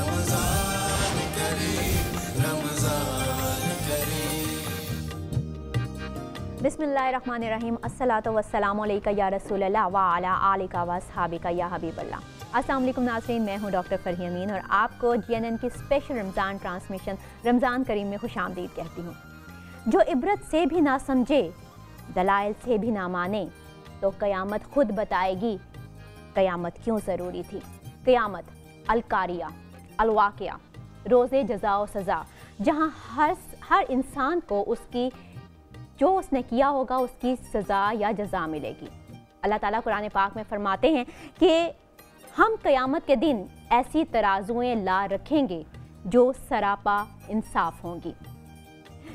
रमज़ान करीम, रमज़ान करीम। बिस्मिल्लाहिर्रहमानिर्रहीम। अस्सलातु वस्सलामु अलैका या रसूलल्लाह व अला आलिका व अस्हाबिका या हबीबल्लाह। अस्सलाम वालेकुम नाज़रीन, मैं हूँ डॉक्टर फरहीन अमीन और आपको GNN की स्पेशल रमज़ान ट्रांसमिशन रमज़ान करीम में खुशामदीद कहती हूँ। जो इबरत से भी ना समझे, दलाइल से भी ना माने, तो क़यामत खुद बताएगी क़यामत क्यों ज़रूरी थी। क़यामत, अलकारिया, अलवाक़िया, रोज़े जज़ा व सज़ा, जहाँ हर इंसान को उसकी जो उसने किया होगा उसकी सज़ा या जज़ा मिलेगी। अल्लाह ताला कुरान पाक में फरमाते हैं कि हम क़यामत के दिन ऐसी तराजुएं ला रखेंगे जो सरापा इंसाफ होंगी।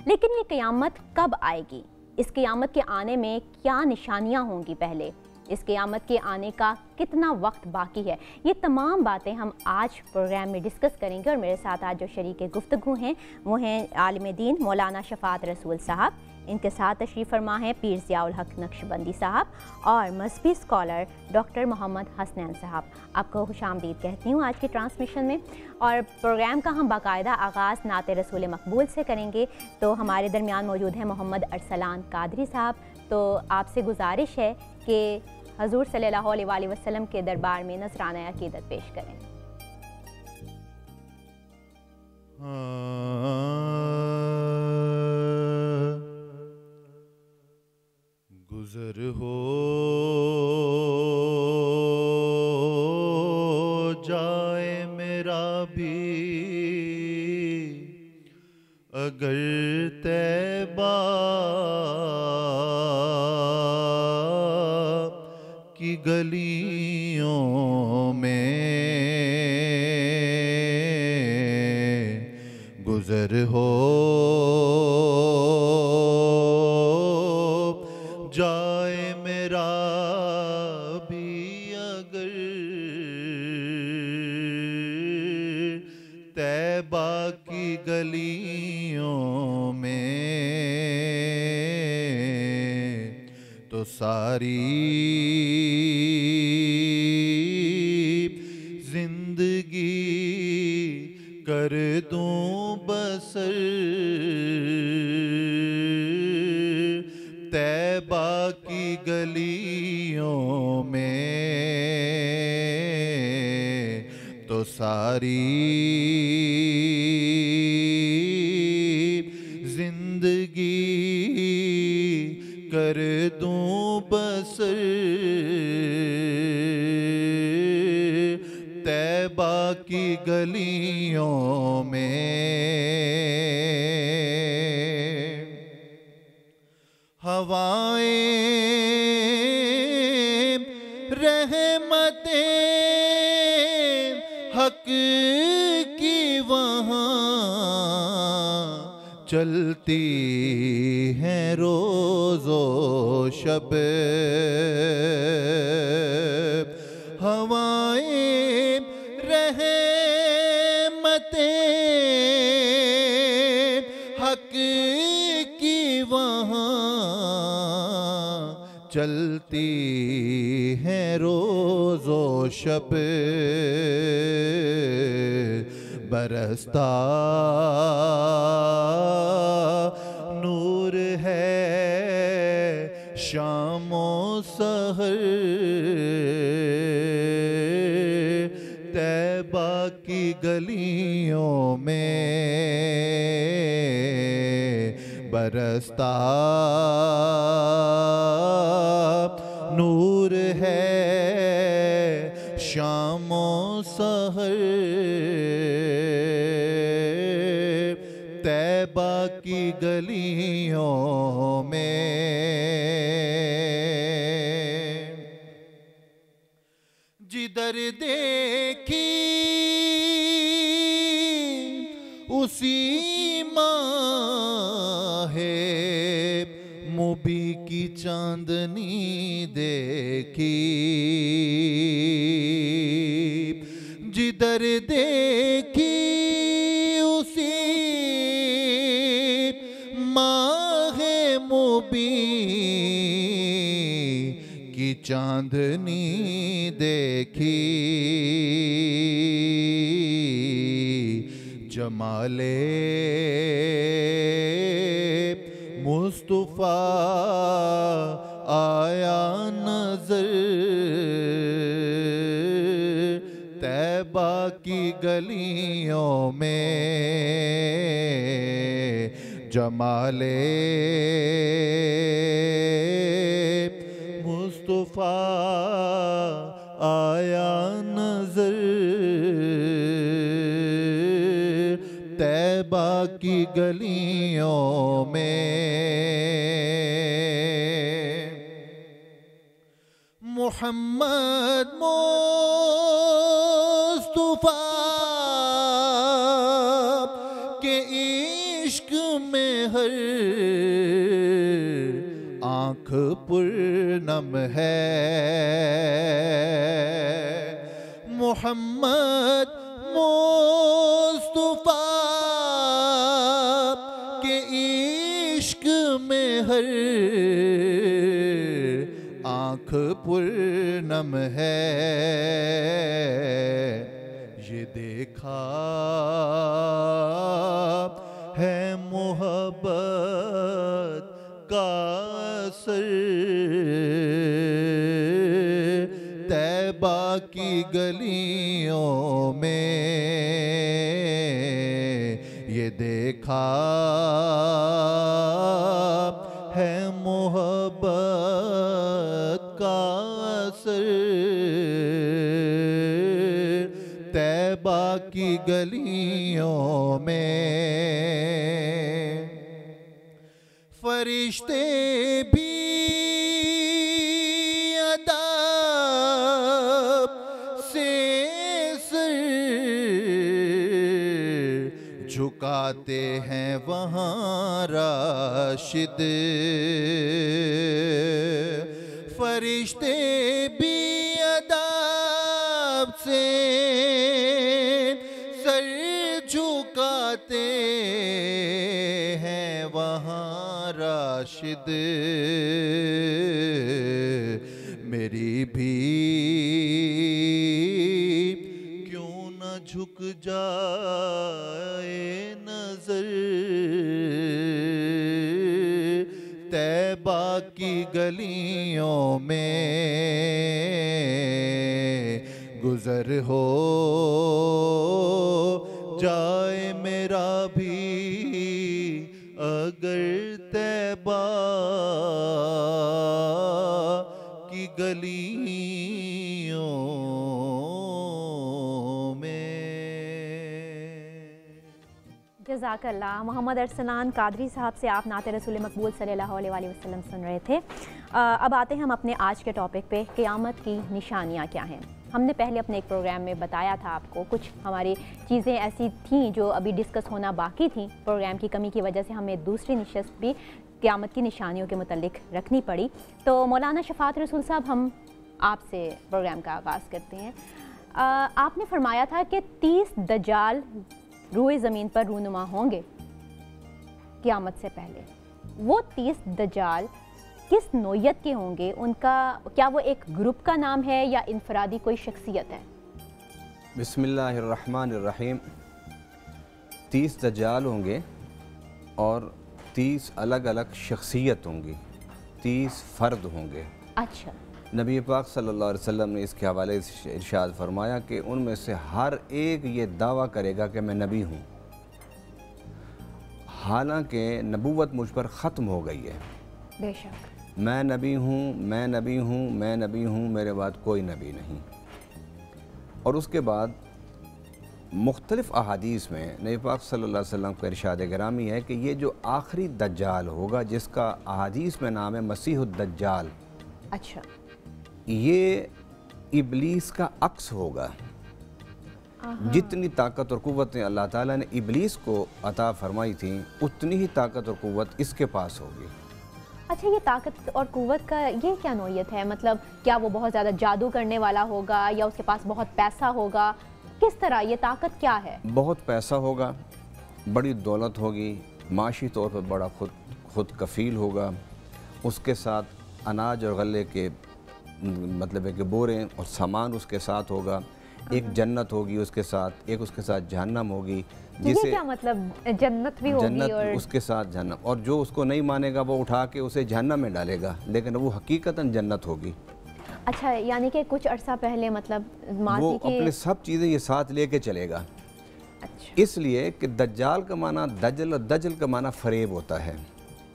लेकिन ये क़यामत कब आएगी? इस क़यामत के आने में क्या निशानियां होंगी? पहले इस क़यामत के आने का कितना वक्त बाकी है? ये तमाम बातें हम आज प्रोग्राम में डिस्कस करेंगे और मेरे साथ आज जो शरीक गुफ्तगू हैं वो हैं आलिम दीन मौलाना शफ़ाअत रसूल साहब, इनके साथ तशरीफ़ फरमा हैं पीर ज़ियाउल हक नक्शबंदी साहब और मज़हबी स्कॉलर डॉक्टर मोहम्मद हसनैन साहब। आपको खुशामदीद कहती हूँ आज की ट्रांसमिशन में। और प्रोग्राम का हम बाकायदा आगाज़ नाते रसूल मकबूल से करेंगे। तो हमारे दरमियान मौजूद हैं मोहम्मद अरसलान कादरी साहब। तो आपसे गुजारिश है कि हज़ूर सल्लल्लाहु अलैहि वसल्लम के दरबार में नज़राना अक़ीदत पेश करें। गुज़र हो जाए मेरा भी अगर तैबा की गलियों में गुज़र हो जाए मेरा भी अगर तैबा की गलियों में तो सारी जिंदगी कर दूं बसर तैबा की गलियों में तो सारी जिंदगी कर दूं बसर तैबा की गलियों में। हवाएं रहमतें हक की वहाँ चलती हैं रोज़ो शब। हवाएं रहमतें हक की वहाँ चलती हैं रोज़ो शब। बरसता नूर है शामो सहर तैबा की गलियों में बरसता नूर है शामो सहर तैबा की गलियों में। जिधर देखी उसी माह मुबी की चांदनी देखी। जिधर देखी उसी माह मुबी की चांदनी देखी। जमाले मुस्तफ़ा आया नजर तैबा की गलियों में जमाले मुस्तफ़ा आया नजर तैबा की गलियों में मोहम्मद मुस्तफ़ा के इश्क में हर आँख पुरनम है मोहम्मद मुस्तफ़ा के इश्क में हर आँख पुरनम है ये देखा है मोहब्बत का असर तैबा की गलियों में ये देखा है मोहब्बत का असर तैबा की गलियों में फरिश्ते भी अदब से सर झुकाते हैं वहाँ राशिद फरिश्ते भी अदब से सर झुकाते हैं वहाँ राशिद मेरी भी क्यों न झुक जाए नजर तैबा की गलियों में गुजर हो जाए मेरा भी अगर तैबा की गलियों में। जज़ाकल्लाह। मोहम्मद अरसलान कादरी साहब से आप नाते रसूल मकबूल सल्लल्लाहु अलैहि वसल्लम सुन रहे थे। अब आते हैं हम अपने आज के टॉपिक पे, क़यामत की निशानियाँ क्या हैं। हमने पहले अपने एक प्रोग्राम में बताया था आपको, कुछ हमारी चीज़ें ऐसी थीं जो अभी डिस्कस होना बाकी थी। प्रोग्राम की कमी की वजह से हमें दूसरी नशस्त भी क़यामत की निशानियों के मुतल्लिक रखनी पड़ी। तो मौलाना शफ़ात रसूल साहब, हम आपसे प्रोग्राम का आगाज़ करते हैं। आपने फरमाया था कि 30 दज्जाल रूए ज़मीन पर रूनुमा होंगे क़यामत से पहले। वो 30 दज्जाल किस नौयत के होंगे? उनका क्या वो एक ग्रुप का नाम है या इनफरादी कोई शख्सियत है? बिस्मिल्लाहिर्रहमानिर्रहीम। 30 दज्जाल होंगे और 30 अलग अलग शख्सियत होंगी, 30 फ़र्द होंगे। अच्छा। नबी पाक सल्लल्लाहु अलैहि वसल्लम ने इसके हवाले से इरशाद फरमाया कि उनमें से हर एक ये दावा करेगा कि मैं नबी हूँ, हालांकि नबूवत मुझ पर ख़त्म हो गई है। बेशक। मैं नबी हूँ, मैं नबी हूँ, मैं नबी हूँ, मेरे बाद कोई नबी नहीं। और उसके बाद मुख्तलिफ़ अहादीस में नबी पाक सल्लल्लाहु अलैहि वसल्लम का इरशाद गिरामी है कि ये जो आखिरी दज्जाल होगा, जिसका अहादीस में नाम है मसीहुद दज्जाल, अच्छा, ये इबलीस का अक्स होगा। जितनी ताकत और क़ुव्वतें अल्लाह ताला ने इबलीस को अता फरमाई थी, उतनी ही ताकत और क़ुव्वत इसके पास होगी। अच्छा, ये ताकत और क़ुव्वत का ये क्या नौयत है? मतलब क्या वो बहुत ज़्यादा जादू करने वाला होगा या उसके पास बहुत पैसा होगा? किस तरह ये ताकत क्या है? बहुत पैसा होगा, बड़ी दौलत होगी, माशी तौर पर बड़ा खुद कफ़ील होगा, उसके साथ अनाज और गले के मतलब है कि बोरे और सामान उसके साथ होगा। एक जन्नत होगी उसके साथ, एक उसके साथ जहन्नम होगी। ये क्या मतलब, जन्नत भी होगी जन्नत और उसके साथ जहन्नम, और जो उसको नहीं मानेगा वो उठा के उसे जहन्नम में डालेगा, लेकिन वो हकीकतन जन्नत होगी। अच्छा, यानी कि कुछ अरसा पहले मतलब वो माजी के अपने सब चीज़ें ये साथ लेके चलेगा। अच्छा, इसलिए कि दज्जाल का माना दजल और दजल का माना फरेब होता है।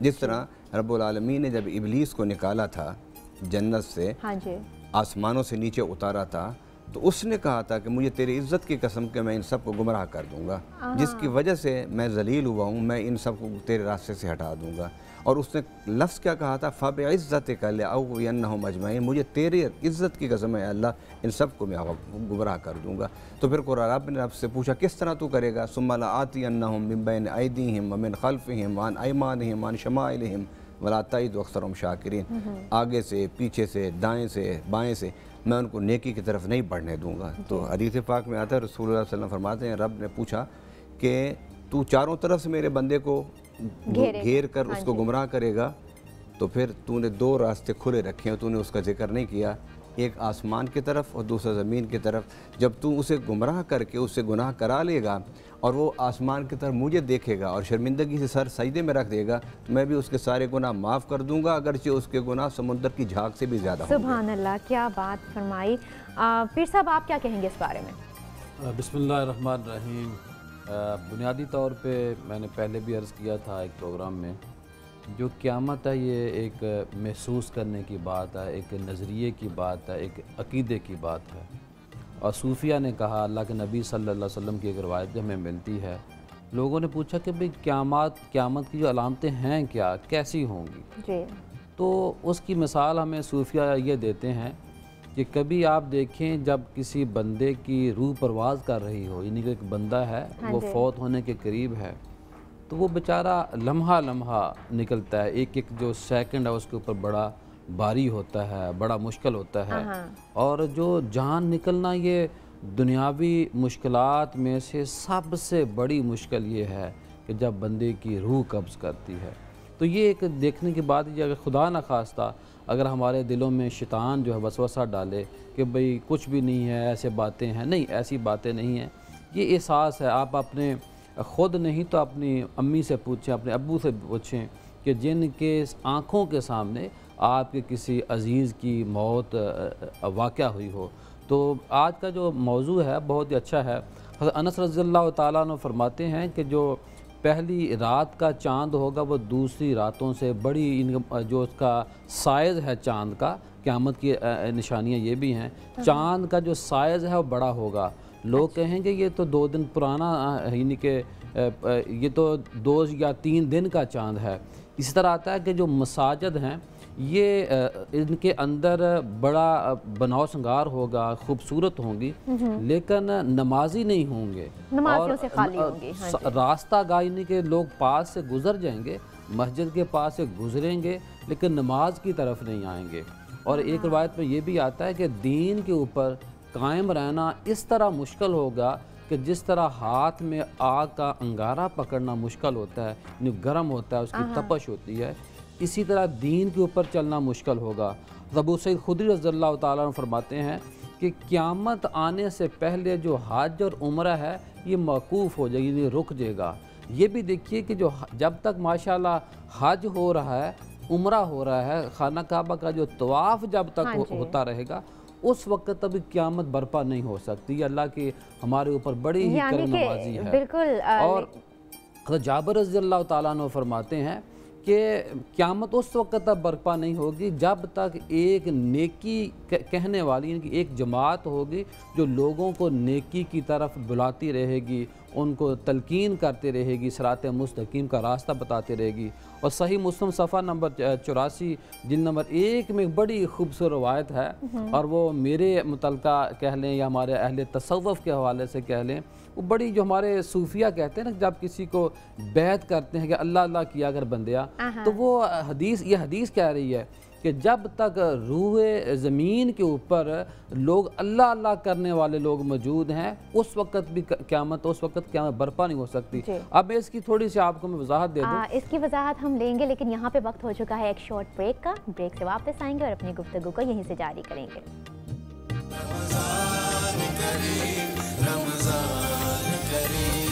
जिस तरह रब्बुल आलमीन ने जब इब्लीस को निकाला था जन्नत से, हाँ जी, आसमानों से नीचे उतारा था, तो उसने कहा था कि मुझे तेरी इज़्ज़त की कसम के मैं इन सब को गुमराह कर दूंगा, जिसकी वजह से मैं जलील हुआ हूँ, मैं इन सब को तेरे रास्ते से हटा दूंगा। और उसने लफ्ज़ क्या कहा था, फ़ब इज़्ज़त कल अवयन्नहुम अजमईन, मुझे तेरी इज़्ज़त की कसम है अल्लाह, इन सब को मैं गुमराह कर दूंगा। तो फिर कुरान रब ने आपसे पूछा किस तरह तू करेगा, सुम्मा लआतियन्नहुम मिन बैन अयदीहिम व मिन खल्फिहिम व अन अयमानिहिम व अन शमाइलिहिम वला तजिदु अक्सरहुम शाकिरीन, आगे से, पीछे से, दाएँ से, बाएँ से मैं उनको नेकी की तरफ नहीं बढ़ने दूंगा। तो हदीस पाक में आता है, रसूलुल्लाह सल्लल्लाहु अलैहि वसल्लम फरमाते हैं, रब ने पूछा कि तू चारों तरफ से मेरे बंदे को घेर कर उसको गुमराह करेगा, तो फिर तूने दो रास्ते खुले रखे हैं, तूने उसका जिक्र नहीं किया, एक आसमान की तरफ और दूसरा ज़मीन की तरफ। जब तू उसे गुमराह करके उससे गुनाह करा लेगा और वो आसमान की तरफ मुझे देखेगा और शर्मिंदगी से सर सजदे में रख देगा, तो मैं भी उसके सारे गुनाह माफ़ कर दूंगा, अगरचे उसके गुनाह समुंदर की झाग से भी ज़्यादा होंगे। सुभान अल्लाह, क्या बात फरमाई। पीर साहब, आप क्या कहेंगे इस बारे में? बिस्मिल्लाहिर्रहमानिर्रहीम। बुनियादी तौर पे मैंने पहले भी अर्ज़ किया था एक प्रोग्राम में, जो क़यामत है ये एक महसूस करने की बात है, एक नज़रिए की बात है, एक अक़ीदे की बात है। और सूफिया ने कहा, अल्लाह के नबी सल्लल्लाहु अलैहि वसल्लम की एक रवायत जो हमें मिलती है, लोगों ने पूछा कि भाई क़यामत की जो अलामतें हैं क्या, कैसी होंगी? जी, तो उसकी मिसाल हमें सूफिया ये देते हैं कि कभी आप देखें जब किसी बंदे की रूह परवाज़ कर रही हो, यानी कि एक बंदा है वो फौत होने के करीब है, तो वो बेचारा लम्हा लम्हा निकलता है, एक एक जो सेकंड है उसके ऊपर बड़ा भारी होता है, बड़ा मुश्किल होता है। और जो जान निकलना, ये दुनियावी मुश्किलात में से सबसे बड़ी मुश्किल ये है कि जब बंदे की रूह कब्ज़ करती है। तो ये एक देखने की बात है, अगर खुदा न खास्ता अगर हमारे दिलों में शैतान जो है वसवसा डाले कि भाई कुछ भी नहीं है, ऐसे बातें हैं, नहीं, ऐसी बातें नहीं हैं। ये एहसास है, आप अपने ख़ुद नहीं तो अपनी अम्मी से पूछें, अपने अब्बू से पूछें कि जिनके आँखों के सामने आपके किसी अज़ीज़ की मौत वाक़या हुई हो। तो आज का जो मौजू है बहुत ही अच्छा है। हज़रत अनस रज़ियल्लाहु ताला अन्हु फरमाते हैं कि जो पहली रात का चाँद होगा वो दूसरी रातों से बड़ी, जो उसका साइज़ है चाँद का, क़यामत की निशानियाँ ये भी हैं, चाँद का जो साइज़ है वो बड़ा होगा। लोग कहेंगे ये तो 2 दिन पुराना, यानी कि ये तो 2 या 3 दिन का चाँद है। इसी तरह आता है कि जो मसाजिद हैं ये इनके अंदर बड़ा बनाव श्रृंगार होगा, खूबसूरत होंगी, लेकिन नमाजी नहीं होंगे, नमाजियों से खाली होंगे। हाँ, रास्ता गायने के लोग पास से गुजर जाएंगे, मस्जिद के पास से गुजरेंगे, लेकिन नमाज की तरफ नहीं आएंगे। और एक रवायत में ये भी आता है कि दीन के ऊपर कायम रहना इस तरह मुश्किल होगा कि जिस तरह हाथ में आग का अंगारा पकड़ना मुश्किल होता है, गर्म होता है, उसकी तपश होती है, इसी तरह दीन के ऊपर चलना मुश्किल होगा। अबू सईद खुदरी रज़ियल्लाहु ताला अन्हु फरमाते हैं कि क़यामत आने से पहले जो हज और उम्रा है ये मौकूफ़ हो जाएगी, ये रुक जाएगा। ये भी देखिए कि जो जब तक माशाल्लाह हज हो रहा है, उम्रा हो रहा है, खाना काबा का जो तवाफ़ जब तक होता रहेगा, उस वक्त तभी क़यामत बर्पा नहीं हो सकती। अल्लाह की हमारे ऊपर बड़ी ही करम नवाजी है। बिल्कुल। और जाबिर रज़ियल्लाहु ताला अन्हु फरमाते हैं कि क़यामत उस वक्त तक बर्पा नहीं होगी जब तक एक नेकी कहने वाली, यानी कि एक जमात होगी जो लोगों को नेकी की तरफ बुलाती रहेगी, उनको तलकीन करते रहेगी, सिरात मुस्तकीम का रास्ता बताती रहेगी। और सही मुस्लिम सफ़ा नंबर 84 जिन नंबर 1 में बड़ी खूबसूरत रवायत है, और वो मेरे मुतलका कह लें या हमारे अहले तसव्वुफ़ के हवाले से कह लें, वो बड़ी, जो हमारे सूफिया कहते हैं ना, जब किसी को बैत करते हैं कि अल्लाह अल्लाह किया अगर बंदिया, तो वो ये हदीस कह रही है कि जब तक रूह ज़मीन के ऊपर लोग अल्लाह अल्लाह करने वाले लोग मौजूद हैं, उस वक़्त भी क़यामत, उस वक़्त क़यामत बर्पा नहीं हो सकती। अब मैं इसकी थोड़ी सी आपको मैं वजाहत दे दूँ। इसकी वजाहत हम लेंगे, लेकिन यहाँ पे वक्त हो चुका है एक शॉर्ट ब्रेक का। ब्रेक से वापस आएंगे और अपनी गुफ्तगू को यहीं से जारी करेंगे। करीम रमजान करीम।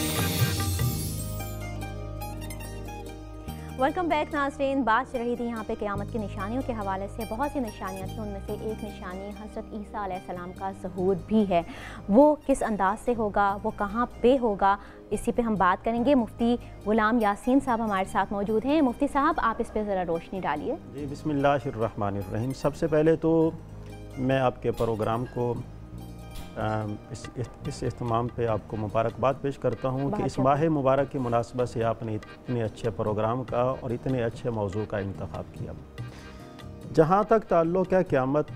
वेलकम बैक नाज़रीन। बात चल रही थी यहाँ पे क़यामत की निशानियों के हवाले से। बहुत सी निशानियाँ थी, उनमें से एक निशानी हज़रत ईसा अलैहिस्सलाम का ज़हूर भी है। वो किस अंदाज से होगा, वो कहाँ पे होगा, इसी पे हम बात करेंगे। मुफ्ती ग़ुलाम यासीन साहब हमारे साथ मौजूद हैं। मुफ्ती साहब, आप इस पर ज़रा रोशनी डालिए। जी, बिस्मिल्लाहिर्रहमानिर्रहीम। सबसे पहले तो मैं आपके प्रोग्राम को इस इस्तेमाम पे आपको मुबारकबाद पेश करता हूँ कि इस माह मुबारक की मुनासबत से आपने इतने अच्छे प्रोग्राम का और इतने अच्छे मौजू का इंतखाब किया। जहाँ तक ताल्लुक़ है क़यामत,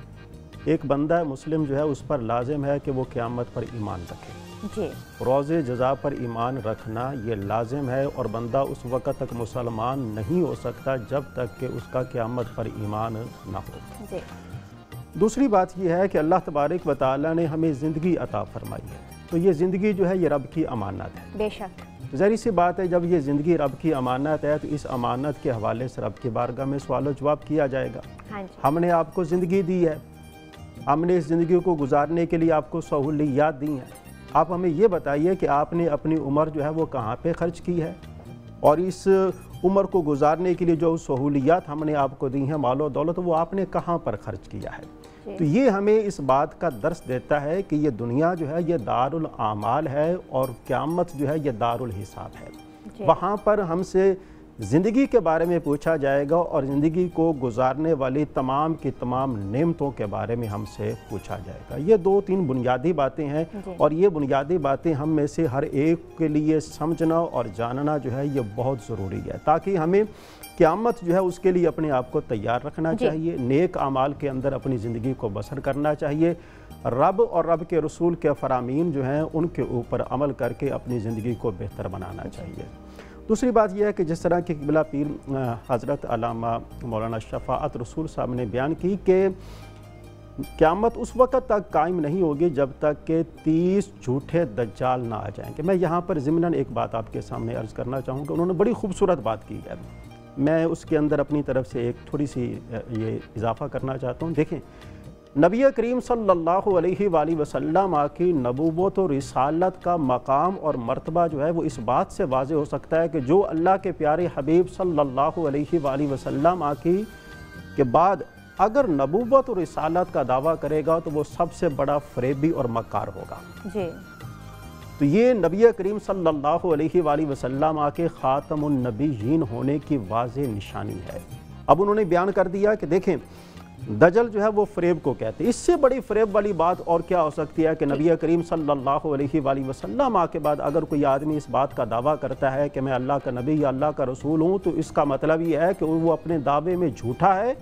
एक बंदा मुस्लिम जो है उस पर लाजिम है कि वो क़यामत पर ईमान रखे। जी, रोज़े जज़ा पर ईमान रखना ये लाजिम है, और बंदा उस वक़्त तक मुसलमान नहीं हो सकता जब तक कि उसका क़यामत पर ईमान ना हो। जी। दूसरी बात यह है कि अल्लाह तबारक व तआला ने हमें ज़िंदगी अता फरमाई है, तो ये ज़िंदगी जो है ये रब की अमानत है। बेशक। ज़ाहिर सी बात है, जब ये ज़िंदगी रब की अमानत है तो इस अमानत के हवाले से रब की बारगाह में सवाल जवाब किया जाएगा। हाँ जी। हमने आपको ज़िंदगी दी है, हमने इस ज़िंदगी को गुजारने के लिए आपको सहूलियात दी हैं। आप हमें ये बताइए कि आपने अपनी उम्र जो है वो कहाँ पर ख़र्च की है, और इस उम्र को गुजारने के लिए जो सहूलियात हमने आपको दी हैं, मालो दौलत, वो आपने कहाँ पर ख़र्च किया है। तो ये हमें इस बात का दर्स देता है कि ये दुनिया जो है ये दारुल आमाल है, और क़यामत जो है ये दारुल हिसाब है। वहाँ पर हमसे ज़िंदगी के बारे में पूछा जाएगा, और ज़िंदगी को गुजारने वाली तमाम की तमाम नेमतों के बारे में हमसे पूछा जाएगा। ये 2-3 बुनियादी बातें हैं, और ये बुनियादी बातें हम में से हर एक के लिए समझना और जानना जो है ये बहुत ज़रूरी है, ताकि हमें क़यामत जो है उसके लिए अपने आप को तैयार रखना चाहिए, नेक आमाल के अंदर अपनी ज़िंदगी को बसर करना चाहिए, रब और रब के रसूल के फ़रामीन जो हैं उनके ऊपर अमल करके अपनी ज़िंदगी को बेहतर बनाना चाहिए। दूसरी बात यह है कि जिस तरह के क़िबला पीर हज़रत अल्लामा मौलाना शफ़ाअत रसूल साहब ने बयान की कि क़यामत उस वक़्त तक कायम नहीं होगी जब तक कि 30 झूठे दज्जाल ना आ जाएंगे। मैं यहाँ पर ज़िमनन एक बात आपके सामने अर्ज़ करना चाहूँगा। उन्होंने बड़ी खूबसूरत बात की है, मैं उसके अंदर अपनी तरफ से एक थोड़ी सी ये इजाफ़ा करना चाहता हूँ। देखें, नबी करीम सल्लल्लाहु अलैहि वसल्लम की नबूवत और रिसालत का मकाम और मर्तबा जो है वो इस बात से वाज़े हो सकता है कि जो अल्लाह के प्यारे हबीब सल्लल्लाहु अलैहि वसल्लम के बाद अगर नबूवत और रिसालत का दावा करेगा तो वो सबसे बड़ा फ़रेबी और मक्कार होगा। जी। तो ये नबी करीम सल्लल्लाहु अलैहि वसल्लम के ख़ातमुन नबीयीन होने की वाज़ेह निशानी है। अब उन्होंने बयान कर दिया कि देखें, दजल जो है वो फ़रेब को कहते हैं। इससे बड़ी फ़रेब वाली बात और क्या हो सकती है कि नबी करीम सल्लल्लाहु अलैहि वसल्लम के बाद अगर कोई आदमी इस बात का दावा करता है कि मैं अल्लाह का नबी या अल्लाह का रसूल हूँ, तो इसका मतलब ये है कि वो अपने दावे में झूठा है,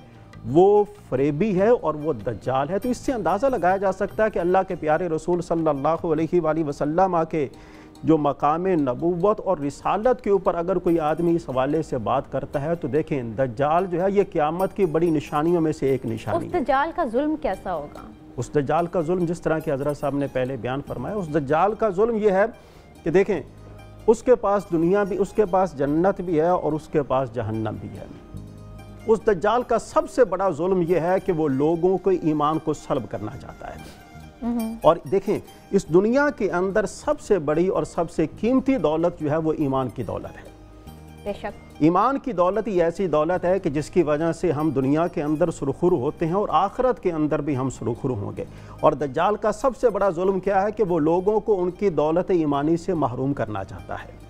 वो फ़रेबी है और वो दज्जाल है। तो इससे अंदाज़ा लगाया जा सकता है कि अल्लाह के प्यारे रसूल सल्लल्लाहु अलैहि वसल्लम के जो मकाम नबूवत और रिसालत के ऊपर अगर कोई आदमी इस हवाले से बात करता है तो देखें, दज्जाल जो है ये क़यामत की बड़ी निशानियों में से एक निशानी है। उस दज्जाल का जुल्म कैसा होगा? उस दज्जाल का जुल्म जिस तरह के हज़रत साहब ने पहले बयान फरमाया, उस दज्जाल का जुल्म ये है कि देखें, उसके पास दुनिया भी, उसके पास जन्नत भी है और उसके पास जहन्नम भी है। उस दज्जाल का सबसे बड़ा जुल्म यह है कि वो लोगों को ईमान को सल्ब करना चाहता है। और देखें, इस दुनिया के अंदर सबसे बड़ी और सबसे कीमती दौलत जो है वो ईमान की दौलत है। बेशक। ईमान की दौलत ही ऐसी दौलत है कि जिसकी वजह से हम दुनिया के अंदर सुरखुरू होते हैं और आखिरत के अंदर भी हम सुरखुरू होंगे। और दज्जाल का सबसे बड़ा जुल्म क्या है कि वो लोगों को उनकी दौलत ईमानी से महरूम करना चाहता है।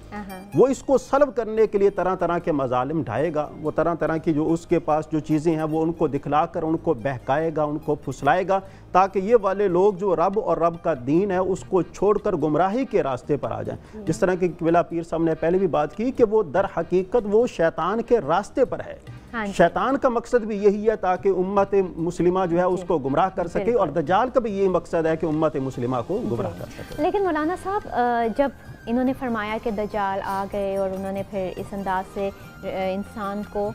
वो इसको सल्ब करने के लिए तरह तरह के मजालिम ढाएगा, वो तरह तरह की जो उसके पास जो चीज़ें हैं वो उनको दिखलाकर उनको बहकाएगा, उनको फुसलाएगा, ताकि ये वाले लोग जो रब और रब का दीन है उसको छोड़कर गुमराही के रास्ते पर आ जाएं। जिस तरह की क़िबला पीर साहब ने पहले भी बात की कि वो दर हकीकत वो शैतान के रास्ते पर है। शैतान का मकसद भी यही है ताकि उम्मत मुस्लिमा जो है उसको गुमराह कर सके, और दज्जाल का भी यही मकसद है कि उम्मत मुस्लिमा को गुमराह कर सके। लेकिन मौलाना साहब, जब इन्होंने फरमाया कि दज्जाल आ गए और उन्होंने फिर इस अंदाज से इंसान को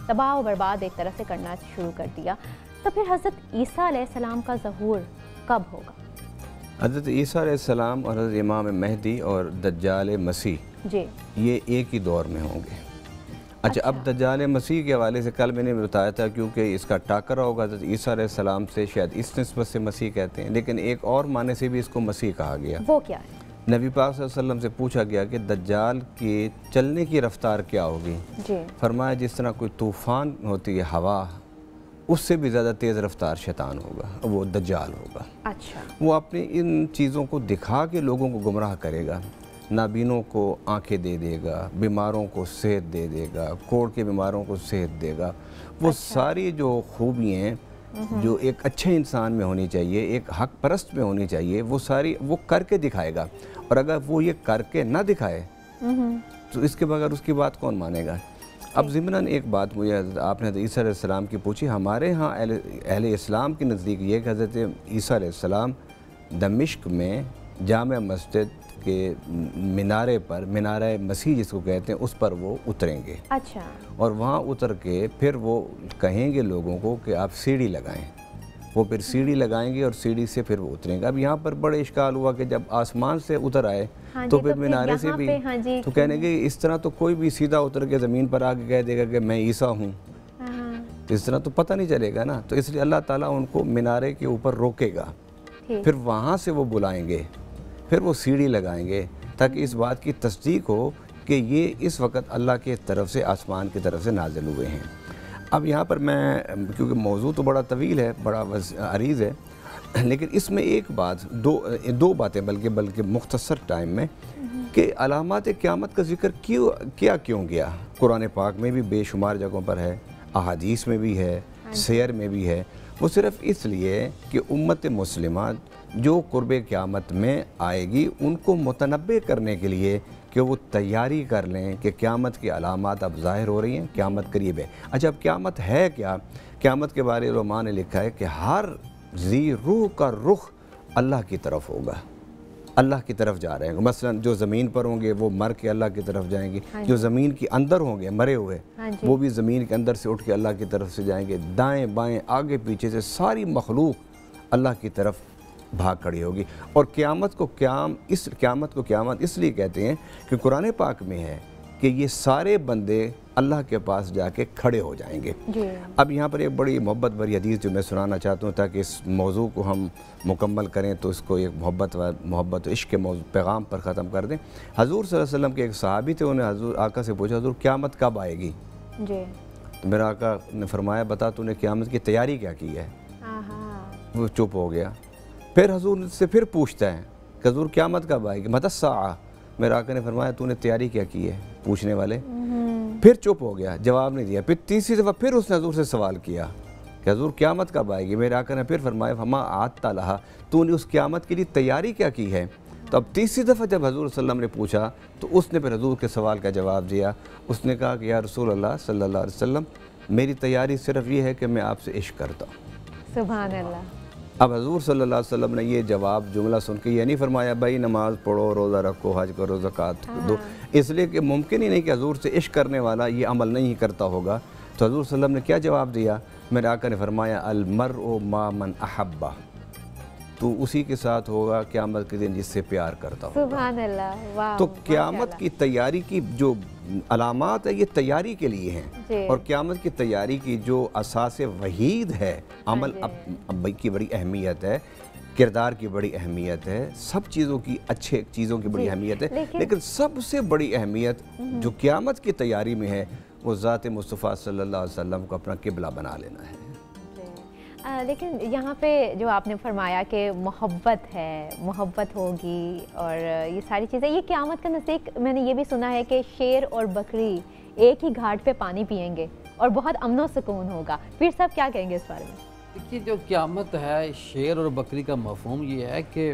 तबाह व बर्बाद एक तरह से करना शुरू कर दिया, तो फिर हज़रत ईसा अलैहिस्सलाम का ज़हूर कब होगा? हज़रत ईसा अलैहिस्सलाम और हज़रत इमाम महदी और दज्जाल मसीह जी, ये एक ही दौर में होंगे। अच्छा, अब दज्जाल मसीह के हवाले से कल मैंने बताया था, क्योंकि इसका टाकरा होगा तो ईसा अलैहिस्सलाम से, शायद इस निस्बत से मसीह कहते हैं, लेकिन एक और माने से भी इसको मसीह कहा गया। वो क्या है? नबी पाक सल्लल्लाहु अलैहि वसल्लम से पूछा गया कि दज्जाल के चलने की रफ्तार क्या होगी। जी। फरमाया जिस तरह कोई तूफ़ान होती है हवा, उससे भी ज़्यादा तेज़ रफ्तार शैतान होगा, वो दज्जाल होगा। अच्छा। वो अपनी इन चीज़ों को दिखा के लोगों को गुमराह करेगा, नाबीनों को आंखें दे देगा, बीमारों को सेहत दे देगा, कोढ़ के बीमारों को सेहत देगा। वो सारी जो खूबियाँ जो एक अच्छे इंसान में होनी चाहिए, एक हक परस्त में होनी चाहिए, वो सारी वो करके दिखाएगा। और अगर वो ये करके ना दिखाए तो इसके बगैर उसकी बात कौन मानेगा। अब ज़िमनन एक बात मुझे आपने ईसा अलैहिस्सलाम की पूछी, हमारे यहाँ अहले इस्लाम के नज़दीक ये कि हज़रत ईसा अलैहिस्सलाम दमिश्क में जामे मस्जिद के मीनारे पर, मीनारे मसीह जिसको कहते हैं, उस पर वो उतरेंगे। अच्छा। और वहाँ उतर के फिर वो कहेंगे लोगों को कि आप सीढ़ी लगाएं। वो फिर सीढ़ी लगाएंगे और सीढ़ी से फिर वो उतरेंगे। अब यहाँ पर बड़े इश्काल हुआ कि जब आसमान से उतर आए तो फिर मीनारे से भी, तो कहने के इस तरह तो कोई भी सीधा उतर के ज़मीन पर आके कह देगा कि मैं ईसा हूँ, तो इस तरह तो पता नहीं चलेगा ना। तो इसलिए अल्लाह ताला उनको मीनारे के ऊपर रोकेगा, फिर वहाँ से वो बुलाएंगे, फिर वो सीढ़ी लगाएंगे ताकि इस बात की तस्दीक हो कि ये इस वक्त अल्लाह के तरफ से, आसमान की तरफ से नाज़िल हुए हैं। अब यहाँ पर मैं, क्योंकि मौजू तो बड़ा तवील है, बड़ा अरीज़ है, लेकिन इसमें एक बात, दो बातें बल्कि मुख्तसर टाइम में, कि अलामात क़यामत का जिक्र क्यों गया। कुरान पाक में भी बेशुमार जगहों पर है, अहादीस में भी है, सैर में भी है। वो सिर्फ़ इसलिए कि उम्मत मुस्लिमा जो कुर्बे क़यामत में आएगी उनको मुतनब्बे करने के लिए कि वो तैयारी कर लें कि क़यामत की अलामात अब ज़ाहिर हो रही हैं, क़यामत करीब है। अच्छा, अब क़यामत है क्या? क़यामत के बारे में उलमा ने लिखा है कि हर ज़ी रूह का रुख अल्लाह की तरफ होगा, अल्लाह की तरफ जा रहे हैं। मसलन जो ज़मीन पर होंगे वो मर के अल्लाह की तरफ जाएंगे, जो ज़मीन के अंदर होंगे मरे हुए, वो भी ज़मीन के अंदर से उठ के अल्लाह की तरफ से जाएंगे। दाएँ बाएँ आगे पीछे से सारी मखलूक अल्लाह की तरफ भाग खड़ी होगी। और क़यामत को क़यामत इसलिए कहते हैं कि कुरान पाक में है कि ये सारे बंदे अल्लाह के पास जाके खड़े हो जाएंगे। अब यहाँ पर एक बड़ी मोहब्बत भरी हदीस जो मैं सुनाना चाहता हूँ ताकि इस मौजू को हम मुकम्मल करें, तो इसको एक मोहब्बत इश्क़ के पैगाम पर ख़त्म कर दें। हज़ूर सल्लल्लाहु अलैहि वसल्लम के एक सहाबी थे, उन्हें हज़ूर आका से पूछा, हज़ूर क़यामत कब आएगी? तो मेरा आका ने फरमाया, बता तूने क़यामत की तैयारी क्या की है? वो चुप हो गया। फिर हज़ूर से फिर पूछता है कि हज़ूर क़यामत कब आएगी? मतस्सा। मेरे आका ने फरमाया, तूने तैयारी क्या की है? पूछने वाले फिर चुप हो गया, जवाब नहीं दिया। फिर तीसरी दफ़ा फिर उसने हज़ूर से सवाल किया कि हज़ूर क़यामत कब आएगी? मेरे आका ने फिर फरमाया, फमा आता लहा, तूने उस क़यामत के लिए तैयारी क्या की है? तो अब तीसरी दफ़ा जब हज़ूर सल्लल्लाहु अलैहि वसल्लम ने पूछा तो उसने फिर हज़ूर के सवाल का जवाब दिया। उसने कहा कि या रसूल अल्लाह सल्लल्लाहु अलैहि वसल्लम, मेरी तैयारी सिर्फ़ ये है कि मैं आपसे इश्क़ करता हूँ। सुभान अल्लाह। अब हज़ूर सल्लल्लाहु अलैहि वसल्लम ने ये जवाब जुमला सुन के ये नहीं फरमाया भाई नमाज़ पढ़ो, रोज़ा रखो, हज करो, ज़कात दो, इसलिए कि मुमकिन ही नहीं कि हज़ूर से इश्क़ करने वाला ये अमल नहीं करता होगा। तो हज़ूर सल्लल्लाहु अलैहि वसल्लम ने क्या जवाब दिया? मेरे आका ने फरमाया, अल मर्उ मा मन अहब्बा, तो उसी के साथ होगा क़यामत के दिन जिससे प्यार करता होगा। सुभान अल्लाह। वाह। तो क़यामत की तैयारी की जो अलामात है ये तैयारी के लिए हैं, और क़यामत की तैयारी की जो असास वहीद है, अमल की बड़ी अहमियत है, किरदार की बड़ी अहमियत है, सब चीज़ों की, अच्छे चीज़ों की बड़ी अहमियत है, लेकिन सबसे बड़ी अहमियत जो क़यामत की तैयारी में है वो ज़ात मुस्तफ़ा सल्लल्लाहु अलैहि वसल्लम को अपना किबला बना लेना है। लेकिन यहाँ पे जो आपने फरमाया कि मोहब्बत है, मोहब्बत होगी और ये सारी चीज़ें, ये क़यामत का नज़दीक मैंने ये भी सुना है कि शेर और बकरी एक ही घाट पे पानी पिएंगे और बहुत अमन सुकून होगा। फिर सब क्या कहेंगे इस बारे में? देखिए, जो क़यामत है, शेर और बकरी का मफ़हूम ये है कि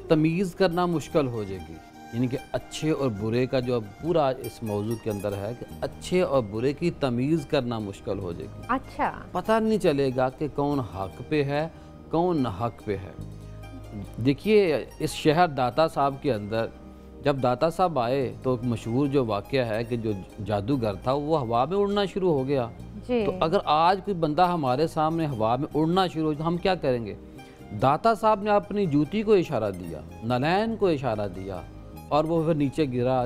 तमीज़ करना मुश्किल हो जाएगी, यानी कि अच्छे और बुरे का जो पूरा इस मौजू के अंदर है कि अच्छे और बुरे की तमीज़ करना मुश्किल हो जाएगी। अच्छा। पता नहीं चलेगा कि कौन हक पे है, कौन न हक पे है। देखिए, इस शहर दाता साहब के अंदर जब दाता साहब आए तो मशहूर जो वाक़या है कि जो जादूगर था वो हवा में उड़ना शुरू हो गया। तो अगर आज कोई बंदा हमारे सामने हवा में उड़ना शुरू हो तो हम क्या करेंगे? दाता साहब ने अपनी जूती को इशारा दिया, नलैन को इशारा दिया और वो फिर नीचे गिरा।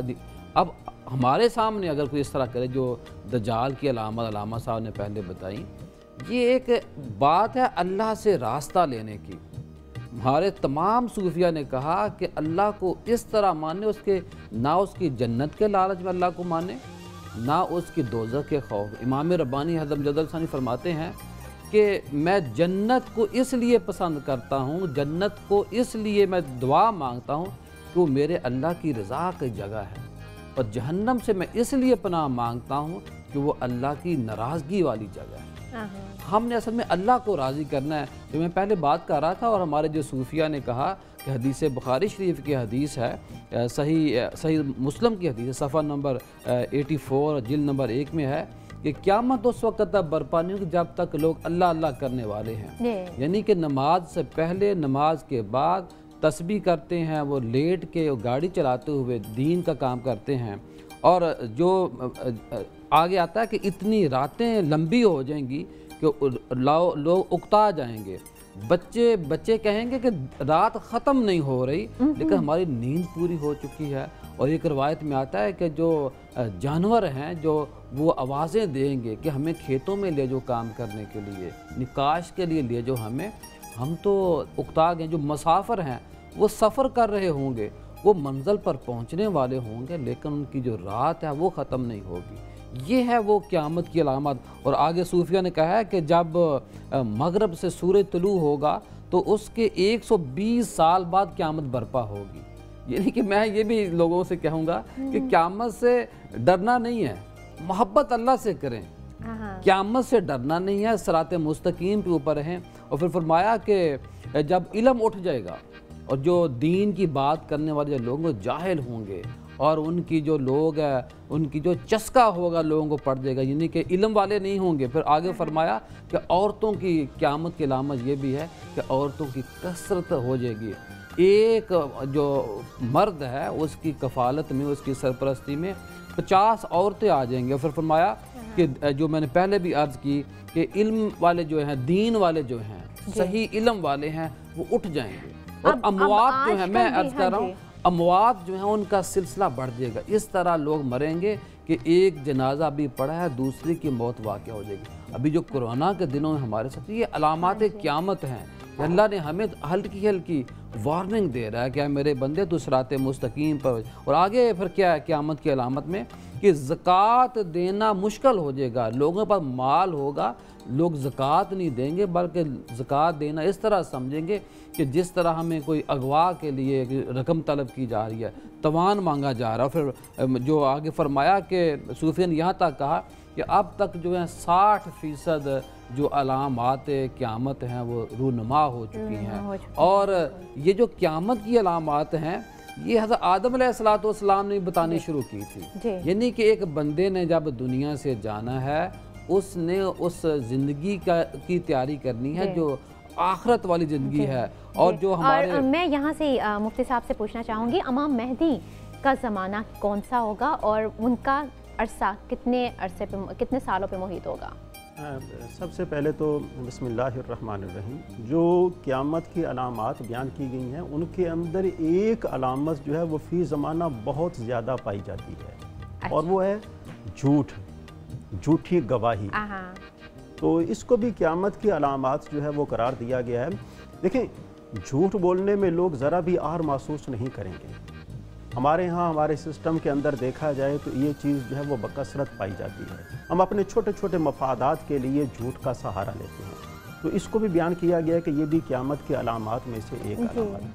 अब हमारे सामने अगर कोई इस तरह करे जो दज्जाल की अलामत साहब ने पहले बताई, ये एक बात है अल्लाह से रास्ता लेने की। हमारे तमाम सूफिया ने कहा कि अल्लाह को इस तरह माने, उसके ना उसकी जन्नत के लालच में अल्लाह को माने, ना उसकी दोज़ख के खौफ। इमाम रब्बानी हज़रत जदल सानी फरमाते हैं कि मैं जन्नत को इसलिए पसंद करता हूँ, जन्नत को इसलिए मैं दुआ मांगता हूँ कि वो मेरे अल्लाह की रज़ा की जगह है, और जहन्नम से मैं इसलिए पनाह मांगता हूँ कि वो अल्लाह की नाराज़गी वाली जगह है। हमने असल में अल्लाह को राज़ी करना है। जो मैं पहले बात कर रहा था, और हमारे जो सूफिया ने कहा कि हदीस बुखारी शरीफ की हदीस है, सही मुस्लिम की हदीस है, सफ़ा नंबर 84 जिल्द नंबर 1 में है कि क़यामत उस वक्त तक बरपा नहीं होगी जब तक लोग अल्लाह अल्लाह करने वाले हैं। यानी कि नमाज से पहले, नमाज के बाद तस्बीह करते हैं, वो लेट के गाड़ी चलाते हुए दीन का काम करते हैं। और जो आगे आता है कि इतनी रातें लंबी हो जाएंगी कि लोग उकता जाएंगे, बच्चे कहेंगे कि रात ख़त्म नहीं हो रही लेकिन हमारी नींद पूरी हो चुकी है। और एक रवायत में आता है कि जो जानवर हैं जो वो आवाज़ें देंगे कि हमें खेतों में ले जो काम करने के लिए, निकाश के लिए ले जो हमें, हम तो उकता गए। जो मुसाफिर हैं वो सफ़र कर रहे होंगे, वो मंजिल पर पहुंचने वाले होंगे, लेकिन उनकी जो रात है वो ख़त्म नहीं होगी। ये है वो क़यामत की अलामत। और आगे सूफिया ने कहा है कि जब मगरब से सूरज तुलू होगा तो उसके 120 साल बाद क़यामत बर्पा होगी। यानी कि मैं ये भी लोगों से कहूँगा कि क़यामत से डरना नहीं है, मोहब्बत अल्लाह से करें, क़यामत से डरना नहीं है, सिरात मुस्तकीम के ऊपर रहें। और फिर फरमाया कि जब इल्म उठ जाएगा और जो दीन की बात करने वाले जो लोग जाहिल होंगे और उनकी जो लोग है उनकी जो चस्का होगा लोगों को पड़ जाएगा, यानी कि इल्म वाले नहीं होंगे। फिर आगे फरमाया कि औरतों की क़यामत की अलामत ये भी है कि औरतों की कसरत हो जाएगी। एक जो मर्द है उसकी कफ़ालत में, उसकी सरपरस्ती में 50 औरतें आ जाएंगी। और फिर फरमाया कि जो मैंने पहले भी अर्ज़ की कि इल्म वाले जो हैं, दीन वाले जो हैं, सही इल्म वाले हैं, वो उठ जाएंगे। और अमवात जो है, मैं अर्ज़ कर रहा हूँ, अमवात जो है उनका सिलसिला बढ़ जाएगा। इस तरह लोग मरेंगे कि एक जनाजा अभी पड़ा है, दूसरे की मौत वाक़या हो जाएगी। अभी जो कोरोना के दिनों में हमारे साथ ये अलामात क़यामत हैं, अल्लाह ने हमें हल्की हल्की वार्निंग दे रहा है कि मेरे बंदे तो सिराते मुस्तकीम पर। और आगे फिर क्या है क़यामत की अलामत में कि ज़कात देना मुश्किल हो जाएगा। लोगों के पास माल होगा, लोग ज़कात नहीं देंगे, बल्कि ज़कात देना इस तरह समझेंगे कि जिस तरह हमें कोई अगवा के लिए रकम तलब की जा रही है, तवान मांगा जा रहा है। फिर जो आगे फरमाया कि सूफिया ने यहाँ तक कहा कि अब तक जो है 60% जो अलामात क़यामत हैं वो रूनुमा हो चुकी हैं। और ये जो क़यामत की अलामात हैं ये हज़रत आदम अलैहिस्सलाम ने बतानी शुरू की थी। यानी कि एक बंदे ने जब दुनिया से जाना है, उसने उस ज़िंदगी की तैयारी करनी है जो आखिरत वाली ज़िंदगी है। और जो हमारे और मैं यहाँ से मुफ्ती साहब से पूछना चाहूँगी, इमाम मेहदी का ज़माना कौन सा होगा और उनका अरसा कितने सालों पे मुहित होगा? सबसे पहले तो बिस्मिल्लाहिर्रहमानिर्रहीम, जो क़यामत की अलामात बयान की गई हैं उनके अंदर एक अलामत जो है वो फ़ी ज़माना बहुत ज़्यादा पाई जाती है। अच्छा। और वो है झूठी गवाही। तो इसको भी क़यामत की अलामात जो है वो करार दिया गया है। देखिए, झूठ बोलने में लोग ज़रा भी आर महसूस नहीं करेंगे। हमारे यहाँ हमारे सिस्टम के अंदर देखा जाए तो ये चीज़ जो है वो बकसरत पाई जाती है। हम अपने छोटे छोटे मफादात के लिए झूठ का सहारा लेते हैं। तो इसको भी बयान किया गया कि ये भी क़यामत के अलामात में से एक अलामत है।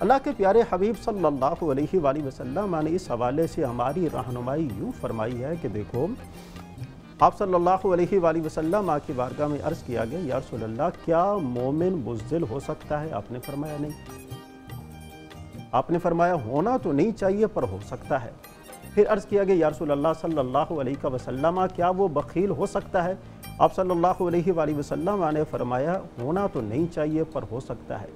अल्लाह के प्यारे हबीब सल्लल्लाहु अलैहि वसल्लम ने इस हवाले से हमारी रहनुमाई यूँ फरमाई है कि देखो, आप सल्लल्लाहु अलैहि वसल्लम की बारगाह में अर्ज़ किया गया, या रसूल अल्लाह, क्या मोमिन बुज़दिल हो सकता है? आपने फरमाया नहीं। आपने फरमाया होना तो नहीं चाहिए पर हो सकता है। फिर अर्ज़ किया गया, या रसूल अल्लाह सल्लल्लाहु अलैहि वसल्लम, क्या वो बख़ील हो सकता है? आप सल्लल्लाहु अलैहि वसल्लम ने फरमाया होना तो नहीं चाहिए पर हो सकता है।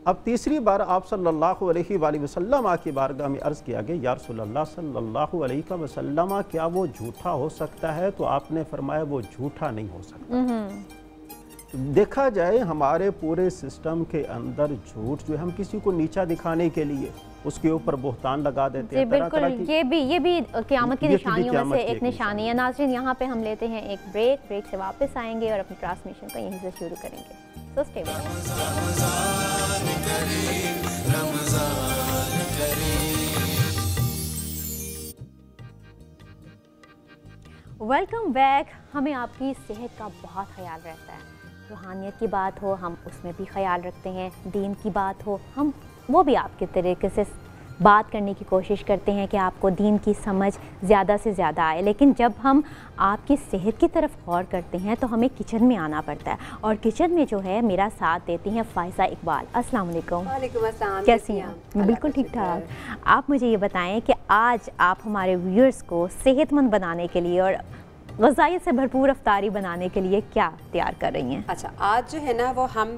अब तीसरी बार आप सल्लल्लाहु अलैहि वसल्लम की बारगाह में अर्ज़ किया गया, या रसूल अल्लाह सल्लल्लाहु अलैहि वसल्लम, क्या वो झूठा हो सकता है? तो आपने फरमाया वो झूठा नहीं हो सकता। देखा जाए हमारे पूरे सिस्टम के अंदर झूठ जो है हम किसी को नीचा दिखाने के लिए, उसके ऊपर बोहतान लगा देते जी हैं। बिल्कुल, ये भी क़यामत की निशानियों में से एक निशानी है। नाज़रीन, यहाँ पे हम लेते हैं एक ब्रेक से वापस आएंगे और अपनी ट्रांसमिशन को यहीं से शुरू करेंगे। So stay with us. Welcome back. हमें आपकी सेहत का बहुत ख्याल रहता है। रूहानियत की बात हो हम उसमें भी ख्याल रखते हैं, दीन की बात हो हम वो भी आपके तरीके से बात करने की कोशिश करते हैं कि आपको दीन की समझ ज़्यादा से ज़्यादा आए। लेकिन जब हम आपकी सेहत की तरफ गौर करते हैं तो हमें किचन में आना पड़ता है, और किचन में जो है मेरा साथ देती हैं फ़ाइज़ा इकबाल। अस्सलाम वालेकुम। वालेकुम अस्सलाम। कैसी हैं? बिल्कुल ठीक ठाक। आप मुझे ये बताएं कि आज आप हमारे व्यूअर्स को सेहतमंद बनाने के लिए और ग़ज़ाइयत से भरपूर अफ्तारी बनाने के लिए क्या तैयार कर रही हैं? अच्छा, आज जो है ना वो हम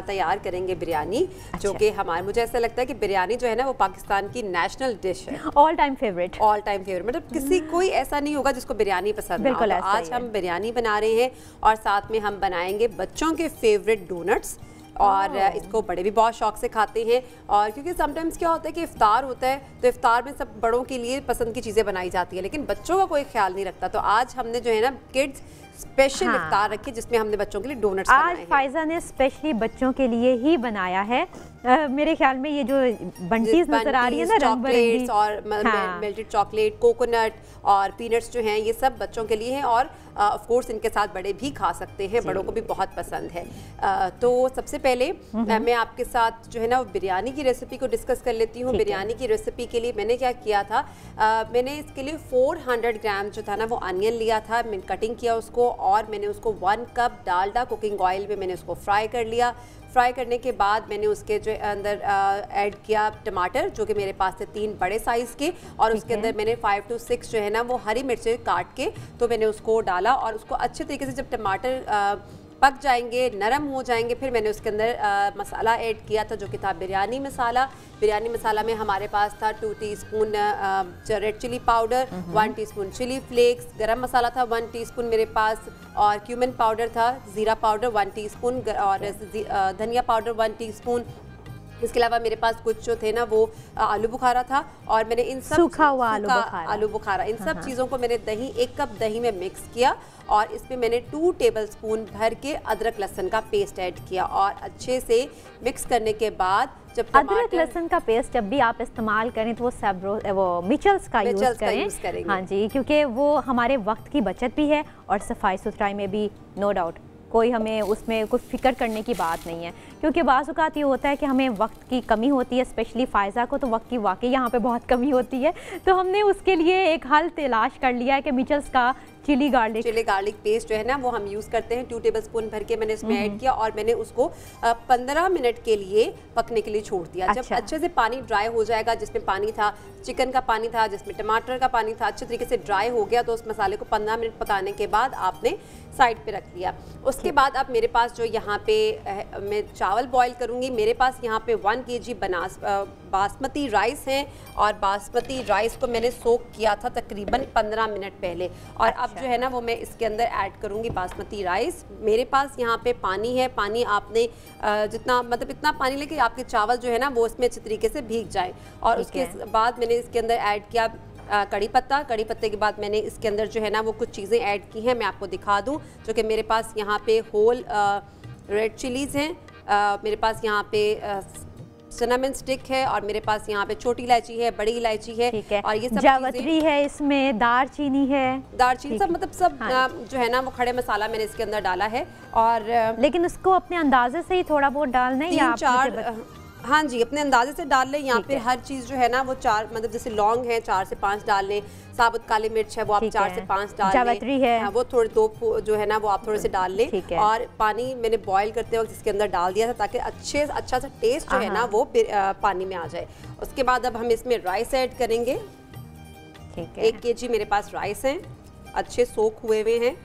तैयार करेंगे बिरयानी। अच्छा। जो कि हमारे, मुझे ऐसा लगता है कि बिरयानी जो है ना वो पाकिस्तान की नेशनल डिश है, all time favourite. All time favourite, मतलब किसी कोई ऐसा नहीं होगा जिसको बिरयानी पसंद ना हो। तो आज हम बिरयानी बना रहे हैं और साथ में हम बनाएंगे बच्चों के फेवरेट डोनट्स, और इसको बड़े भी बहुत शौक से खाते हैं। और क्योंकि समटाइम्स क्या होता है कि इफ्तार होता है तो इफ्तार में सब बड़ों के लिए पसंद की चीज़ें बनाई जाती है, लेकिन बच्चों का कोई ख्याल नहीं रखता। तो आज हमने जो है ना किड्स स्पेशल इफ्तार रखी जिसमें हमने बच्चों के लिए डोनट्स बनाए हैं। आज फ़ाइज़ा ने स्पेशली बच्चों के लिए ही बनाया है। मेरे ख्याल में ये जो बंटीज नजर आ रही है ना, चॉकलेट्स और मेल्टेड चॉकलेट, कोकोनट और पीनट्स जो हैं ये सब बच्चों के लिए हैं, और ऑफ कोर्स इनके साथ बड़े भी खा सकते हैं, बड़ों को भी बहुत पसंद है। तो सबसे पहले मैं आपके साथ जो है ना बिरयानी की रेसिपी को डिस्कस कर लेती हूँ। बिरयानी की रेसिपी के लिए मैंने क्या किया था, मैंने इसके लिए 400 ग्राम जो था ना वो अनियन लिया था, मैंने कटिंग किया उसको, और मैंने उसको 1 कप डालडा कुकिंग ऑयल में मैंने उसको फ्राई कर लिया। फ्राई करने के बाद मैंने उसके जो अंदर ऐड किया टमाटर, जो कि मेरे पास थे 3 बड़े साइज़ के, और उसके अंदर मैंने 5 to 6 जो है ना वो हरी मिर्चें काट के तो मैंने उसको डाला, और उसको अच्छे तरीके से जब टमाटर पक जाएंगे, नरम हो जाएंगे, फिर मैंने उसके अंदर मसाला ऐड किया था जो कि था बिरयानी मसाला। बिरयानी मसाला में हमारे पास था 2 teaspoon red chili powder, 1 teaspoon chili flakes, garam masala था 1 टीस्पून मेरे पास, और क्यूमिन पाउडर था, ज़ीरा पाउडर 1 टीस्पून, और धनिया पाउडर 1 टीस्पून। इसके अलावा मेरे पास कुछ जो थे ना वो आलू बुखारा था, और मैंने इन सब सूखा हुआ आलू बुखारा इन सब चीज़ों को मैंने 1 कप दही में मिक्स किया, और इसमें मैंने 2 टेबलस्पून भर के अदरक लहसुन का पेस्ट ऐड किया, और अच्छे से मिक्स करने के बाद जब अदरक लहसुन का पेस्ट जब भी आप इस्तेमाल करें तो वो मिचल्स का यूज़ करें। हाँ जी, क्योंकि वो हमारे वक्त की बचत भी है और सफाई सुथराई में भी नो डाउट कोई हमें उसमें कोई फ़िक्र करने की बात नहीं है, क्योंकि बाज़ औक़ात ये होता है कि हमें वक्त की कमी होती है, स्पेशली फ़ायज़ा को तो वक्त की वाकई यहाँ पे बहुत कमी होती है। तो हमने उसके लिए एक हल तलाश कर लिया है कि मिचल्स का चिली गार्लिक पेस्ट जो है ना वो हम यूज़ करते हैं। 2 टेबलस्पून भर के मैंने इसमें ऐड किया, और मैंने उसको 15 मिनट के लिए पकने के लिए छोड़ दिया। अच्छा। जब अच्छे से पानी ड्राई हो जाएगा, जिसमें पानी था चिकन का पानी था, जिसमें टमाटर का पानी था, अच्छे तरीके से ड्राई हो गया, तो उस मसाले को 15 मिनट पकाने के बाद आपने साइड पे रख लिया। उसके बाद अब मेरे पास जो यहाँ पे मैं चावल बॉईल करूँगी, मेरे पास यहाँ पे 1 kg बासमती राइस हैं, और बासमती राइस को मैंने सोक किया था तकरीबन 15 मिनट पहले। और अब जो है ना वो मैं इसके अंदर ऐड करूँगी बासमती राइस। मेरे पास यहाँ पे पानी है, पानी आपने जितना मतलब इतना पानी लेके आपके चावल जो है ना वो इसमें अच्छे तरीके से भीग जाए। और उसके बाद मैंने इसके अंदर ऐड किया कड़ी पत्ते के बाद मैंने इसके अंदर जो है ना वो कुछ चीज़ें ऐड की हैं, मैं आपको दिखा दूं। जो कि मेरे पास यहाँ पे होल रेड चिलीज़ हैं, मेरे पास यहाँ पे सिनेमन स्टिक है, और मेरे पास यहाँ पे छोटी इलायची है, बड़ी इलायची है, और ये सब जावित्री है, इसमें दालचीनी है, सब मतलब सब जो है ना वो खड़े मसाला मैंने इसके अंदर डाला है। और लेकिन उसको अपने अंदाजे से ही थोड़ा बहुत डालना है, या 3-4 हाँ जी अपने अंदाजे से डाल लें। यहाँ पे हर चीज़ जो है ना वो 4 मतलब जैसे लौंग है 4 से 5 डाल लें, साबुत काली मिर्च है वो आप 4 से 5 डाल लें, जावित्री है वो थोड़े 2 जो है ना वो आप थोड़े से डाल लें। और पानी मैंने बॉईल करते वक्त इसके अंदर डाल दिया था ताकि अच्छा सा टेस्ट जो है ना वो पानी में आ जाए। उसके बाद अब हम इसमें राइस ऐड करेंगे। 1 kg मेरे पास राइस हैं, अच्छे सोख हुए हैं।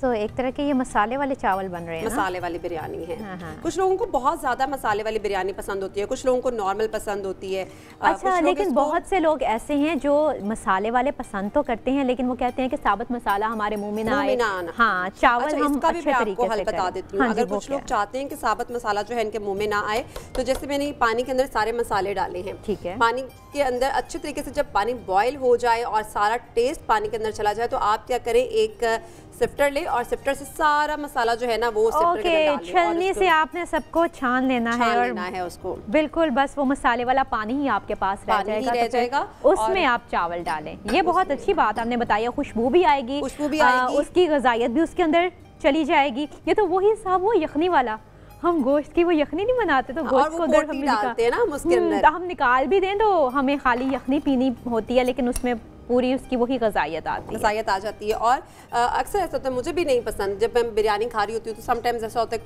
सो एक तरह के ये मसाले वाले चावल बन रहे हैं ना? मसाले वाली बिरयानी है। हाँ। कुछ लोगों को बहुत ज़्यादा मसाले वाली बिरयानी पसंद होती है, कुछ लोगों को नॉर्मल पसंद होती है। अच्छा, लेकिन बहुत से लोग ऐसे हैं जो मसाले वाले पसंद तो करते हैं, लेकिन वो कहते हैं कि साबुत मसाला हमारे मुंह में ना आए। हाँ, चावल हम इसका भी अच्छे मैं तरीके आपको हल से बता देती हूँ। अगर कुछ लोग चाहते हैं कि साबुत मसाला जो है इनके मुंह में ना आए, तो जैसे मैंने पानी के अंदर सारे मसाले डाले हैं, ठीक है, पानी के अंदर अच्छे तरीके से जब पानी बॉयल हो जाए और सारा टेस्ट पानी के अंदर चला जाए, तो आप क्या करें, एक सिफ्टर ले और सिफ्टर से सारा मसाला जो है ना वो सिफ्टर के अंदर डाल लें। छलनी से आपने सबको छान लेना है उसको बिल्कुल, बस वो मसाले वाला पानी ही आपके पास रह जाएगा, उसमें आप चावल डालें। ये बहुत अच्छी बात आपने बताई, खुशबू भी आएगी, उसकी ग़िज़ायत भी उसके अंदर चली जाएगी। ये तो वही साहब वो यखनी वाला, हम गोश्त की वो यखनी नहीं बनाते तो गोश्त को अगर हम डालते हैं ना उसके अंदर, हम निकाल भी दें तो हमें खाली यखनी पीनी होती है, लेकिन उसमें पूरी उसकी वही ग़िज़ायत आ जाती है। और अक्सर ऐसा होता है, मुझे भी नहीं पसंद, जब मैं बिरयानी खा रही होती हूँ तो समटाइम्स ऐसा होता है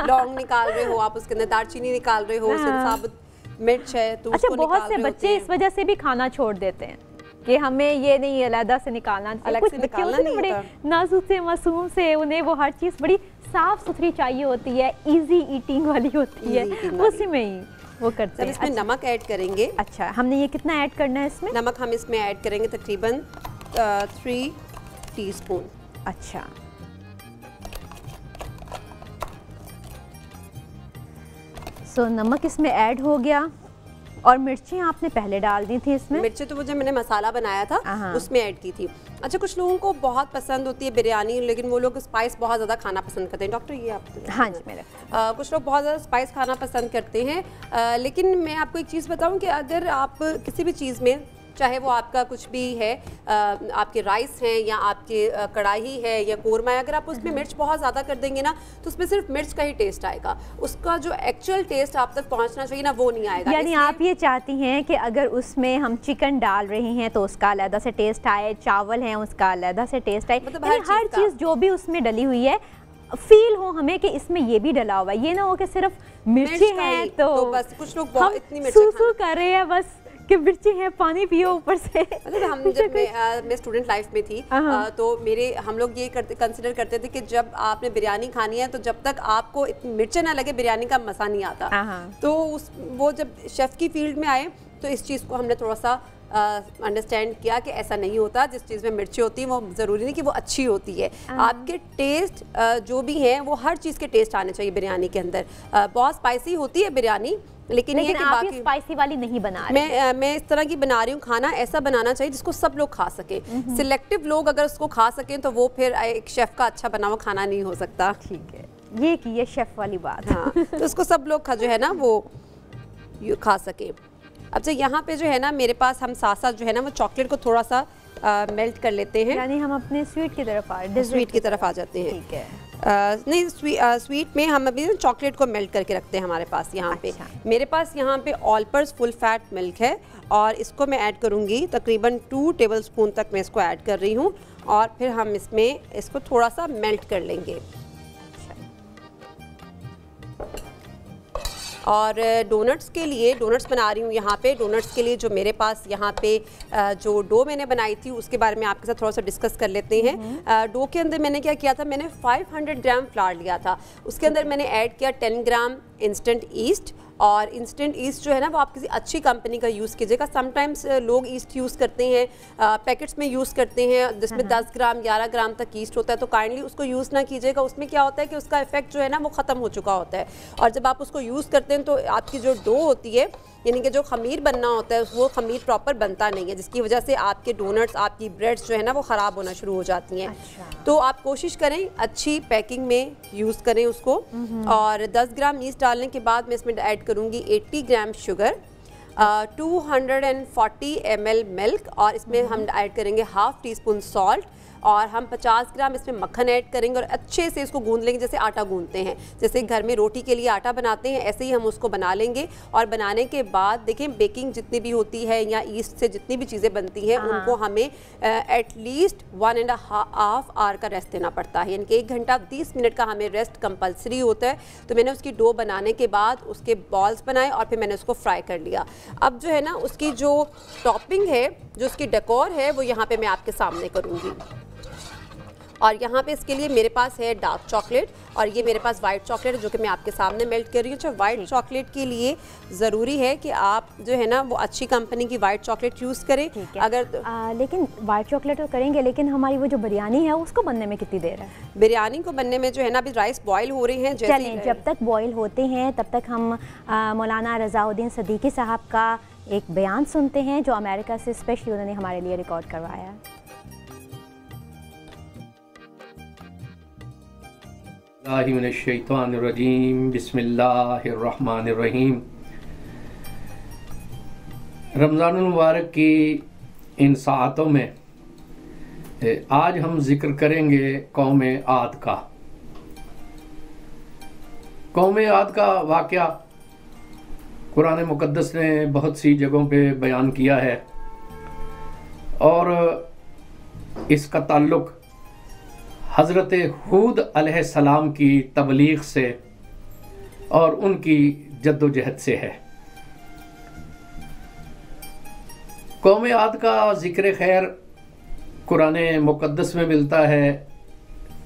लौंग निकाल रहे हो आप, उसके अंदर दालचीनी निकाल रहे हो, साबुत मिर्च है तो अच्छा, बहुत से बच्चे इस वजह से भी खाना छोड़ देते हैं कि हमें ये नहीं अलग से निकालना, अलग से निकालना नहीं बड़े नाजुक से मासूम से, उन्हें वो हर चीज़ बड़ी साफ सुथरी चाहिए होती है, इजी ईटिंग वाली होती है, उसी में ही वो करते हैं। इसमें नमक ऐड करेंगे। अच्छा, हमने ये कितना ऐड करना है इसमें? नमक हम इसमें ऐड करेंगे तकरीबन 3 टीस्पून। अच्छा, सो नमक इसमें ऐड हो गया और मिर्चें आपने पहले डाल दी थी इसमें? मिर्चें तो वो जब मैंने मसाला बनाया था उसमें ऐड की थी। अच्छा, कुछ लोगों को बहुत पसंद होती है बिरयानी, लेकिन वो लोग स्पाइस बहुत ज़्यादा खाना पसंद करते हैं। डॉक्टर ये आप हाँ जी, मेरे कुछ लोग बहुत ज़्यादा स्पाइस खाना पसंद करते हैं, लेकिन मैं आपको एक चीज़ बताऊं कि अगर आप किसी भी चीज़ में, चाहे वो आपका कुछ भी है, आपके राइस हैं या आपके कढ़ाई है या कोरमा है, अगर आप उसमें मिर्च बहुत ज़्यादा कर देंगे ना तो उसमें सिर्फ मिर्च का ही टेस्ट आएगा, उसका जो एक्चुअल टेस्ट आप तक पहुंचना चाहिए ना वो नहीं आएगा। यानी आप ये चाहती हैं कि अगर उसमें हम चिकन डाल रहे हैं तो उसका अलग से टेस्ट आए, चावल हैं उसका अलग से टेस्ट आए, मतलब हर चीज़ जो भी उसमें डली हुई है फील हो हमें कि इसमें ये भी डला हुआ है, ये ना हो कि सिर्फ मिर्ची है तो बस कुछ लोग बहुत इतनी मिर्ची कर रहे हैं बस कि मिर्ची है, पानी पियो ऊपर से। मतलब हम जब मैं स्टूडेंट लाइफ में थी तो हम लोग ये कंसिडर करते थे कि जब आपने बिरयानी खानी है तो जब तक आपको इतनी मिर्चें ना लगे बिरयानी का मज़ा नहीं आता। तो वो जब शेफ़ की फील्ड में आए तो इस चीज़ को हमने थोड़ा सा अंडरस्टैंड किया कि ऐसा नहीं होता, जिस चीज़ में मिर्ची होती है वो ज़रूरी नहीं कि वो अच्छी होती है। आपके टेस्ट जो भी हैं वो हर चीज़ के टेस्ट आने चाहिए बिरयानी के अंदर। बहुत स्पाइसी होती है बिरयानी, लेकिन ये कि आप ये स्पाइसी वाली नहीं बना रहे। मैं इस तरह की बना रही हूँ, खाना ऐसा बनाना चाहिए जिसको सब लोग खा सके। सिलेक्टिव लोग अगर उसको खा सकें तो वो फिर एक शेफ़ का अच्छा बना हुआ खाना नहीं हो सकता। ठीक है, ये की ये शेफ़ वाली बात। हाँ, तो उसको सब लोग जो है ना वो खा सके। अब से यहाँ पे जो है ना मेरे पास हम साथ साथ जो है ना वो चॉकलेट को थोड़ा सा मेल्ट कर लेते हैं, यानी हम अपने स्वीट की तरफ आ जाते हैं। ठीक है, नहीं स्वीट में हम अभी चॉकलेट को मेल्ट करके रखते हैं हमारे पास यहाँ पे। मेरे पास यहाँ पे ऑलपर्स फुल फैट मिल्क है और इसको मैं ऐड करूँगी तकरीबन 2 टेबलस्पून तक मैं इसको ऐड कर रही हूँ और फिर हम इसमें इसको थोड़ा सा मेल्ट कर लेंगे। और डोनट्स के लिए, डोनट्स बना रही हूँ यहाँ पे, डोनट्स के लिए जो मेरे पास यहाँ पे जो डो मैंने बनाई थी उसके बारे में आपके साथ थोड़ा सा डिस्कस कर लेते हैं। डो के अंदर मैंने क्या किया था, मैंने 500 ग्राम फ्लावर लिया था, उसके अंदर मैंने ऐड किया 10 ग्राम इंस्टेंट ईस्ट। और इंस्टेंट ईस्ट जो है ना वो आप किसी अच्छी कंपनी का यूज़ कीजिएगा। समटाइम्स लोग ईस्ट यूज़ करते हैं, पैकेट्स में यूज़ करते हैं जिसमें 10 ग्राम 11 ग्राम तक ईस्ट होता है, तो काइंडली उसको यूज़ ना कीजिएगा। उसमें क्या होता है कि उसका इफेक्ट जो है ना वो ख़त्म हो चुका होता है, और जब आप उसको यूज़ करते हैं तो आपकी जो डो होती है यानी कि जो खमीर बनना होता है वो खमीर प्रॉपर बनता नहीं है, जिसकी वजह से आपके डोनट्स, आपकी ब्रेड्स जो है ना वो ख़राब होना शुरू हो जाती हैं। तो आप कोशिश करें अच्छी पैकिंग में यूज़ करें उसको। और 10 ग्राम ईस्ट डालने के बाद मैं इसमें ऐड करूँगी 80 ग्राम शुगर, 240 ml मिल्क, और इसमें हम ऐड करेंगे ½ टीस्पून सॉल्ट, और हम 50 ग्राम इसमें मक्खन ऐड करेंगे और अच्छे से इसको गूंद लेंगे जैसे आटा गूंदते हैं, जैसे घर में रोटी के लिए आटा बनाते हैं ऐसे ही हम उसको बना लेंगे। और बनाने के बाद देखें बेकिंग जितनी भी होती है या ईस्ट से जितनी भी चीज़ें बनती हैं उनको हमें एटलीस्ट 1.5 आवर का रेस्ट देना पड़ता है, यानी कि 1 घंटा 20 मिनट का हमें रेस्ट कंपलसरी होता है। तो मैंने उसकी डो बनाने के बाद उसके बॉल्स बनाए और फिर मैंने उसको फ्राई कर लिया। अब जो है ना उसकी जो टॉपिंग है, जो उसकी डेकोर है, वो यहाँ पे मैं आपके सामने करूँगी। और यहाँ पे इसके लिए मेरे पास है डार्क चॉकलेट और ये मेरे पास वाइट चॉकलेट है जो कि मैं आपके सामने मेल्ट कर रही हूँ। अच्छा, वाइट चॉकलेट के लिए ज़रूरी है कि आप जो है ना वो अच्छी कंपनी की वाइट चॉकलेट यूज़ करें। अगर लेकिन वाइट चॉकलेट तो करेंगे, लेकिन हमारी वो जो बिरयानी है उसको बनने में कितनी देर है? बिरयानी को बनने में जो है ना अभी राइस बॉईल हो रहे हैं। चलें, जब तक बॉईल होते हैं तब तक हम मौलाना रज़ाउद्दीन सदीकी साहब का एक बयान सुनते हैं जो अमेरिका से स्पेशली उन्होंने हमारे लिए रिकॉर्ड करवाया है। बिस्मिल्लाहिर्रहमानिर्रहीम। रमज़ानुल मुबारक की इन सातों में आज हम जिक्र करेंगे कौम आद का। कौम आद का वाक़या कुरान मुक़द्दस ने बहुत सी जगहों पे बयान किया है और इसका ताल्लुक़ हज़रत हूद अलैहिस्सलाम की तबलीग से और उनकी जद्दोजहद से है। कौम आद का ज़िक्र खैर कुरान मुक़द्दस में मिलता है,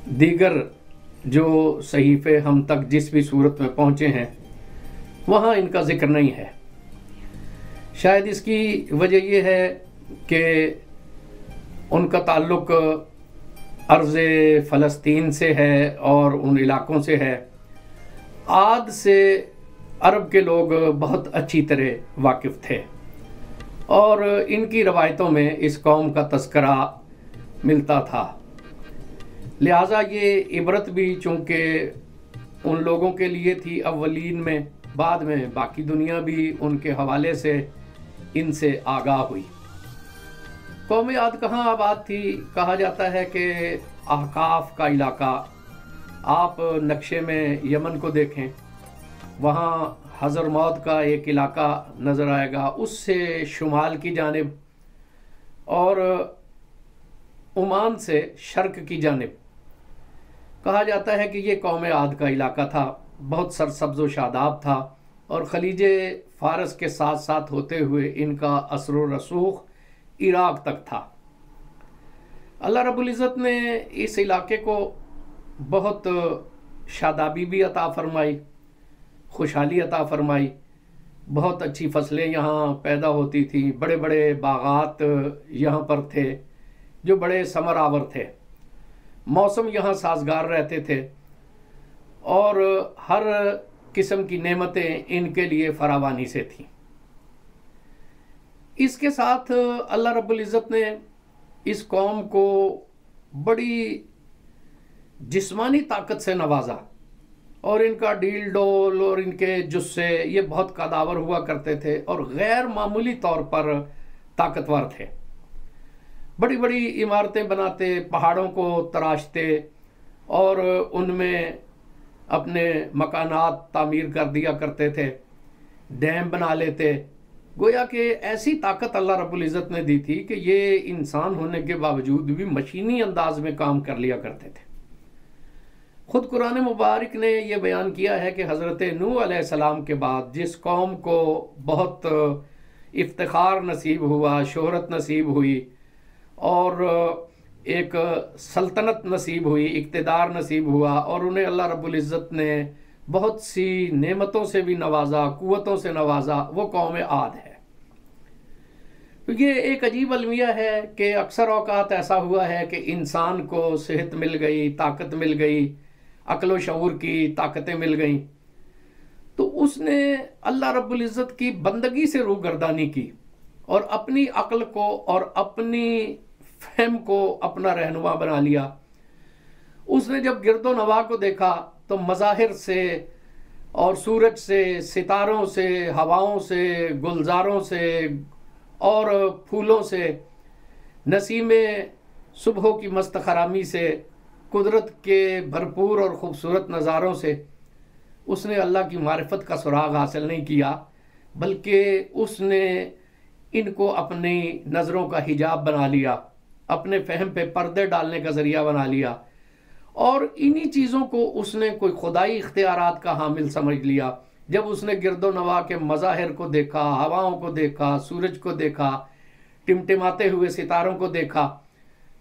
दीगर जो सहीफ़े हम तक जिस भी सूरत में पहुँचे हैं वहाँ इनका ज़िक्र नहीं है। शायद इसकी वजह यह है कि उनका ताल्लुक़ अर्ज़ फ़लस्तीन से है और उन इलाक़ों से है। आद से अरब के लोग बहुत अच्छी तरह वाकिफ़ थे और इनकी रवायतों में इस कौम का तज़किरा मिलता था। लिहाजा ये इबरत भी चूँकि उन लोगों के लिए थी अव्वलीन में, बाद में बाकी दुनिया भी उनके हवाले से इनसे आगाह हुई। कौम आद कहाँ आबाद थी? कहा जाता है कि अहकाफ का इलाका, आप नक्शे में यमन को देखें, वहाँ हज़रमौत का एक इलाका नज़र आएगा, उससे शुमाल की जानिब और ओमान से शर्क की जानिब। कहा जाता है कि ये कौम आद का इलाका था, बहुत सरसब्ज़ व शादाब था और खलीज फ़ारस के साथ साथ होते हुए इनका असर व रसूख इराक़ तक था। अल्लाह रब्बुल इज़्ज़त ने इस इलाके को बहुत शादाबी भी अता फरमाई, खुशहाली अता फरमाई, बहुत अच्छी फसलें यहाँ पैदा होती थी, बड़े बड़े बागात यहाँ पर थे जो बड़े समर आवर थे, मौसम यहाँ साजगार रहते थे और हर किस्म की नेमतें इनके लिए फरावानी से थीं। इसके साथ अल्लाह रब्बुल इज़्ज़त ने इस कौम को बड़ी जिस्मानी ताकत से नवाजा और इनका डील डोल और इनके जुस्से ये बहुत कदावर हुआ करते थे और गैर मामूली तौर पर ताकतवर थे। बड़ी बड़ी इमारतें बनाते, पहाड़ों को तराशते और उनमें अपने मकानात तामीर कर दिया करते थे, डैम बना लेते। गोया कि ऐसी ताकत अल्लाह रब्बुल इज़्ज़त ने दी थी कि ये इंसान होने के बावजूद भी मशीनी अंदाज में काम कर लिया करते थे। ख़ुद कुरान मुबारक ने यह बयान किया है कि हज़रत नूह अलैहिस्सलाम के बाद जिस कौम को बहुत इफ्तिखार नसीब हुआ, शोहरत नसीब हुई और एक सल्तनत नसीब हुई, इक़्तिदार नसीब हुआ और उन्हें अल्लाह रब्बुल इज़्ज़त ने बहुत सी नेमतों से भी नवाजा, कुव्वतों से नवाजा, वो कौम आद है। तो ये एक अजीब अलमिया है कि अक्सर औक़ात ऐसा हुआ है कि इंसान को सेहत मिल गई, ताकत मिल गई, अक्ल व शऊर की ताकतें मिल गई, तो उसने अल्लाह रब्बुल इज़्ज़त की बंदगी से रूगर्दानी की और अपनी अक्ल को और अपनी फहम को अपना रहनुमा बना लिया। उसने जब गिरदो नवा को देखा तो मज़ाहिर से और सूरज से, सितारों से, हवाओं से, गुलजारों से और फूलों से, नसीमे सुबह की मस्त खरामी से, कुदरत के भरपूर और ख़ूबसूरत नज़ारों से उसने अल्लाह की मारिफत का सुराग हासिल नहीं किया, बल्कि उसने इनको अपनी नज़रों का हिजाब बना लिया, अपने फ़हम पे पर्दे डालने का ज़रिया बना लिया और इन्हीं चीज़ों को उसने कोई खुदाई इख्तियारात का हामिल समझ लिया। जब उसने गिरदो नवा के मज़ाहिर को देखा, हवाओं को देखा, सूरज को देखा, टिमटिमाते हुए सितारों को देखा,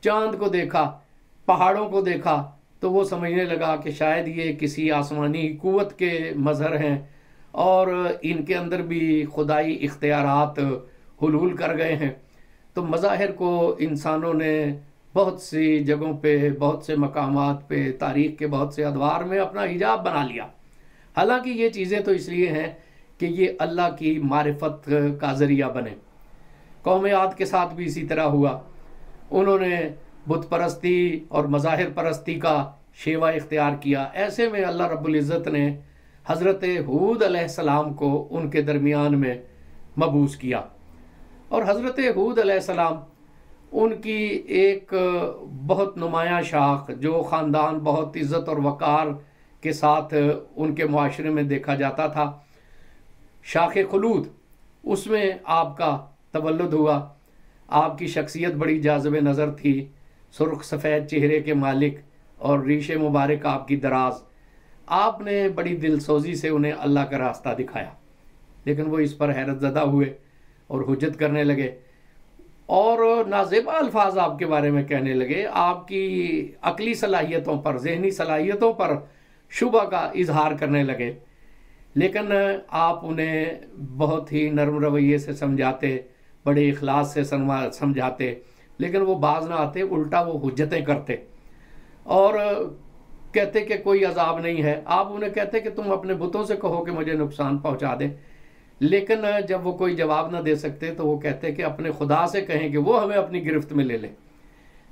चाँद को देखा, पहाड़ों को देखा तो वो समझने लगा कि शायद ये किसी आसमानी कुव्वत के मज़हर हैं और इनके अंदर भी खुदाई इख्तियारात हुलूल कर गए हैं। तो मज़ाहिर को इंसानों ने बहुत सी जगहों पे, बहुत से मकामात पे, तारीख़ के बहुत से अदवार में अपना हिजाब बना लिया। हालांकि ये चीज़ें तो इसलिए हैं कि ये अल्लाह की मारिफत का ज़रिया बने। कौम आद के साथ भी इसी तरह हुआ। उन्होंने बुत परस्ती और मज़ाहिर परस्ती का शेवा इख्तियार किया। ऐसे में अल्लाह रब्बुल इज़्ज़त ने हज़रत हूद अलैहिस्सलाम को उनके दरमियान में मबूस किया और हज़रत हूद अलैहिस्सलाम उनकी एक बहुत नुमायाँ शाख, जो ख़ानदान बहुत इज़्ज़त और वक़ार के साथ उनके मुआशरे में देखा जाता था, शाख खुलूद, उसमें आपका तवल्लुद हुआ। आपकी शख्सियत बड़ी जाज़िब नज़र थी, सुर्ख सफ़ेद चेहरे के मालिक और रीशे मुबारक आपकी दराज। आपने बड़ी दिलसोजी से उन्हें अल्लाह का रास्ता दिखाया, लेकिन वो इस पर हैरत ज़दा हुए और हुज्जत करने लगे और नाज़ेबा अल्फाज आपके बारे में कहने लगे। आपकी अकली सलाहियतों पर, जहनी सलाहियतों पर शुबा का इजहार करने लगे, लेकिन आप उन्हें बहुत ही नरम रवैये से समझाते, बड़े इखलास से समझाते, लेकिन वो बाज ना आते, उल्टा वो हुज्जतें करते और कहते कि कोई अजाब नहीं है। आप उन्हें कहते कि तुम अपने बुतों से कहो कि मुझे नुकसान पहुंचा दे, लेकिन जब वो कोई जवाब ना दे सकते तो वो कहते कि अपने खुदा से कहें कि वो हमें अपनी गिरफ्त में ले ले।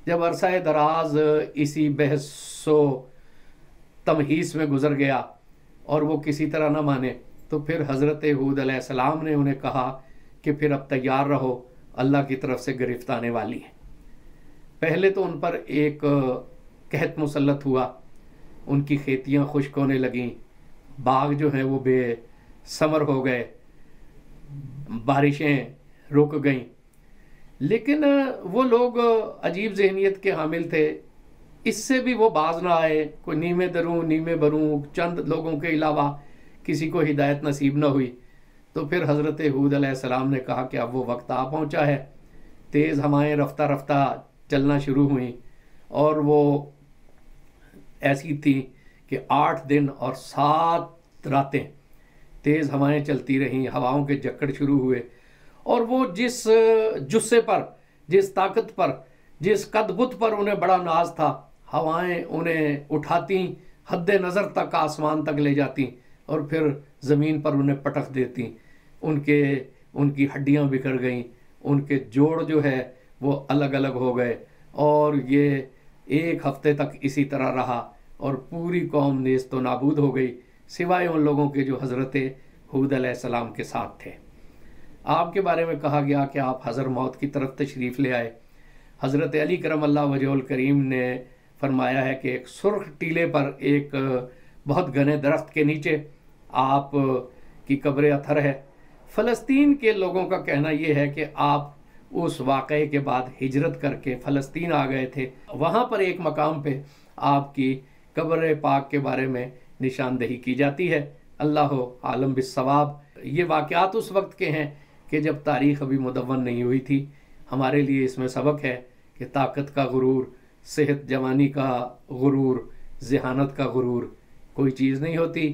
जब अरसा दराज इसी बहसो तमहीस में गुजर गया और वो किसी तरह ना माने, तो फिर हज़रत हूद अलैहिस्सलाम ने उन्हें कहा कि फिर अब तैयार रहो, अल्लाह की तरफ से गिरफ्त आने वाली है। पहले तो उन पर एक कहत मुसल्लत हुआ, उनकी खेतियाँ खुश्क होने लगीं, बाग जो हैं वो बेसमर हो गए, बारिशें रुक गईं। लेकिन वो लोग अजीब जहनीत के हामिल थे, इससे भी वो बाज ना आए। कोई नीमे दरूं नीमे बरूं, चंद लोगों के अलावा किसी को हिदायत नसीब न हुई। तो फिर हज़रत हूद अलैहिस्सलाम ने कहा कि अब वो वक्त आ पहुंचा है। तेज़ हवाएं रफ्ता रफ्ता चलना शुरू हुई और वो ऐसी थी कि 8 दिन और 7 रातें तेज़ हवाएं चलती रहीं, हवाओं के झक्कड़ शुरू हुए और वो जिस जुस्से पर, जिस ताकत पर, जिस कदबुत पर उन्हें बड़ा नाज था, हवाएं उन्हें उठाती, हद नज़र तक आसमान तक ले जाती और फिर ज़मीन पर उन्हें पटक देती। उनकी हड्डियां बिखर गईं, उनके जोड़ जो है वो अलग अलग हो गए और ये 1 हफ्ते तक इसी तरह रहा और पूरी कौम नेस्त तो नाबूद हो गई, सिवाय उन लोगों के जो हज़रत हूद अलैहिस्सलाम के साथ थे। आपके बारे में कहा गया कि आप हज़र मौत की तरफ तशरीफ़ ले आए। हज़रत अली करमल्लाह वजहुल करीम ने फरमाया है कि एक सुर्ख टीले पर एक बहुत घने दरख्त के नीचे आप की कब्र अथर है। फ़लस्तीन के लोगों का कहना यह है कि आप उस वाक़े के बाद हिजरत करके फ़लस्तीन आ गए थे। वहाँ पर एक मकाम पे आपकी कब्र पाक के बारे में निशानदही की जाती है। अल्लाह आलम बिस्सवाब। ये वाक़यात उस वक्त के हैं कि जब तारीख़ अभी मुदव्वन नहीं हुई थी। हमारे लिए इसमें सबक है कि ताकत का गुरूर, सेहत जवानी का गुरूर, ज़हानत का गुरूर कोई चीज़ नहीं होती।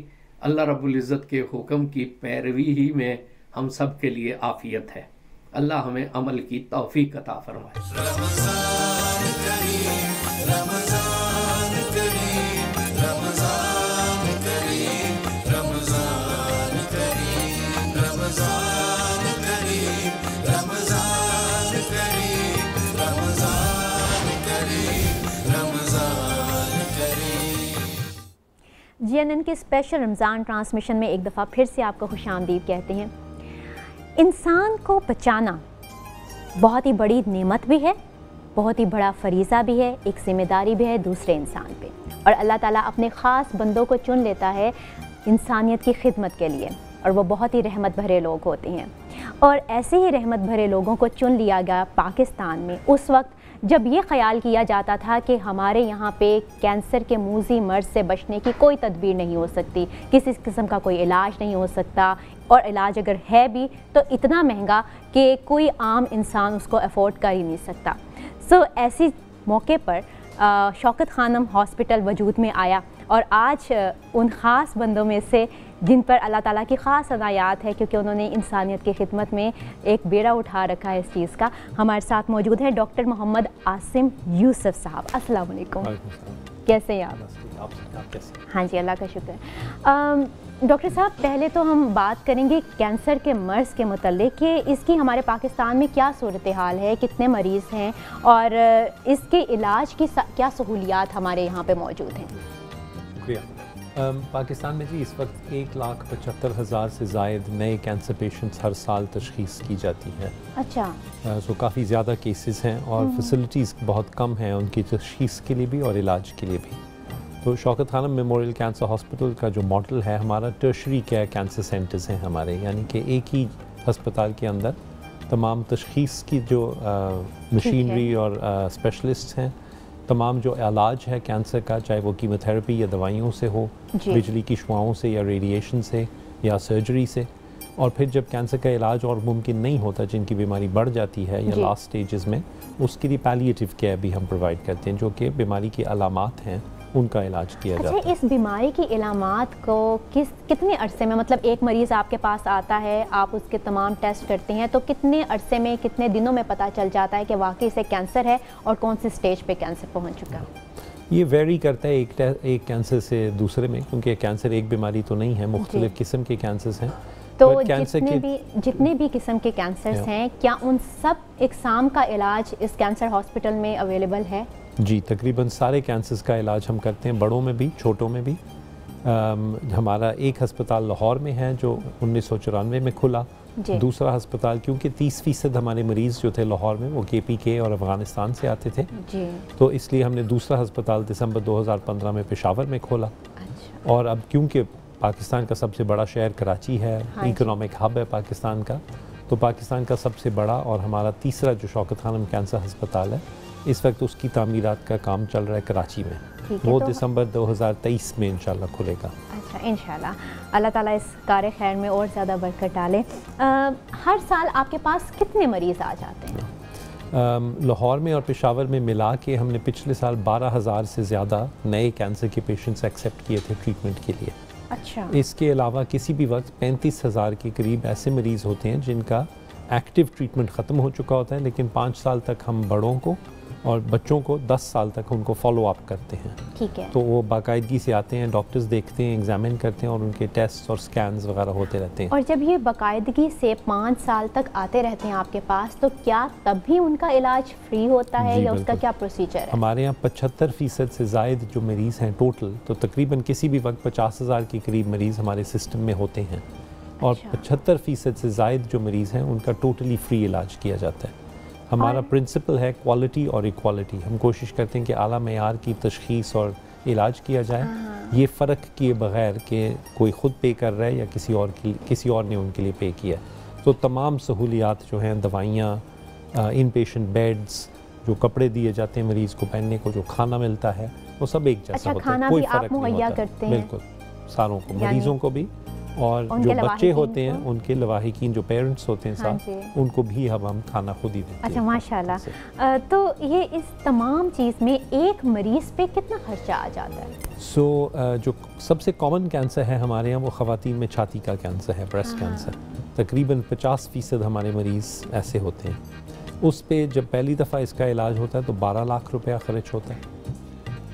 अल्लाह रब्बुल इज़्ज़त के हुक्म की पैरवी ही में हम सब के लिए आफ़ियत है। अल्लाह हमें अमल की तौफ़ीक़ अता फरमाए। रमज़ान करीम, रमज़ान करीम, रमज़ान करीम, रमज़ान करीम, रमज़ान करीम, रमज़ान करीम, रमज़ान करीम, रमज़ान करीम। GNN के स्पेशल रमज़ान ट्रांसमिशन में एक दफ़ा फिर से आपको खुशामदीद कहते हैं। इंसान को बचाना बहुत ही बड़ी नेमत भी है, बहुत ही बड़ा फरीज़ा भी है, एक ज़िम्मेदारी भी है दूसरे इंसान पे। और अल्लाह ताला अपने ख़ास बंदों को चुन लेता है इंसानियत की खिदमत के लिए, और वो बहुत ही रहमत भरे लोग होते हैं। और ऐसे ही रहमत भरे लोगों को चुन लिया गया पाकिस्तान में उस वक्त जब ये ख्याल किया जाता था कि हमारे यहाँ पे कैंसर के मूजी मर्ज से बचने की कोई तदबीर नहीं हो सकती, किसी किस्म का कोई इलाज नहीं हो सकता, और इलाज अगर है भी तो इतना महंगा कि कोई आम इंसान उसको अफोर्ड कर ही नहीं सकता। सो ऐसी मौके पर शौकत खानम हॉस्पिटल वजूद में आया और आज उन ख़ास बंदों में से जिन पर अल्लाह ताला की ख़ास अनायात है, क्योंकि उन्होंने इंसानियत की खिदमत में एक बेड़ा उठा रखा है इस चीज़ का। हमारे साथ मौजूद हैं डॉक्टर मोहम्मद आसिम यूसुफ साहब। अस्सलाम वालेकुम, कैसे हैं आप? हाँ जी, अल्लाह का शुक्र है। डॉक्टर साहब, पहले तो हम बात करेंगे कैंसर के मर्ज़ के मुतल्लिक़ कि इसकी हमारे पाकिस्तान में क्या सूरत हाल है, कितने मरीज़ हैं और इसके इलाज की क्या सहूलियात हमारे यहाँ पे मौजूद हैं? शुक्रिया। पाकिस्तान में जी इस वक्त 1,75,000 से ज़ायद नए कैंसर पेशेंट्स हर साल तशख़ीस की जाती हैं। अच्छा। सो काफ़ी ज़्यादा केसेस हैं और फैसिलिटीज़ बहुत कम हैं उनकी तशख़ीस के लिए भी और इलाज के लिए भी। तो Shaukat Khanum memorial cancer hospital का जो मॉडल है, हमारा टर्शरी केयर कैंसर सेंटर्स हैं हमारे, यानी कि एक ही अस्पताल के अंदर तमाम तशख़ीस की जो मशीनरी और स्पेशलिस्ट हैं, तमाम जो इलाज है कैंसर का, चाहे वो कीमोथेरेपी या दवाइयों से हो, बिजली की शुआओं से या रेडिएशन से या सर्जरी से, और फिर जब कैंसर का इलाज और मुमकिन नहीं होता, जिनकी बीमारी बढ़ जाती है या लास्ट स्टेजेस में, उसके लिए पैलिएटिव केयर भी हम प्रोवाइड करते हैं, जो कि बीमारी की अलामात हैं उनका इलाज किया जाता है। अच्छा, इस बीमारी की इलामात को कितने अरसे में, मतलब एक मरीज़ आपके पास आता है, आप उसके तमाम टेस्ट करते हैं, तो कितने अरसे में, कितने दिनों में पता चल जाता है कि वाकई से कैंसर है और कौन सी स्टेज पे कैंसर पहुंच चुका है? ये वेरी करता है एक कैंसर से दूसरे में, क्योंकि कैंसर एक बीमारी तो नहीं है, मुख्तलिफ किस्म के कैंसर्स हैं। तो जितने भी किस्म के कैंसर्स हैं, क्या उन सब इकसाम का इलाज इस कैंसर हॉस्पिटल में अवेलेबल है? जी, तकरीबन सारे कैंसर्स का इलाज हम करते हैं, बड़ों में भी छोटों में भी। हमारा एक अस्पताल लाहौर में है जो 1994 में खुला। दूसरा अस्पताल, क्योंकि 30% हमारे मरीज़ जो थे लाहौर में वो KPK और अफ़गानिस्तान से आते थे, तो इसलिए हमने दूसरा अस्पताल दिसंबर 2015 में पेशावर में खोला। अच्छा। और अब क्योंकि पाकिस्तान का सबसे बड़ा शहर कराची है, इकोनॉमिक हब है पाकिस्तान का, तो पाकिस्तान का सबसे बड़ा और हमारा तीसरा जो शौकत खानम कैंसर अस्पताल है, इस वक्त उसकी तामीरात का काम चल रहा है कराची में। वो तो दिसंबर 2023 में इंशाल्लाह खुलेगा। अच्छा, इंशाल्लाह। अल्लाह ताला इस कार्य खैर में और ज़्यादा बरकत डाले। हर साल आपके पास कितने मरीज़ आ जाते हैं? लाहौर में और पेशावर में मिला के हमने पिछले साल 12,000 से ज़्यादा नए कैंसर के पेशेंट्स एक्सेप्ट किए थे ट्रीटमेंट के लिए। अच्छा। इसके अलावा किसी भी वक्त 35,000 के करीब ऐसे मरीज़ होते हैं जिनका एक्टिव ट्रीटमेंट ख़त्म हो चुका होता है, लेकिन 5 साल तक हम बड़ों को और बच्चों को 10 साल तक उनको फॉलो अप करते हैं। ठीक है। तो वो बाकायदगी से आते हैं, डॉक्टर्स देखते हैं, एग्जामिन करते हैं और उनके टेस्ट और स्कैन्स वगैरह होते रहते हैं। और जब ये बाकायदगी से 5 साल तक आते रहते हैं आपके पास, तो क्या तब भी उनका इलाज फ्री होता है या उसका क्या प्रोसीजर है? हमारे यहाँ 75% से ज़ायद जो मरीज़ हैं टोटल, तो तकरीबन किसी भी वक्त 50,000 के करीब मरीज़ हमारे सिस्टम में होते हैं। और 75% से ज़ायद जो मरीज़ हैं उनका टोटली फ्री इलाज किया जाता है। हमारा प्रिंसिपल है क्वालिटी और इक्वालिटी। हम कोशिश करते हैं कि आला मेयार की तशख़ीस और इलाज किया जाए, ये फ़र्क किए बग़ैर कि कोई ख़ुद पे कर रहा है या किसी और ने उनके लिए पे किया। तो तमाम सहूलियात जो हैं, दवाइयाँ, इन पेशेंट बेड्स, जो कपड़े दिए जाते हैं मरीज़ को पहनने को, जो खाना मिलता है, वो सब एक जैसा होता है, कोई फ़र्क नहीं होता। बिल्कुल, सारों को, मरीज़ों को भी और जो बच्चे होते हैं उनके लवाहिकीन जो पेरेंट्स होते हैं साथ, उनको भी हम खाना खुद ही देते हैं। अच्छा, माशाल्लाह। तो ये इस तमाम चीज़ में एक मरीज़ पे कितना खर्चा आ जाता है? जो सबसे कॉमन कैंसर है हमारे यहाँ वो ख़वातीन में छाती का कैंसर है, ब्रेस्ट कैंसर। तकरीबन 50% हमारे मरीज़ ऐसे होते हैं। उस पे जब पहली दफ़ा इसका इलाज होता है तो 12 लाख रुपया ख़र्च होता है।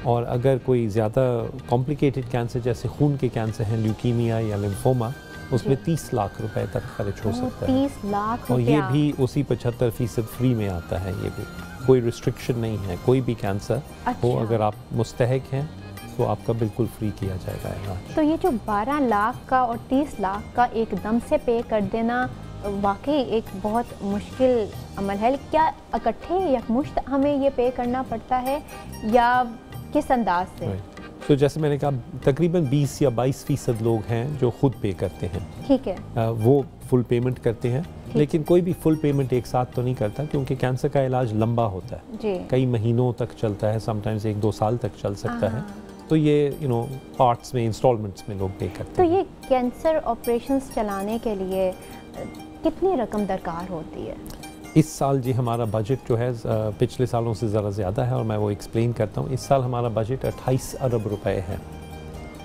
और अगर कोई ज़्यादा कॉम्प्लिकेटेड कैंसर जैसे खून के कैंसर हैं, ल्यूकीमिया या लिम्फोमा, उसमें 30 लाख रुपए तक खर्च हो सकता है। 30 लाख और ये भी उसी 75% फ्री में आता है। ये भी कोई रिस्ट्रिक्शन नहीं है, कोई भी कैंसर हो, अगर आप मुस्तहक हैं तो आपका बिल्कुल फ्री किया जाएगा इलाज। तो ये जो 12 लाख का और 30 लाख का एकदम से पे कर देना वाकई एक बहुत मुश्किल अमल है। क्या इकट्ठे यकमुश्त हमें ये पे करना पड़ता है या किस अंदाज से? तो जैसे मैंने कहा, तकरीबन 20 या 22% लोग हैं जो खुद पे करते हैं। ठीक है। वो फुल पेमेंट करते हैं, लेकिन कोई भी फुल पेमेंट एक साथ तो नहीं करता, क्योंकि कैंसर का इलाज लंबा होता है जी। कई महीनों तक चलता है, समटाइम्स 1-2 साल तक चल सकता है। तो ये पार्ट्स में, इंस्टॉलमेंट्स में लोग पे करते हैं। तो ये कैंसर ऑपरेशंस चलाने के लिए कितनी रकम दरकार होती है? इस साल जी हमारा बजट जो है पिछले सालों से ज़रा ज़्यादा है और मैं वो एक्सप्लेन करता हूँ। इस साल हमारा बजट 28 अरब रुपए है।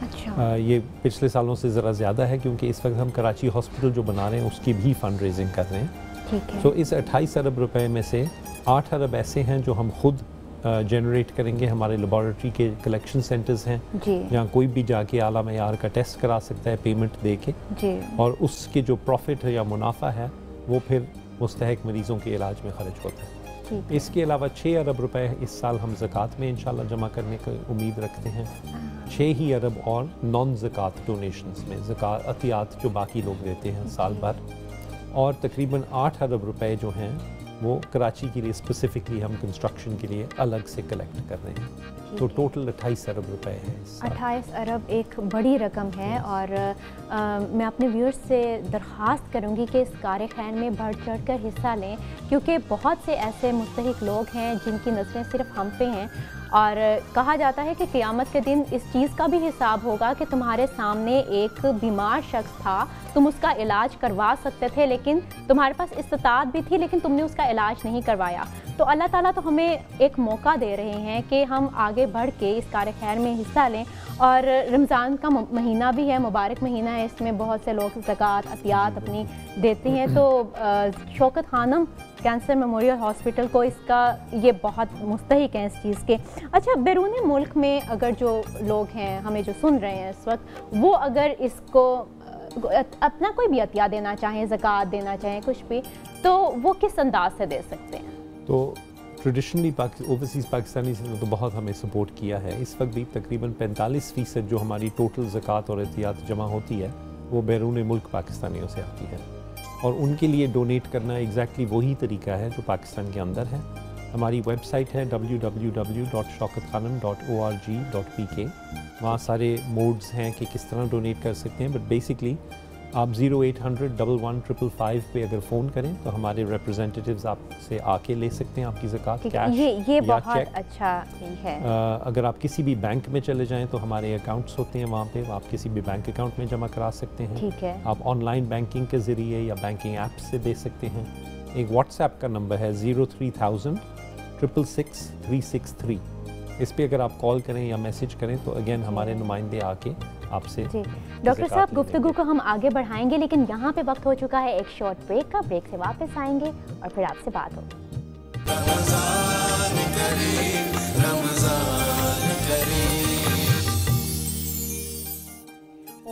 अच्छा। ये पिछले सालों से ज़रा ज़्यादा है क्योंकि इस वक्त हम कराची हॉस्पिटल जो बना रहे हैं उसकी भी फंड रेजिंग कर रहे हैं। ठीक है। तो इस 28 अरब रुपए में से 8 अरब ऐसे हैं जो हम खुद जनरेट करेंगे। हमारे लेबॉरेटरी के कलेक्शन सेंटर्स हैं जहाँ कोई भी जाके आला मयार का टेस्ट करा सकता है पेमेंट दे के जी। और उसके जो प्रॉफिट है या मुनाफा है वो फिर मुस्तहक मरीज़ों के इलाज में खर्च होता है। इसके अलावा 6 अरब रुपए इस साल हम ज़कात में इंशाल्लाह जमा करने की उम्मीद रखते हैं। 6 ही अरब और नॉन ज़कात डोनेशंस में ज़कात अतियात जो बाकी लोग देते हैं साल भर, और तकरीबन 8 अरब रुपए जो हैं वो कराची के लिए स्पेसिफिकली हम कंस्ट्रक्शन के लिए अलग से कलेक्ट कर रहे हैं। तो टोटल 28 अरब रुपए है। 28 अरब एक बड़ी रकम है और मैं अपने व्यूअर्स से दरख्वास्त करूंगी कि इस कार्य खैर में बढ़ चढ़ कर हिस्सा लें, क्योंकि बहुत से ऐसे मुस्तहिक लोग हैं जिनकी नज़रें सिर्फ हम पे हैं और कहा जाता है कि क़यामत के दिन इस चीज़ का भी हिसाब होगा कि तुम्हारे सामने एक बीमार शख्स था, तुम उसका इलाज करवा सकते थे लेकिन तुम्हारे पास इस्तात भी थी लेकिन तुमने उसका इलाज नहीं करवाया। तो अल्लाह ताला तो हमें एक मौका दे रहे हैं कि हम आगे बढ़ के इस कार्य खैर में हिस्सा लें। और रमज़ान का महीना भी है, मुबारक महीना है, इसमें बहुत से लोग ज़कात अतियात अपनी देते हैं। तो Shaukat Khanum cancer memorial hospital को इसका ये बहुत मुस्तहिक हैं इस चीज़ के। अच्छा, बैरून मुल्क में अगर जो लोग हैं हमें जो सुन रहे हैं इस वक्त, वो अगर इसको अपना कोई भी अतिया देना चाहें, ज़कात देना चाहें, कुछ भी, तो वो किस अंदाज से दे सकते हैं? तो ट्रेडिशनली ओवरसीज़ पाकिस्तानी ने तो बहुत हमें सपोर्ट किया है। इस वक्त भी तकरीबन 45% जो हमारी टोटल ज़कात और एहतियात जमा होती है वो बैरून मुल्क पाकिस्तानियों से आती है और उनके लिए डोनेट करना एग्जैक्टली वही तरीका है जो पाकिस्तान के अंदर है। हमारी वेबसाइट है www.shaukatkhanam.org.pk। वहाँ सारे मोड्स हैं कि किस तरह डोनेट कर सकते हैं, बट बेसिकली आप 0800-11-555 पे अगर फ़ोन करें तो हमारे रिप्रेजेंटेटिव्स आपसे आके ले सकते हैं आपकी ज़कात कैश ये बहुत अच्छा है। अगर आप किसी भी बैंक में चले जाएं तो हमारे अकाउंट्स होते हैं वहाँ पे, आप किसी भी बैंक अकाउंट में जमा करा सकते हैं। ठीक है। आप ऑनलाइन बैंकिंग के ज़रिए या बैंकिंग ऐप से दे सकते हैं। एक व्हाट्सएप का नंबर है 03,000 666 363। इस पर अगर आप कॉल करें या मैसेज करें तो अगेन हमारे नुमाइंदे आके आपसे। डॉक्टर साहब, गुफ्तगू को हम आगे बढ़ाएंगे लेकिन यहाँ पे वक्त हो चुका है एक शॉर्ट ब्रेक का। ब्रेक से वापस आएंगे और फिर आपसे बात होगी।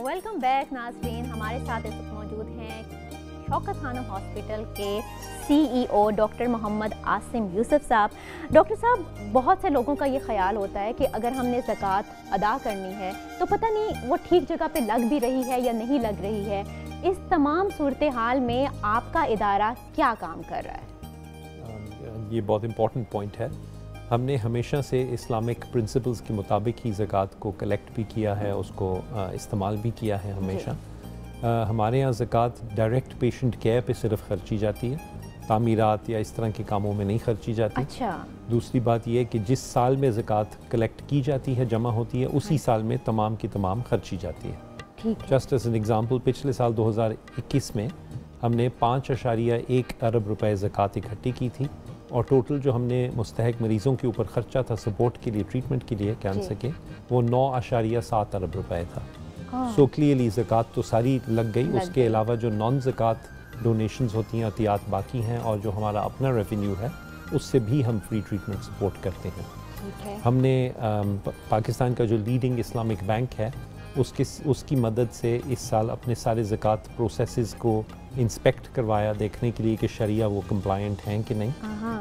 वेलकम बैक नाज़रीन, हमारे साथ इस वक्त मौजूद हैं शौकत खानम हॉस्पिटल के CEO डॉक्टर मोहम्मद आसिम यूसुफ साहब। डॉक्टर साहब, बहुत से लोगों का ये ख्याल होता है कि अगर हमने ज़कात अदा करनी है तो पता नहीं वो ठीक जगह पे लग भी रही है या नहीं लग रही है। इस तमाम सूरत हाल में आपका इदारा क्या काम कर रहा है? ये बहुत इम्पोर्टेंट पॉइंट है। हमने हमेशा से इस्लामिक प्रिंसिपल्स के मुताबिक ही ज़कात को कलेक्ट भी किया है, उसको इस्तेमाल भी किया है हमेशा। हमारे यहाँ ज़कात डायरेक्ट पेशेंट केयर पे सिर्फ खर्ची जाती है, तामीरात या इस तरह के कामों में नहीं खर्ची जाती। अच्छा। दूसरी बात यह है कि जिस साल में ज़कात कलेक्ट की जाती है, जमा होती है, उसी साल में तमाम की तमाम खर्ची जाती है। जस्ट एज एन एग्ज़ाम्पल, पिछले साल 2021 में हमने 5.1 अरब रुपए ज़कात इकट्ठी की थी और टोटल जो हमने मुस्तहक मरीज़ों के ऊपर ख़र्चा था सपोर्ट के लिए, ट्रीटमेंट के लिए कैंसर के, वो 9.7 अरब रुपए था। सो क्लियरली ज़कात तो सारी लग गई। उसके अलावा जो नॉन ज़कात डोनेशंस होती हैं, अतियात बाकी हैं, और जो हमारा अपना रेवेन्यू है उससे भी हम फ्री ट्रीटमेंट सपोर्ट करते हैं। हमने पाकिस्तान का जो लीडिंग इस्लामिक बैंक है उसकी मदद से इस साल अपने सारे ज़कात प्रोसेसेस को इंस्पेक्ट करवाया देखने के लिए कि शरिया वो कंप्लायंट हैं कि नहीं।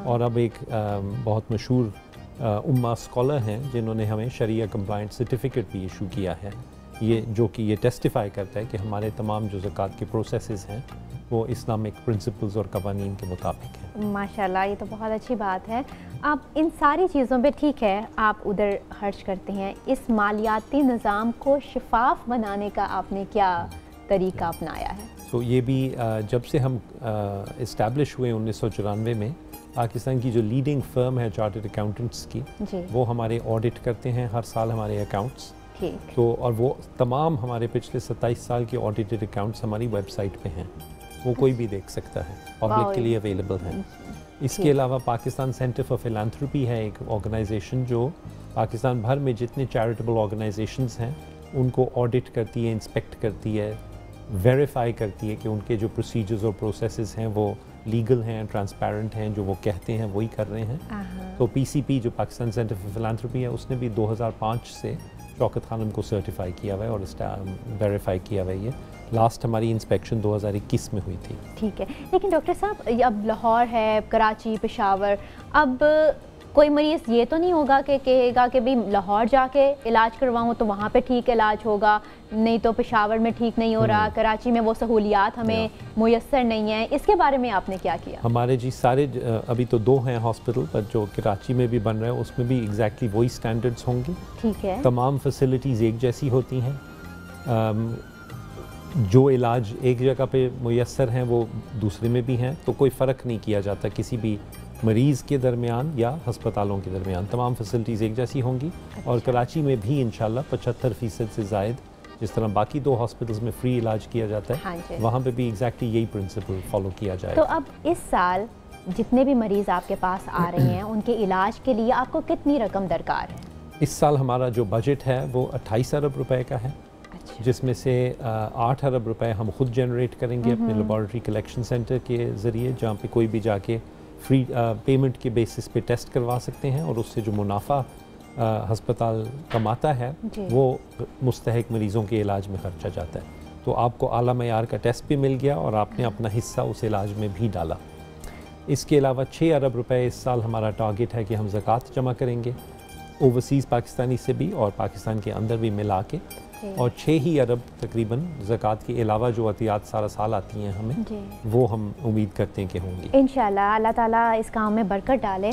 और अब एक बहुत मशहूर उम्मा स्कॉलर हैं जिन्होंने हमें शरिया कंप्लायंट सर्टिफिकेट भी इशू किया है, ये जो कि ये टेस्टिफाई करता है कि हमारे तमाम जो ज़कात के प्रोसेसेस हैं वो इस्लामिक प्रिंसिपल्स और कवानीन के मुताबिक है। माशाल्लाह, ये तो बहुत अच्छी बात है। आप इन सारी चीज़ों पे ठीक है आप उधर खर्च करते हैं, इस मालियाती निज़ाम को शफाफ बनाने का आपने क्या तरीका अपनाया है? तो ये भी जब से हम इस्टेब्लिश हुए 1994 में, पाकिस्तान की जो लीडिंग फर्म है चार्टर्ड अकाउंटेंट्स की, वो हमारे ऑडिट करते हैं हर साल हमारे अकाउंट्स। तो और वो तमाम हमारे पिछले 27 साल के ऑडिटेड अकाउंट्स हमारी वेबसाइट पे हैं। वो कोई भी देख सकता है, पब्लिक के लिए अवेलेबल है। इसके अलावा पाकिस्तान सेंटर फॉर फिलैंथ्रोपी है एक ऑर्गेनाइजेशन जो पाकिस्तान भर में जितने चैरिटेबल ऑर्गेनाइजेशंस हैं उनको ऑडिट करती है, इंस्पेक्ट करती है, वेरीफाई करती है कि उनके जो प्रोसीजर्स और प्रोसेसेस हैं वो लीगल हैं, ट्रांसपेरेंट हैं, जो वो कहते हैं वही कर रहे हैं। तो पीसीपी जो पाकिस्तान सेंटर फॉर फिलैंथ्रोपी है उसने भी 2005 से शौकत खानम को सर्टिफाई किया हुआ है और वेरीफाई किया हुआ है। ये लास्ट हमारी इंस्पेक्शन 2021 में हुई थी। ठीक है, लेकिन डॉक्टर साहब अब लाहौर है, कराची, पेशावर, अब कोई मरीज़ ये तो नहीं होगा कि कहेगा कि भाई लाहौर जाके इलाज करवाऊँ तो वहाँ पे ठीक इलाज होगा, नहीं तो पेशावर में ठीक नहीं हो रहा, कराची में वो सहूलियात हमें मुयस्सर नहीं है, इसके बारे में आपने क्या किया? हमारे जी सारे अभी तो 2 हैं हॉस्पिटल, पर जो कराची में भी बन रहे हैं उसमें भी एग्जैक्टली वही स्टैंडर्ड्स होंगे। ठीक है, तमाम फैसिलिटीज़ एक जैसी होती हैं। जो इलाज एक जगह पे मुयस्सर हैं वो दूसरे में भी हैं, तो कोई फ़र्क नहीं किया जाता किसी भी मरीज़ के दरमियान या हस्पतालों के दरमियान। तमाम फैसिलिटीज़ एक जैसी होंगी। और कराची में भी इंशाल्लाह 75% से ज़ायद, जिस तरह बाकी 2 हॉस्पिटल्स में फ्री इलाज किया जाता है, वहाँ पे भी एग्जैक्टली यही प्रिंसिपल फॉलो किया जाएगा। तो अब इस साल जितने भी मरीज़ आपके पास आ रहे हैं उनके इलाज के लिए आपको कितनी रकम दरकार है? इस साल हमारा जो बजट है वो 28 अरब रुपए का है, जिसमें से 8 अरब रुपए हम खुद जनरेट करेंगे अपने लेबॉरेटरी कलेक्शन सेंटर के ज़रिए, जहाँ पे कोई भी जाके फ्री पेमेंट के बेसिस पे टेस्ट करवा सकते हैं और उससे जो मुनाफा हस्पताल कमाता है वो मुस्तहिक मरीज़ों के इलाज में खर्चा जाता है। तो आपको आला मयार का टेस्ट भी मिल गया और आपने अपना हिस्सा उस इलाज में भी डाला। इसके अलावा 6 अरब रुपए इस साल हमारा टारगेट है कि हम ज़कात जमा करेंगे, ओवरसीज़ पाकिस्तानी से भी और पाकिस्तान के अंदर भी मिला के, और 6 ही अरब तकरीबन ज़कात के अलावा जो अतियात सारा साल आती हैं हमें, वो हम उम्मीद करते हैं कि होंगी इंशाल्लाह। अल्लाह ताला इस काम में बरकत डाले।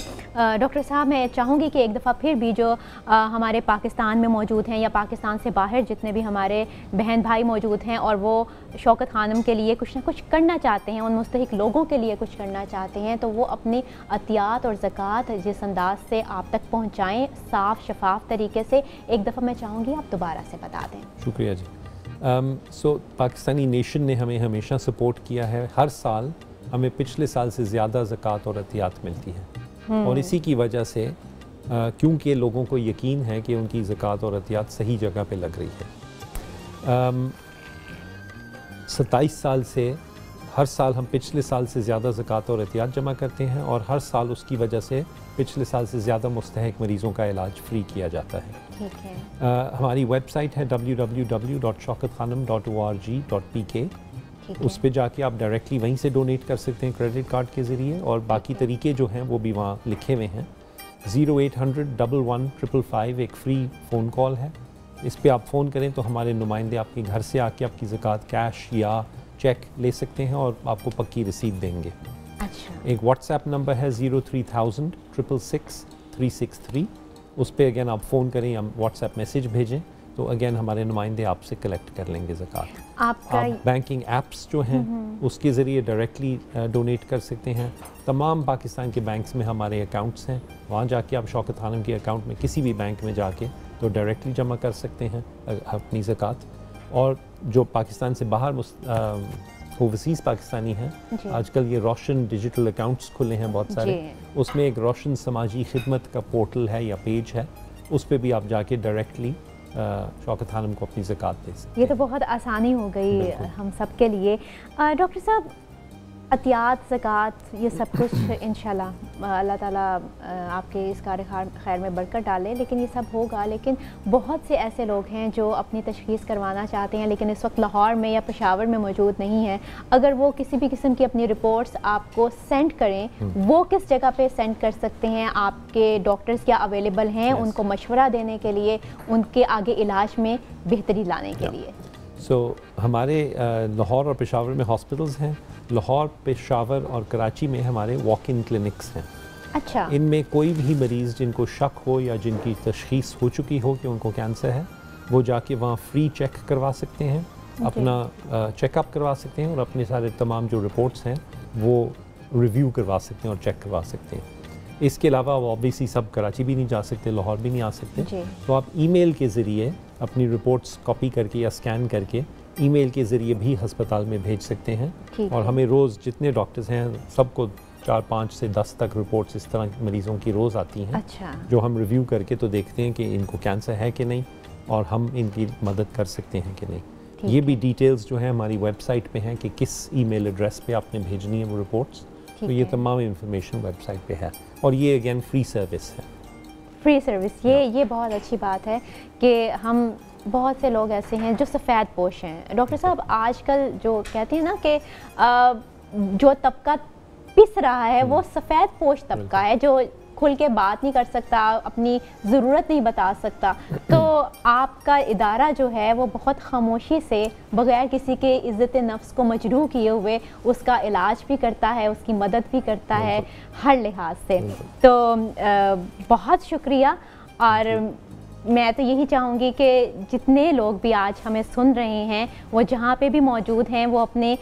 डॉक्टर साहब, मैं चाहूँगी कि एक दफ़ा फिर भी जो हमारे पाकिस्तान में मौजूद हैं या पाकिस्तान से बाहर जितने भी हमारे बहन भाई मौजूद हैं और वो शौकत खानम के लिए कुछ ना कुछ करना चाहते हैं, उन मुस्तहिक लोगों के लिए कुछ करना चाहते हैं, तो वो अपनी अतियात और ज़कात जिस अंदाज से आप तक पहुँचाएँ, साफ़ शफाफ तरीके से, एक दफ़ा मैं चाहूँगी आप दोबारा से बता दें। शुक्रिया जी। पाकिस्तानी नेशन ने हमें हमेशा सपोर्ट किया है। हर साल हमें पिछले साल से ज़्यादा ज़कात और अतियात मिलती है और इसी की वजह से क्योंकि लोगों को यकीन है कि उनकी ज़कात और अतियात सही जगह पे लग रही है। 27 साल से हर साल हम पिछले साल से ज़्यादा ज़कात और एहतियात जमा करते हैं और हर साल उसकी वजह से पिछले साल से ज़्यादा मुस्तहिक मरीज़ों का इलाज फ्री किया जाता है। ठीक है। हमारी वेबसाइट है www.shaukatkhanam.org.pk। उस पर जाके आप डायरेक्टली वहीं से डोनेट कर सकते हैं क्रेडिट कार्ड के ज़रिए, और बाकी तरीके जो हैं वो भी वहाँ लिखे हुए हैं। 0800 11 एक फ्री फ़ोन कॉल है, इस पर आप फ़ोन करें तो हमारे नुमाइंदे आपके घर से आके आपकी ज़कात कैश या चेक ले सकते हैं और आपको पक्की रसीद देंगे। अच्छा। एक व्हाट्सएप नंबर है 03,000 666 363, उस पर अगेन आप फ़ोन करें या व्हाट्सएप मैसेज भेजें तो अगेन हमारे नुमाइंदे आपसे कलेक्ट कर लेंगे ज़कात। आप बैंकिंग ऐप्स जो हैं उसके ज़रिए डायरेक्टली डोनेट कर सकते हैं। तमाम पाकिस्तान के बैंक्स में हमारे अकाउंट्स हैं, वहाँ जाके आप शौकत खानम के अकाउंट में किसी भी बैंक में जाके तो डायरेक्टली जमा कर सकते हैं अपनी ज़कात। और जो पाकिस्तान से बाहर ओवरसीज़ पाकिस्तानी हैं, आजकल ये रोशन डिजिटल अकाउंट्स खुले हैं बहुत सारे, उसमें एक रोशन समाजी खिदमत का पोर्टल है या पेज है, उस पर भी आप जाके डायरेक्टली शौकत खानम को अपनी ज़कात दे सकते हैं। ये तो बहुत आसानी हो गई हम सब के लिए। डॉक्टर साहब, अतियात ज़कात ये सब कुछ इंशाल्लाह अल्लाह ताला आपके इस कार्य खैर में बरकत डाले, लेकिन ये सब होगा। लेकिन बहुत से ऐसे लोग हैं जो अपनी तशख़ीस करवाना चाहते हैं लेकिन इस वक्त लाहौर में या पेशावर में मौजूद नहीं है। अगर वो किसी भी किस्म की अपनी रिपोर्ट्स आपको सेंड करें, वो किस जगह पे सेंड कर सकते हैं? आपके डॉक्टर्स क्या अवेलेबल हैं उनको मशवरा देने के लिए, उनके आगे इलाज में बेहतरी लाने के लिए? हमारे लाहौर और पेशावर में हॉस्पिटल्स हैं। लाहौर, पेशावर और कराची में हमारे वॉक इन क्लिनिक्स हैं। अच्छा। इनमें कोई भी मरीज़ जिनको शक हो या जिनकी तशख़ीस हो चुकी हो कि उनको कैंसर है, वो जाके वहाँ फ्री चेक करवा सकते हैं, अपना चेकअप करवा सकते हैं और अपने सारे तमाम जो रिपोर्ट्स हैं वो रिव्यू करवा सकते हैं और चेक करवा सकते हैं। इसके अलावा वो ऑब्वियसली सब कराची भी नहीं जा सकते, लाहौर भी नहीं आ सकते, तो आप ईमेल के ज़रिए अपनी रिपोर्ट्स कॉपी करके या स्कैन करके ईमेल के ज़रिए भी हस्पताल में भेज सकते हैं। ठीक और है। हमें रोज़ जितने डॉक्टर्स हैं सबको 4-5 से 10 तक रिपोर्ट्स इस तरह की मरीज़ों की रोज़ आती हैं। अच्छा। जो हम रिव्यू करके तो देखते हैं कि इनको कैंसर है कि नहीं और हम इनकी मदद कर सकते हैं कि नहीं। ये भी डिटेल्स जो है हमारी वेबसाइट पे हैं कि किस ईमेल एड्रेस पे आपने भेजनी है वो रिपोर्ट्स। तो ये तमाम इंफॉर्मेशन वेबसाइट पे है और ये अगेन फ्री सर्विस है। फ्री सर्विस, ये बहुत अच्छी बात है कि हम बहुत से लोग ऐसे हैं जो सफ़ेद पोश हैं। डॉक्टर साहब आजकल जो कहते हैं ना कि जो तबका पिस रहा है वो सफ़ेद पोश तबका है जो खुल के बात नहीं कर सकता, अपनी ज़रूरत नहीं बता सकता। तो आपका इदारा जो है वो बहुत खामोशी से बग़ैर किसी के इज़्ज़त नफ्स को मजरूह किए हुए उसका इलाज भी करता है, उसकी मदद भी करता है हर लिहाज से। तो बहुत शुक्रिया। और मैं तो यही चाहूँगी कि जितने लोग भी आज हमें सुन रहे हैं वो जहाँ पे भी मौजूद हैं वो अपने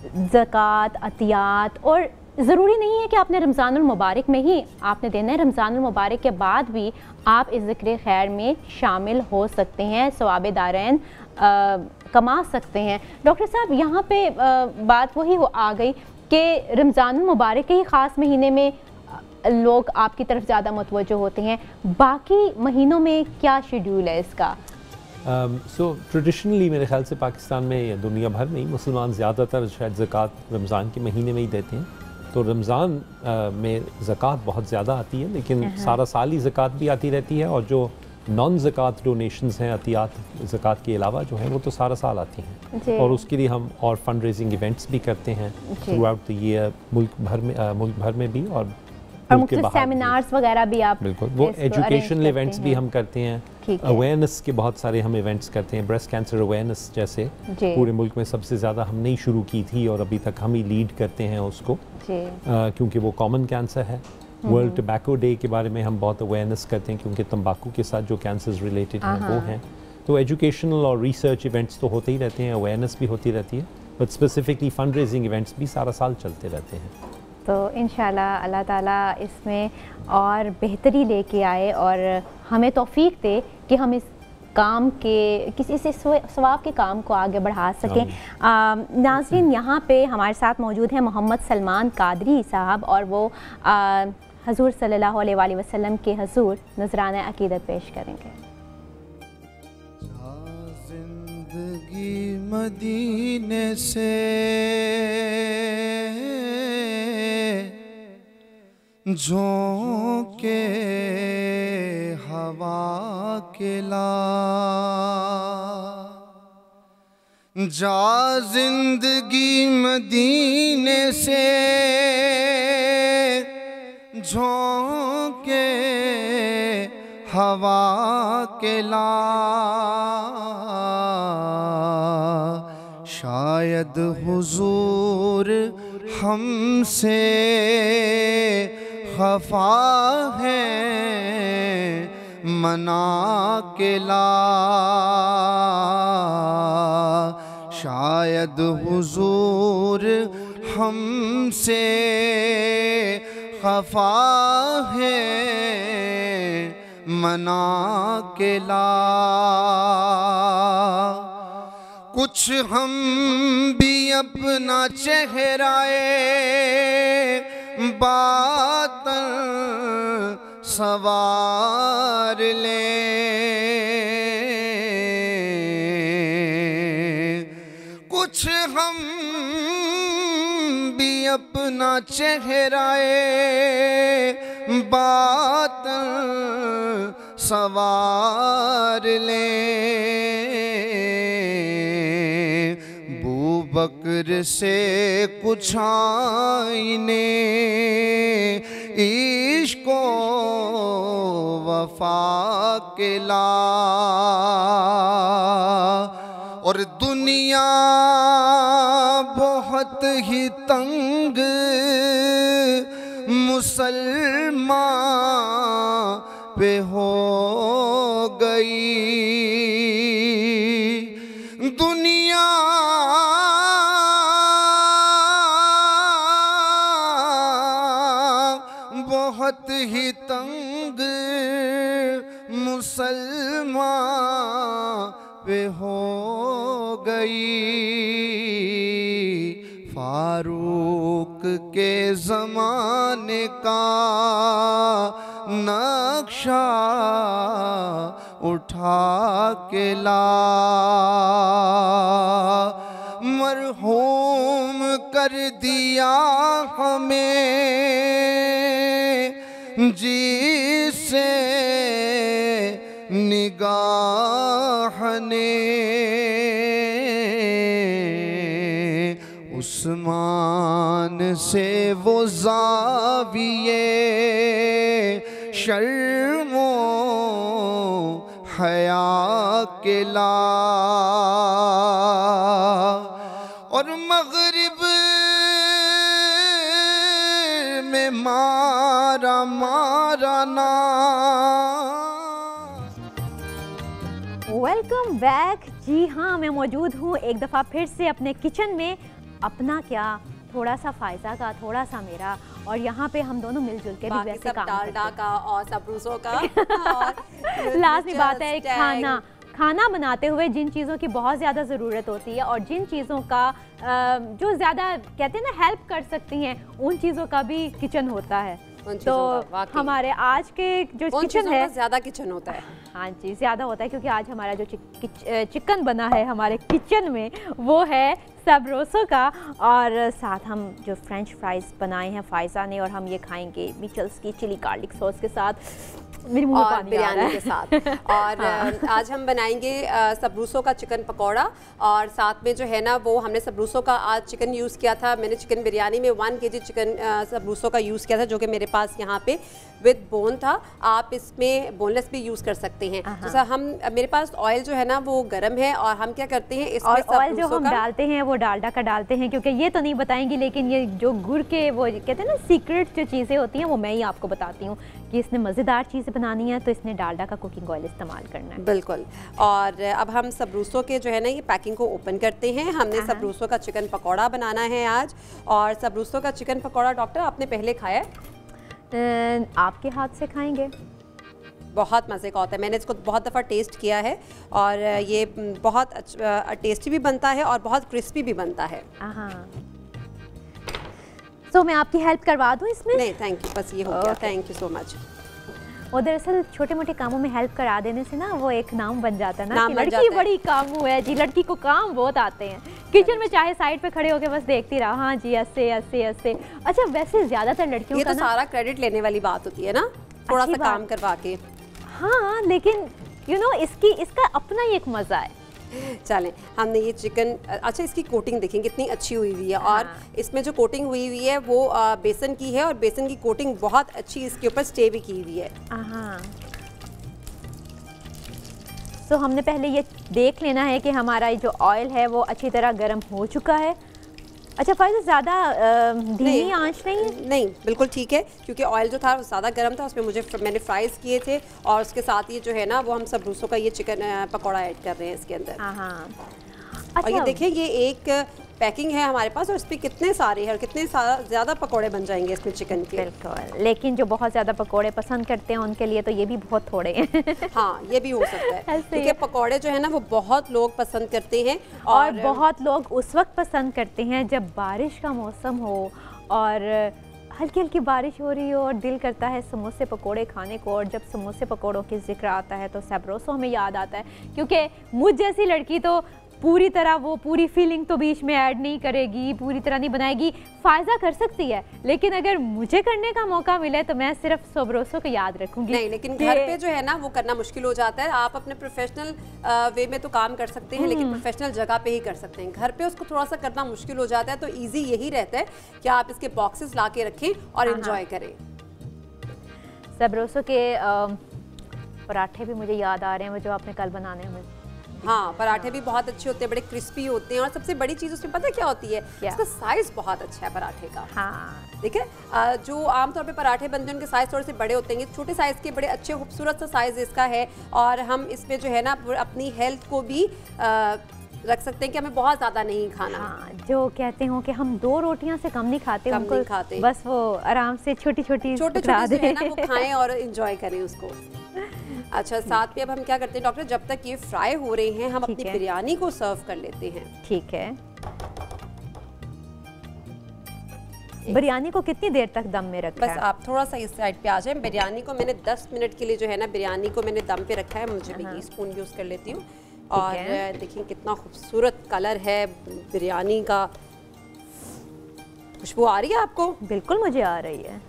ज़कात, अतियात, और ज़रूरी नहीं है कि आपने रमज़ानुल मुबारक में ही आपने देना है, रमज़ानुल मुबारक के बाद भी आप इस ज़िक्र खैर में शामिल हो सकते हैं, सवाब दारैन कमा सकते हैं। डॉक्टर साहब यहाँ पे बात वही आ गई कि रमज़ानुल मुबारक के ही ख़ास महीने में लोग आपकी तरफ ज़्यादा मुतवज्जो होते हैं, बाकी महीनों में क्या शेड्यूल है इसका? ट्रेडिशनली मेरे ख्याल से पाकिस्तान में या दुनिया भर में ही मुसलमान ज़्यादातर शायद ज़कात रमज़ान के महीने में ही देते हैं। तो रमज़ान में ज़कात बहुत ज़्यादा आती है, लेकिन सारा साल ही ज़कात भी आती रहती है और जो नॉन ज़कात डोनेशंस हैं, अतियात ज़कात के अलावा जो हैं वो तो सारा साल आती हैं। और उसके लिए हम और फंड रेजिंग इवेंट्स भी करते हैं थ्रू आउट द ईयर, मुल्क भर में भी और सेमिनार्स वगैरह भी आप बिल्कुल वो एजुकेशनल इवेंट्स भी हम करते हैं। अवेयरनेस के बहुत सारे हम इवेंट्स करते हैं, ब्रेस्ट कैंसर अवेयरनेस जैसे पूरे मुल्क में सबसे ज़्यादा हमने ही शुरू की थी और अभी तक हम ही लीड करते हैं उसको, क्योंकि वो कॉमन कैंसर है। वर्ल्ड टबैको डे के बारे में हम बहुत अवेयरनेस करते हैं क्योंकि तंबाकू के साथ जो कैंसर्स रिलेटेड हैं वो हैं। तो एजुकेशनल और रिसर्च इवेंट्स तो होते ही रहते हैं, अवेयरनेस भी होती रहती है, but specifically fund raising events भी सारा साल चलते रहते हैं। तो इंशाल्लाह अल्लाह ताला इसमें और बेहतरी लेके आए और हमें तौफीक दे कि हम इस काम के किसी से सवाब के काम को आगे बढ़ा सकें। नाज़रीन, यहाँ पे हमारे साथ मौजूद हैं मोहम्मद सलमान कादरी साहब और वो हजूर सल्लल्लाहु अलैहि वसल्लम के हजूर नजराना अकीदत पेश करेंगे। जिंदगी मदीने से झोंके हवा के ला, जा जिंदगी मदीने से झोंके हवा के ला, शायद हुजूर हमसे खफा है मना के ला, शायद हुजूर हमसे खफा है मना के ला। कुछ हम भी अपना चेहराए बातन सवार ले, कुछ हम भी अपना चेहराए बातन सवार ले। बकर से कुछ आईने इश्को वफा के ला, और दुनिया बहुत ही तंग मुसलमान पे हो गई, दुनिया बहुत ही तंग मुसलमान पे हो गई, फारूक के ज़माने का नक्शा उठा के ला, मरहूम कर दिया हमें जिसे निगाह ने, उस्मान से वो ज़ाविये शर्मो हया के ला, और मगरिब में मारा मारा ना। Welcome back. जी हाँ, मैं मौजूद हूँ एक दफ़ा फिर से अपने किचन में, अपना क्या, थोड़ा सा फायजा का, थोड़ा सा मेरा, और यहाँ पे हम दोनों मिलजुल के भी वैसे काम डालडा का और सबरूसों का और लाजमी बात है खाना बनाते हुए जिन चीज़ों की बहुत ज़्यादा ज़रूरत होती है और जिन चीज़ों का जो ज़्यादा कहते हैं ना हेल्प कर सकती हैं, उन चीज़ों का भी किचन होता है। तो हमारे आज के जो किचन है, ज़्यादा किचन होता है। हाँ जी, ज़्यादा होता है, क्योंकि आज हमारा जो चिकन बना है हमारे किचन में वो है सबरोसो का, और साथ हम जो फ्रेंच फ्राइज़ बनाए हैं फायजा ने, और हम ये खाएंगे मिचल्स की चिली गार्लिक सॉस के साथ, मेरे मुंह में पानी बिरयानी के साथ। और आज हम बनाएंगे सबरूसों का चिकन पकौड़ा, और साथ में जो है ना वो हमने सबरूसों का आज चिकन यूज़ किया था। मैंने चिकन बिरयानी में 1 kg चिकन सबरूसों का यूज़ किया था, जो कि मेरे पास यहाँ पे विद बोन था। आप इसमें बोनलेस भी यूज़ कर सकते हैं। तो सर हम मेरे पास ऑयल जो है ना वो गर्म है, और हम क्या करते हैं इसमें ऑयल जो हम डालते हैं वो डालडा का डालते हैं, क्योंकि ये तो नहीं बताएंगी, लेकिन ये जो गुड़ के वो कहते हैं ना सीक्रेट जो चीज़ें होती हैं वो मैं ही आपको बताती हूँ कि इसने मज़ेदार चीज़ें बनानी है तो इसने डालडा का कुकिंग ऑयल इस्तेमाल करना है। बिल्कुल। और अब हम सबरूसों के जो है ना ये पैकिंग को ओपन करते हैं। हमने सबरूसों का चिकन पकौड़ा बनाना है आज, और सबरूसों का चिकन पकौड़ा डॉक्टर आपने पहले खाया है? आपके हाथ से खाएंगे, बहुत मज़े का होता है। मैंने इसको बहुत दफ़ा टेस्ट किया है, और ये बहुत टेस्टी भी बनता है और बहुत क्रिस्पी भी बनता है। तो मैं आपकी हेल्प करवा दूं इसमें? नहीं थैंक यू, बस ये हो गया। Thank you so much. और दरअसल छोटे मोटे कामों में हेल्प करा देने से ना वो एक नाम बन जाता है ना, कि लड़की बड़ी कामू है जी, लड़की को काम बहुत आते हैं। किचन में चाहे साइड पे खड़े होके बस देखती रहा, हाँ जी ऐसे ऐसे ऐसे। अच्छा, वैसे ज़्यादातर लड़कियों का तो सारा क्रेडिट लेने वाली बात होती है ना, थोड़ा सा काम करवा के। हाँ, लेकिन इसका अपना ही एक मज़ा है। चलें, हमने ये चिकन, अच्छा इसकी कोटिंग देखें कितनी अच्छी हुई हुई है। और इसमें जो कोटिंग हुई हुई है वो बेसन की है, और बेसन की कोटिंग बहुत अच्छी इसके ऊपर स्टे भी की हुई है। तो हमने पहले ये देख लेना है कि हमारा जो ऑयल है वो अच्छी तरह गर्म हो चुका है। अच्छा फायदा, ज़्यादा धीमी आंच नहीं, बिल्कुल ठीक है, क्योंकि ऑयल जो था वो ज़्यादा गर्म था, उसमें मैंने फ्राइज़ किए थे, और उसके साथ ये जो है ना वो हम सबरूसों का ये चिकन पकौड़ा ऐड कर रहे हैं इसके अंदर। अच्छा, और ये देखिए ये एक पैकिंग है हमारे पास, और इस पर कितने सारे हैं और कितने ज़्यादा पकोड़े बन जाएंगे इसमें चिकन के। बिल्कुल, लेकिन जो बहुत ज़्यादा पकोड़े पसंद करते हैं उनके लिए तो ये भी बहुत थोड़े हैं। हाँ, ये भी हो सकता है, क्योंकि पकोड़े जो है ना वो बहुत लोग पसंद करते हैं, और बहुत लोग उस वक्त पसंद करते हैं जब बारिश का मौसम हो और हल्की हल्की बारिश हो रही हो और दिल करता है समोसे पकोड़े खाने को। और जब समोसे पकोड़ों की जिक्र आता है तो सबरोसो हमें याद आता है, क्योंकि मुझ जैसी लड़की तो पूरी तरह वो पूरी फीलिंग तो बीच में ऐड नहीं करेगी, पूरी तरह नहीं बनाएगी। फायजा कर सकती है, लेकिन अगर मुझे करने का मौका मिले तो मैं सिर्फ सबरोसो को याद रखूंगी। नहीं, लेकिन घर पे जो है ना वो करना मुश्किल हो जाता है। आप अपने प्रोफेशनल वे में तो काम कर सकते हैं, लेकिन प्रोफेशनल जगह पे ही कर सकते हैं। घर पे उसको थोड़ा सा करना मुश्किल हो जाता है, तो ईजी यही रहता है कि आप इसके बॉक्सेस ला के रखें और एंजॉय करें। सबरोसो के पराठे भी मुझे याद आ रहे हैं, वो जो आपने कल बनाने हैं। हाँ, पराठे भी बहुत अच्छे होते हैं, बड़े क्रिस्पी होते हैं, और सबसे बड़ी चीज़ उसमें पता है क्या होती है? इसका साइज़ बहुत अच्छा है पराठे का। हाँ, ठीक है, जो आमतौर पे पराठे बनते हैं उनके साइज़ थोड़े से बड़े होते हैं, छोटे साइज़ के बड़े अच्छे खूबसूरत सा साइज़ इसका है। और हम इसमें जो है ना अपनी हेल्थ को भी रख सकते हैं कि हमें बहुत ज़्यादा नहीं खाना। हाँ, जो कहते हो कि हम 2 रोटियां से कम नहीं खाते, बस वो आराम से छोटी छोटी जो है ना वो खाएं और एंजॉय करें उसको। अच्छा, साथ में अब हम क्या करते हैं डॉक्टर, जब तक ये फ्राई हो रहे हैं हम अपनी बिरयानी को सर्व कर लेते हैं। ठीक है। बिरयानी को कितनी देर तक दम में रखा है? बस आप थोड़ा सा इस साइड पे आ जाएं। बिरयानी को मैंने 10 मिनट के लिए जो है ना, बिरयानी को मैंने दम पे रखा है। मुझे भी स्पून यूज़ कर लेती हूँ। और देखिए कितना खूबसूरत कलर है बिरयानी का। खुशबू आ रही है आपको? बिल्कुल मुझे आ रही है।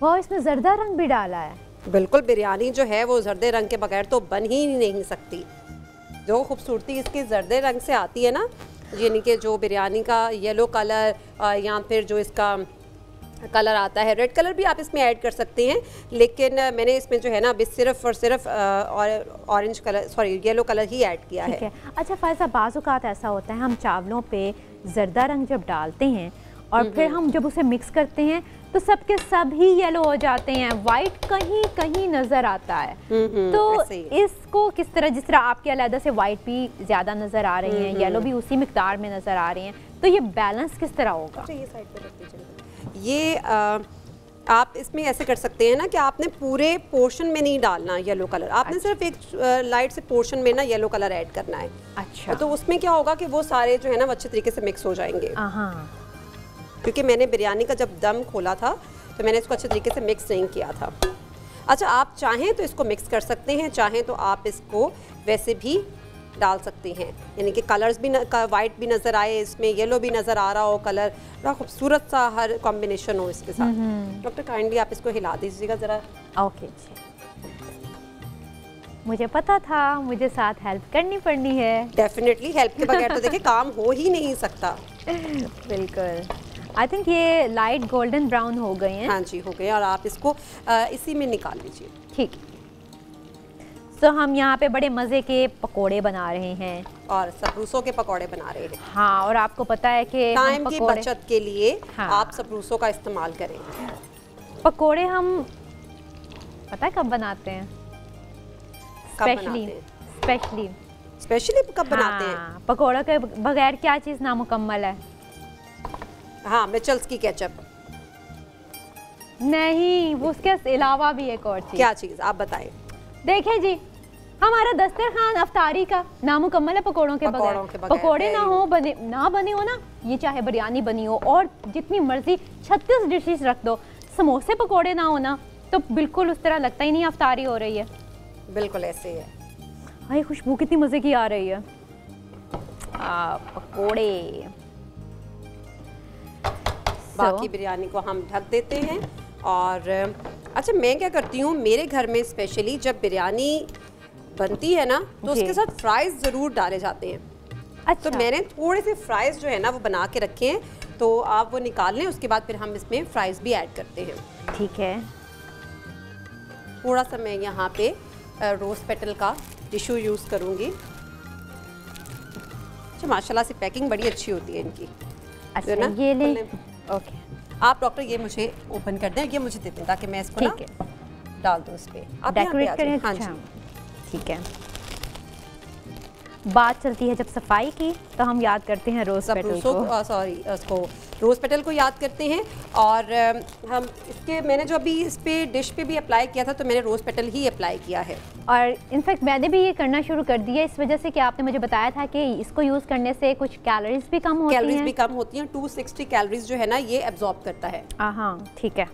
वो इसमें जर्दा रंग भी डाला है। बिल्कुल, बिरयानी जो है वो जर्दे रंग के बगैर तो बन ही नहीं सकती। जो खूबसूरती इसके जर्दे रंग से आती है ना, यानी कि जो बिरयानी का येलो कलर या फिर जो इसका कलर आता है, रेड कलर भी आप इसमें ऐड कर सकते हैं, लेकिन मैंने इसमें जो है ना अभी सिर्फ और सिर्फ orange colour, sorry yellow colour ही ऐड किया है। अच्छा फ़ायज़ा, बाज़ औक़ात ऐसा होता है हम चावलों पे जर्दा रंग जब डालते हैं और फिर हम जब उसे मिक्स करते हैं तो सबके सब ही येलो हो जाते हैं, वाइट कहीं कहीं नज़र आता है। तो इसको किस तरह, जिस तरह आपके अलग से वाइट भी ज़्यादा नज़र आ रही हैं, येलो भी उसी मिकदार में नज़र आ रही हैं, तो ये बैलेंस किस तरह होगा? ये साइड पे रख दीजिए। ये आप इसमें ऐसे कर सकते हैं ना कि आपने पूरे पोर्शन में नहीं डालना येलो कलर, आपने सिर्फ एक लाइट से पोर्शन में ना येलो कलर ऐड करना है। अच्छा, तो उसमें क्या होगा कि वो सारे जो है ना अच्छे तरीके से मिक्स हो जाएंगे। क्योंकि मैंने बिरयानी का जब दम खोला था तो मैंने इसको अच्छे तरीके से मिक्स नहीं किया था। अच्छा, आप चाहें तो इसको मिक्स कर सकते हैं, चाहें तो आप इसको वैसे भी डाल सकते हैं, यानी कि कलर्स भी वाइट भी नज़र आए, इसमें येलो भी नज़र आ रहा हो कलर, बड़ा खूबसूरत सा हर कॉम्बिनेशन हो इसके साथ। डॉक्टर काइंडली आप इसको हिला दीजिएगा ज़रा। ओके जी, मुझे पता था मुझे साथ हेल्प करनी पड़नी है। डेफिनेटली, हेल्प के बगैर तो देखिए काम हो ही नहीं सकता। बिल्कुल। आई थिंक ये लाइट गोल्डन ब्राउन हो गए हैं। हाँ जी, हो गए, और आप इसको इसी में निकाल लीजिए। ठीक है। तो हम यहाँ पे बड़े मज़े के पकोड़े बना रहे हैं, और सप्रूसों के पकोड़े बना रहे हैं। हाँ, और आपको पता है कि टाइम की बचत के लिए आप सप्रूसों का इस्तेमाल करें। पकोड़े हम पता है कब बनाते हैं? स्पेशली कब बनाते हैं? पकोड़ों के बगैर क्या चीज़ नामुकम्मल है? हाँ, मिचेल्स की केचप नहीं, वो उसके अलावा भी एक और चीज़। क्या चीज़ आप बताएं? देखें जी, हमारा दस्तरखान अफ्तारी का नामुकम्मल है पकोड़ों के बगैर। पकोड़े ना बने हो ना, ये चाहे बिरयानी बनी हो और जितनी मर्जी 36 डिशेस रख दो, समोसे पकोड़े ना हो ना तो बिल्कुल उस तरह लगता ही नहीं अफ्तारी हो रही है। बिल्कुल ऐसे ही है। हाय, खुशबू कितनी मज़े की आ रही है। पकोड़े। बाकी बिरयानी को हम ढक देते हैं। और अच्छा, मैं क्या करती हूँ, मेरे घर में स्पेशली जब बिरयानी बनती है ना तो उसके साथ फ्राइज़ ज़रूर डाले जाते हैं। अच्छा। तो मैंने थोड़े से फ्राइज़ जो है ना वो बना के रखे हैं, तो आप वो निकाल लें, उसके बाद फिर हम इसमें फ्राइज़ भी ऐड करते हैं। ठीक है। थोड़ा सा मैं यहाँ पे रोज़ पेटल का टिश्यू यूज़ करूँगी। अच्छा, माशाल्लाह से पैकिंग बड़ी अच्छी होती है इनकी। अच्छा, ना ये ले। ओके, आप डॉक्टर ये मुझे ओपन कर दें, ये मुझे दे दें ताकि मैं इसको ना डाल दूँ इस पर। आप डेकोरेट करें। हाँ जी, ठीक है। बात चलती है जब सफाई की तो हम याद करते हैं रोज़ पेटल को, सॉरी उसको रोज़ पेटल को याद करते हैं। और हम इसके मैंने जो अभी इस पे डिश पे भी अप्लाई किया था तो मैंने रोज़ पेटल ही अप्लाई किया है। और इनफैक्ट मैंने भी ये करना शुरू कर दिया इस वजह से कि आपने मुझे बताया था कि इसको यूज़ करने से कुछ कैलोरीज भी कम होती हैं। कैलोरीज भी कम होती हैं, 260 कैलोरीज जो है ना ये एब्जॉर्ब करता है। हाँ, ठीक है।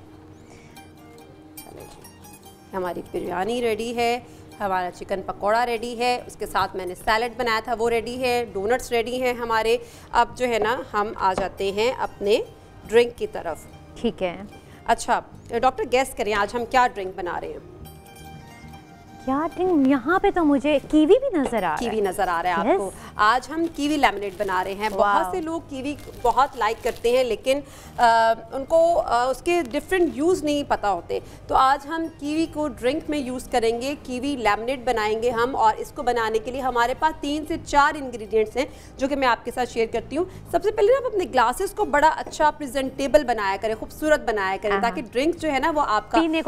हमारी बिरयानी रेडी है, हमारा चिकन पकोड़ा रेडी है, उसके साथ मैंने सैलड बनाया था वो रेडी है, डोनट्स रेडी हैं हमारे। अब जो है ना हम आ जाते हैं अपने ड्रिंक की तरफ। ठीक है। अच्छा डॉक्टर, गेस करें आज हम क्या ड्रिंक बना रहे हैं? क्या ड्रिंक? यहाँ पे तो मुझे कीवी भी नजर आ रहा है। कीवी नजर आ रहा है आपको? आज हम कीवी लेमनेड बना रहे हैं। बहुत से लोग कीवी बहुत लाइक करते हैं लेकिन उनको उसके डिफरेंट यूज़ नहीं पता होते, तो आज हम कीवी को ड्रिंक में यूज़ करेंगे। कीवी लेमनेड बनाएंगे हम, और इसको बनाने के लिए हमारे पास 3 से 4 इंग्रेडिएंट्स हैं जो कि मैं आपके साथ शेयर करती हूँ। सबसे पहले ना आप अपने ग्लासेस को बड़ा अच्छा प्रेजेंटेबल बनाया करें, खूबसूरत बनाया करें, ताकि ड्रिंक जो है ना वो आपका पीने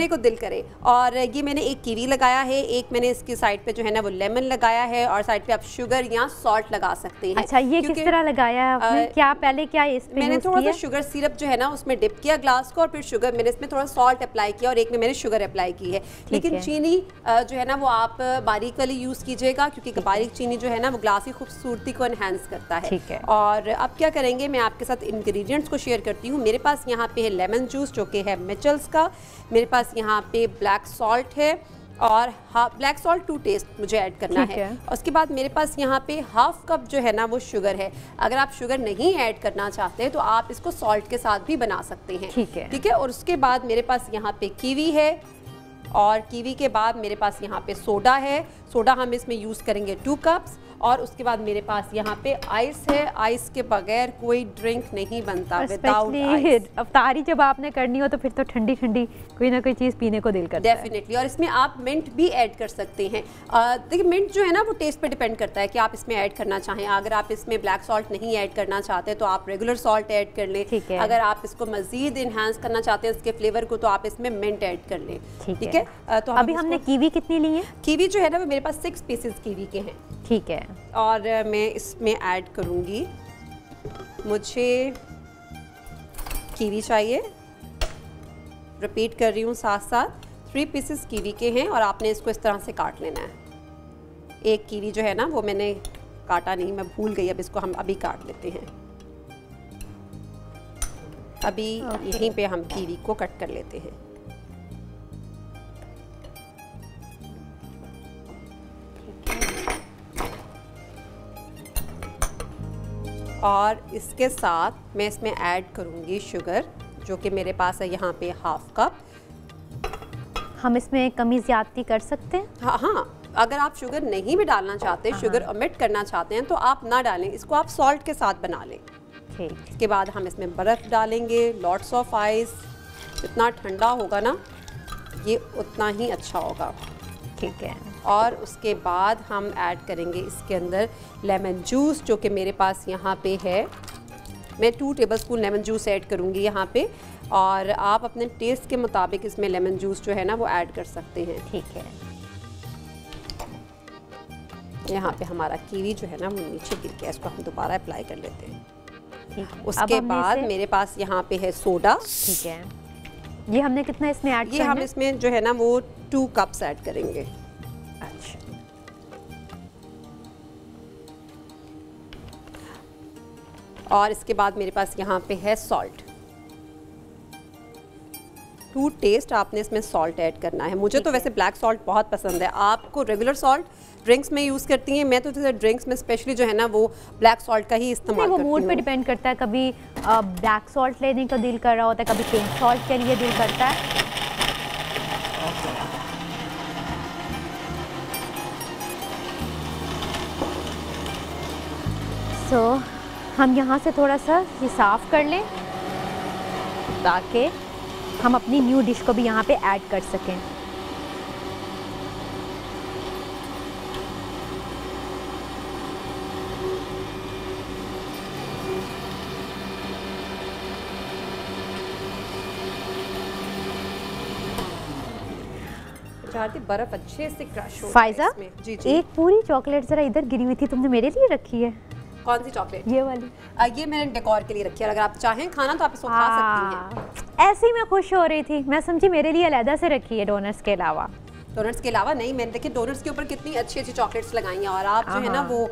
को दिल करे। और ये मैंने एक कीवी लगाया है, एक मैंने इसकी साइड पे जो है ना वो लेमन लगाया है, और साइड पे आप शुगर या सॉल्ट लगा सकते हैं। अच्छा, ये किस तरह लगाया है आपने? क्या पहले क्या इस पे मैंने थोड़ा सा शुगर सिरप जो है ना उसमें डिप किया ग्लास को, और फिर शुगर मैंने इसमें थोड़ा सॉल्ट अप्लाई किया, और एक में मैंने शुगर अप्लाई की है। लेकिन चीनी जो है ना वो आप बारीक वाली यूज़ कीजिएगा, क्योंकि बारीक चीनी जो है ना वो ग्लास की खूबसूरती को एनहांस करता है। और अब क्या करेंगे, मैं आपके साथ इंग्रेडिएंट्स को शेयर करती हूँ। मेरे पास यहाँ पे है लेमन जूस जो कि है मिचेल्स का, मेरे पास यहाँ पे ब्लैक सॉल्ट है, और ब्लैक सॉल्ट टू टेस्ट मुझे ऐड करना है। उसके बाद मेरे पास यहाँ पे हाफ कप जो है ना वो शुगर है। अगर आप शुगर नहीं ऐड करना चाहते तो आप इसको सॉल्ट के साथ भी बना सकते हैं। ठीक है। और उसके बाद मेरे पास यहाँ पे कीवी है, और कीवी के बाद मेरे पास यहाँ पे सोडा है। सोडा हम इसमें यूज़ करेंगे 2 कप्स। और उसके बाद मेरे पास यहाँ पे आइस है। आइस के बगैर कोई ड्रिंक नहीं बनता विदाउट आइस। अफ्तारी जब आपने करनी हो तो फिर तो ठंडी ठंडी कोई ना कोई चीज़ पीने को दिल करता है। डेफिनेटली। और इसमें आप मिंट भी ऐड कर सकते हैं। देखिए मिंट जो है ना वो टेस्ट पे डिपेंड करता है कि आप इसमें ऐड करना चाहें। अगर आप इसमें ब्लैक सॉल्ट नहीं ऐड करना चाहते तो आप रेगुलर सॉल्ट ऐड कर लें। अगर आप इसको मजीद इन्हांस करना चाहते हैं इसके फ्लेवर को तो आप इसमें मिंट ऐड कर लें। ठीक है। तो अभी हमने कीवी कितनी ली है? कीवी जो है ना वो मेरे पास 6 पीसेस कीवी के हैं। ठीक है। और मैं इसमें ऐड करूँगी, मुझे कीवी चाहिए, रिपीट कर रही हूँ साथ साथ, 3 पीसेस कीवी के हैं, और आपने इसको इस तरह से काट लेना है। एक कीवी जो है ना वो मैंने काटा नहीं, मैं भूल गई, अब इसको हम अभी काट लेते हैं। अभी यहीं पे हम कीवी को कट कर लेते हैं। और इसके साथ मैं इसमें ऐड करूँगी शुगर, जो कि मेरे पास है यहाँ पे हाफ कप। हम इसमें कमी ज़्यादती कर सकते हैं? हाँ, अगर आप शुगर नहीं भी डालना चाहते, शुगर ओमिट करना चाहते हैं तो आप ना डालें, इसको आप सॉल्ट के साथ बना लें। इसके बाद हम इसमें बर्फ़ डालेंगे, लॉट्स ऑफ आइस। जितना ठंडा होगा ना ये उतना ही अच्छा होगा। ठीक है। और उसके बाद हम ऐड करेंगे इसके अंदर लेमन जूस, जो कि मेरे पास यहाँ पे है। मैं 2 टेबलस्पून लेमन जूस ऐड करूँगी यहाँ पे, और आप अपने टेस्ट के मुताबिक इसमें लेमन जूस जो है ना वो ऐड कर सकते हैं। ठीक है। यहाँ पे हमारा कीवी जो है ना वो नीचे गिर गया, इसको हम दोबारा अप्लाई कर लेते हैं। ठीक। उसके बाद मेरे पास यहाँ पे है सोडा। ठीक है। ये हमने कितना इसमें ऐड किया? ये हम इसमें जो है ना वो 2 कप्स ऐड करेंगे। अच्छा। और इसके बाद मेरे पास यहाँ पे है सॉल्ट। टू टेस्ट आपने इसमें सॉल्ट ऐड करना है। मुझे तो वैसे ब्लैक सॉल्ट बहुत पसंद है। आपको रेगुलर सॉल्ट ड्रिंक्स में यूज़ करती हैं, मैं तो जैसे ड्रिंक्स में स्पेशली जो है ना वो ब्लैक सॉल्ट का ही इस्तेमाल करती हूँ। वो मूड पे डिपेंड करता है, कभी ब्लैक सॉल्ट लेने का दिल कर रहा होता है, कभी पिंक सॉल्ट के लिए दिल करता है। तो हम यहाँ से थोड़ा सा ये साफ़ कर लें ताकि हम अपनी न्यू डिश को भी यहाँ पे ऐड कर सकें। बर्फ अच्छे से क्रश हो। फायजा, जी जी। एक पूरी चॉकलेट जरा इधर गिरी हुई थी, तुमने मेरे लिए रखी है? कौन सी चॉकलेट? ये वाली। ये मैंने डेकोर के लिए रखी है, अगर आप चाहें खाना तो आप इसको खा सकती हैं। ऐसे ही मैं खुश हो रही थी, मैं समझी मेरे लिए अलग से रखी है डोनट्स के अलावा। डोनट्स के अलावा नहीं, मैंने देखिए डोनट्स के ऊपर कितनी अच्छी अच्छी चॉकलेट्स लगाई हैं, और आप जो है ना वो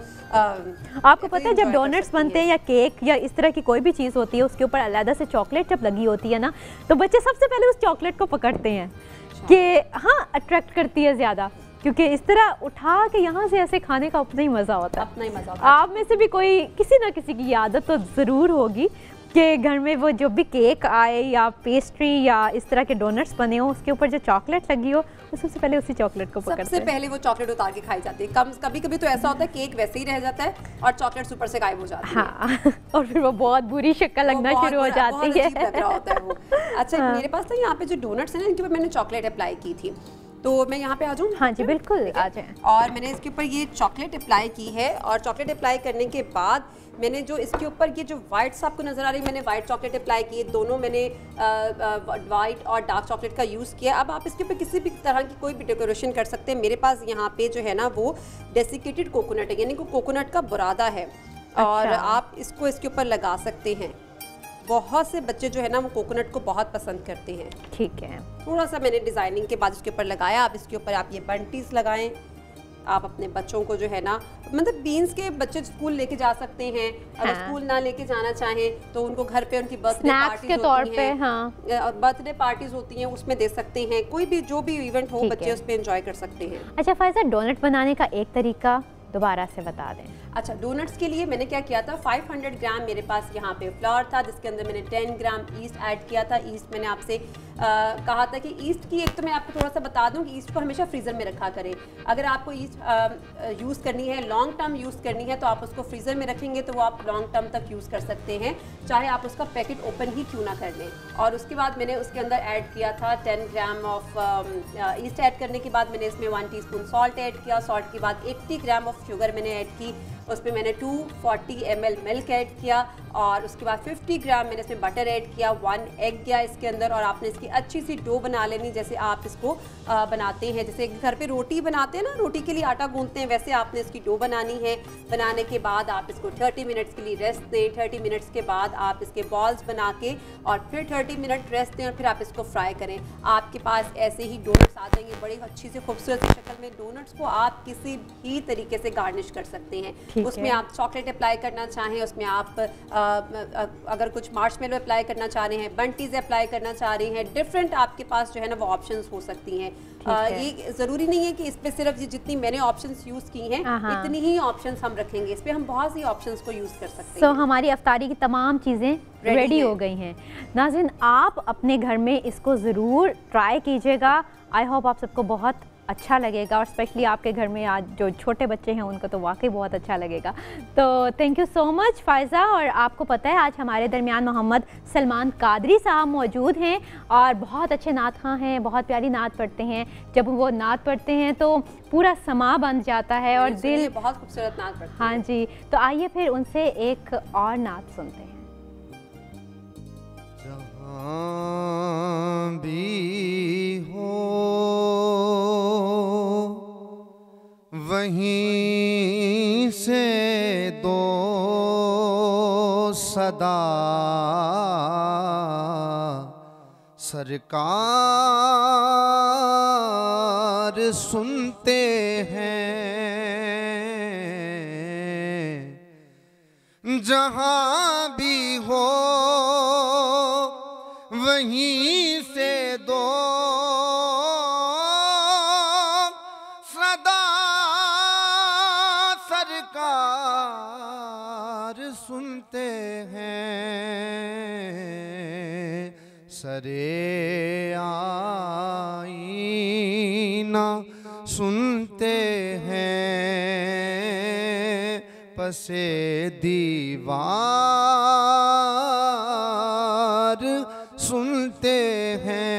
आपको पता है जब डोनट्स बनते हैं या केक या इस तरह की कोई भी चीज़ होती है उसके ऊपर अलग से चॉकलेट जब लगी होती है ना, तो बच्चे सबसे पहले उस चॉकलेट को पकड़ते हैं कि हाँ अट्रैक्ट करती है ज़्यादा, क्योंकि इस तरह उठा के यहाँ से ऐसे खाने का अपना ही मज़ा होता है। अपना ही मज़ा होता है। आप में से भी कोई किसी ना किसी की आदत तो ज़रूर होगी कि घर में वो जो भी केक आए या पेस्ट्री या इस तरह के डोनट्स बने हो उसके ऊपर जो चॉकलेट लगी हो वो सबसे पहले उसी चॉकलेट को पकड़ते हैं। सबसे पहले वो चॉकलेट उतार के खाई जाती है। कभी कभी तो ऐसा होता है केक वैसे ही रह जाता है और चॉकलेट ऊपर से गायब हो जाती है। हाँ, और फिर वो बहुत बुरी शक्ल लगना शुरू हो जाती है। अच्छा, मेरे पास तो यहाँ पे जो डोनट्स हैं ना इनके ऊपर मैंने चॉकलेट अप्लाई की थी, तो मैं यहाँ पे आ जाऊँ? हाँ जी बिल्कुल आ जाएं। और मैंने इसके ऊपर ये चॉकलेट अप्लाई की है, और चॉकलेट अप्लाई करने के बाद मैंने जो इसके ऊपर ये जो वाइट्स आपको नज़र आ रही है, मैंने वाइट चॉकलेट अप्लाई की है। दोनों मैंने वाइट और डार्क चॉकलेट का यूज़ किया। अब आप इसके ऊपर किसी भी तरह की कोई भी डेकोरेशन कर सकते हैं। मेरे पास यहाँ पे जो है ना वो डेसिकेटेड कोकोनट है, यानी कि कोकोनट का बुरादा है। और आप इसको इसके ऊपर लगा सकते हैं। बहुत से बच्चे जो है ना वो कोकोनट को बहुत पसंद करते हैं। ठीक है, थोड़ा सा मैंने डिज़ाइनिंग के बाद इसके ऊपर लगाया। आप इसके ऊपर आप ये बंटीज लगाएं। आप अपने बच्चों को जो है ना, मतलब बीन्स के बच्चे स्कूल लेके जा सकते हैं। अगर स्कूल ना लेके जाना चाहें तो उनको घर पे उनकी बर्थडे पार्टीज होती हैं, हाँ, बर्थडे पार्टीज होती हैं, उसमें दे सकते हैं। कोई भी जो भी इवेंट हो बच्चे उसमें एंजॉय कर सकते हैं। अच्छा फायजा, डोनट बनाने का एक तरीका दोबारा से बता दें। अच्छा, डोनट्स के लिए मैंने क्या किया था, 500 ग्राम मेरे पास यहाँ पे फ्लावर था, जिसके अंदर मैंने 10 ग्राम ईस्ट ऐड किया था। ईस्ट मैंने आपसे कहा था कि ईस्ट की, एक तो मैं आपको थोड़ा सा बता दूं कि ईस्ट को हमेशा फ्रीज़र में रखा करें। अगर आपको ईस्ट यूज़ करनी है, लॉन्ग टर्म यूज़ करनी है, तो आप उसको फ्रीज़र में रखेंगे तो वो आप लॉन्ग टर्म तक यूज़ कर सकते हैं, चाहे आप उसका पैकेट ओपन ही क्यों ना कर लें। और उसके बाद मैंने उसके अंदर ऐड किया था 10 ग्राम ऑफ ईस्ट। ऐड करने के बाद मैंने इसमें 1 टीस्पून सॉल्ट ऐड किया। सॉल्ट के बाद 80 ग्राम ऑफ शुगर मैंने ऐड की। उसमें मैंने 240 ml मिल्क ऐड किया, और उसके बाद 50 ग्राम मैंने इसमें बटर ऐड किया। 1 एग गया इसके अंदर, और आपने इसकी अच्छी सी डो बना लेनी, जैसे आप इसको बनाते हैं, जैसे घर पे रोटी बनाते हैं ना, रोटी के लिए आटा गूंथते हैं, वैसे आपने इसकी डो बनानी है। बनाने के बाद आप इसको 30 मिनट्स के लिए रेस्ट दें। 30 मिनट्स के बाद आप इसके बॉल्स बना के और फिर 30 मिनट रेस्ट दें, और फिर आप इसको फ्राई करें। आपके पास ऐसे ही डोनट्स आ जाएंगे बड़ी अच्छी से खूबसूरत शक्ल में। डोनट्स को आप किसी भी तरीके से गार्निश कर सकते हैं। उसमें आप चॉकलेट अप्लाई करना चाहें, उसमें आप अगर कुछ मार्शमेलो अप्लाई करना चाह रहे हैं, बंटीज अप्लाई करना चाह रही हैं, डिफरेंट आपके पास जो है ना वो ऑप्शंस हो सकती हैं। ये ज़रूरी नहीं है कि इस पे सिर्फ जितनी मैंने ऑप्शंस यूज़ की हैं इतनी ही ऑप्शंस हम रखेंगे। इस पे हम बहुत सी ऑप्शंस को यूज़ कर सकते हैं। हमारी अफ्तारी की तमाम चीज़ें रेडी हो गई हैं। नाज़रीन, आप अपने घर में इसको ज़रूर ट्राई कीजिएगा। आई होप आप सबको बहुत अच्छा लगेगा, और स्पेशली आपके घर में आज जो छोटे बच्चे हैं उनको तो वाकई बहुत अच्छा लगेगा। तो thank you so much Faiza. और आपको पता है आज हमारे दरमियान मोहम्मद सलमान कादरी साहब मौजूद हैं, और बहुत अच्छे नात ख़ां हैं, बहुत प्यारी नात पढ़ते हैं। जब वो नात पढ़ते हैं तो पूरा समा बन जाता है और दिल, बहुत खूबसूरत नात पढ़ते हैं। हाँ जी, तो आइए फिर उनसे एक और नात सुनते हैं। जहाँ भी हो वहीं से दो सदा, सरकार सुनते हैं। जहाँ भी हो वहीं से दो सदा, सरकार सुनते हैं। सरे आईना सुनते हैं, पसे दीवार सुनते हैं।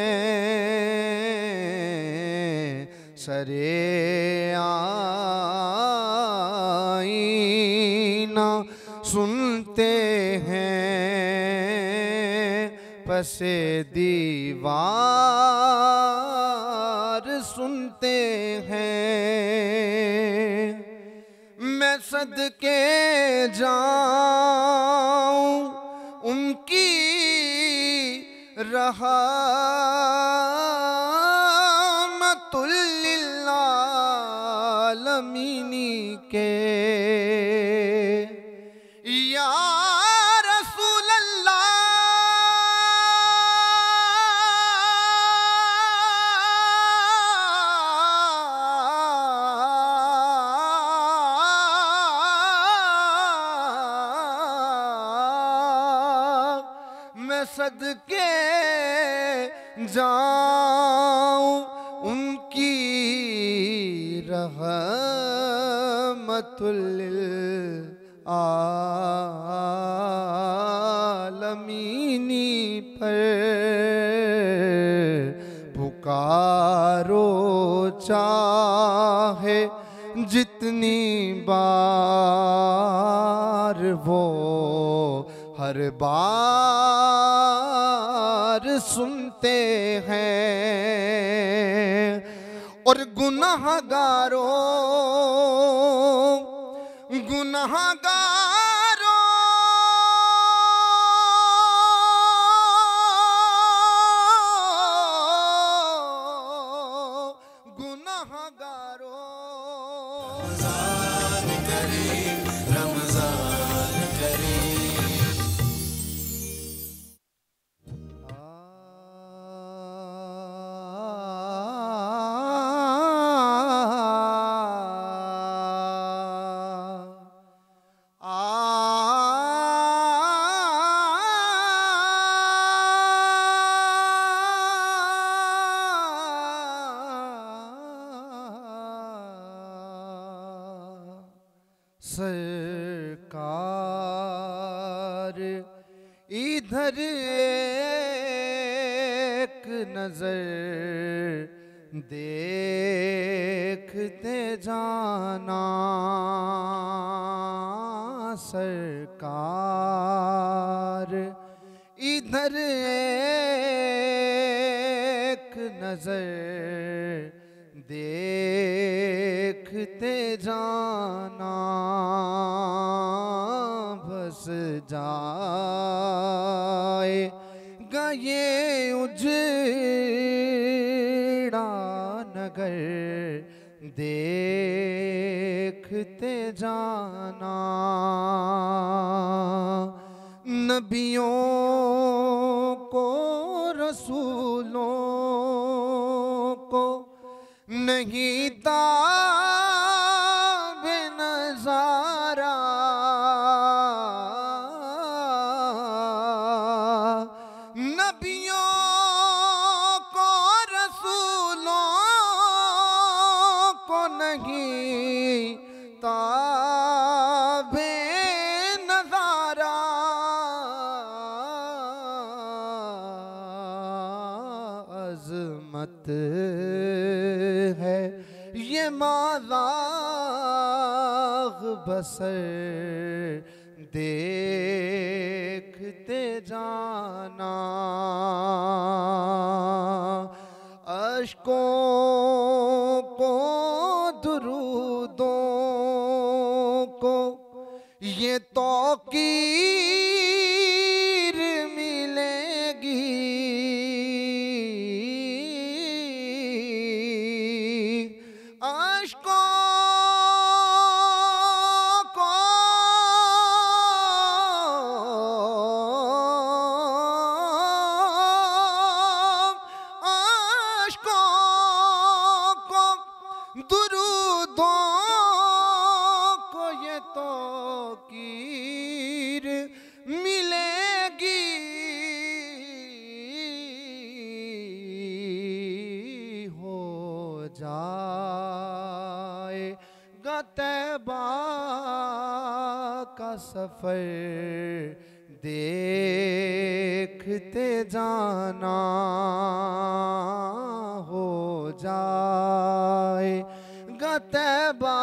सरे आईना सुनते हैं, पसे दीवार सुनते हैं। मैं सदके जाऊं उनकी रहमतुल लिल आलमीनी के। या रसूल अल्लाह मैं सदके जाऊं उनकी रहमतुल लिल आलमीनी पर। पुकारो चाहे जितनी बार वो हर बार सुनते हैं। और गुनाहगारों सरकार इधर एक नजर देखते जाना। सरकार इधर एक नजर देखते जाना। बस जाएगा ये उजड़ा नगर देखते जाना। नबियों को रसूलों को नहीं ताब नज़ारा। नबियों को रसूलों को नहीं ताब नज़ारा। अज़मत है ये माज़ाग़ बसर देखते जाना। अश्कों को दुरूदों को ये तौकीर मिलेगी। तैबा का सफर देखते जाना। हो जाएगा तैबा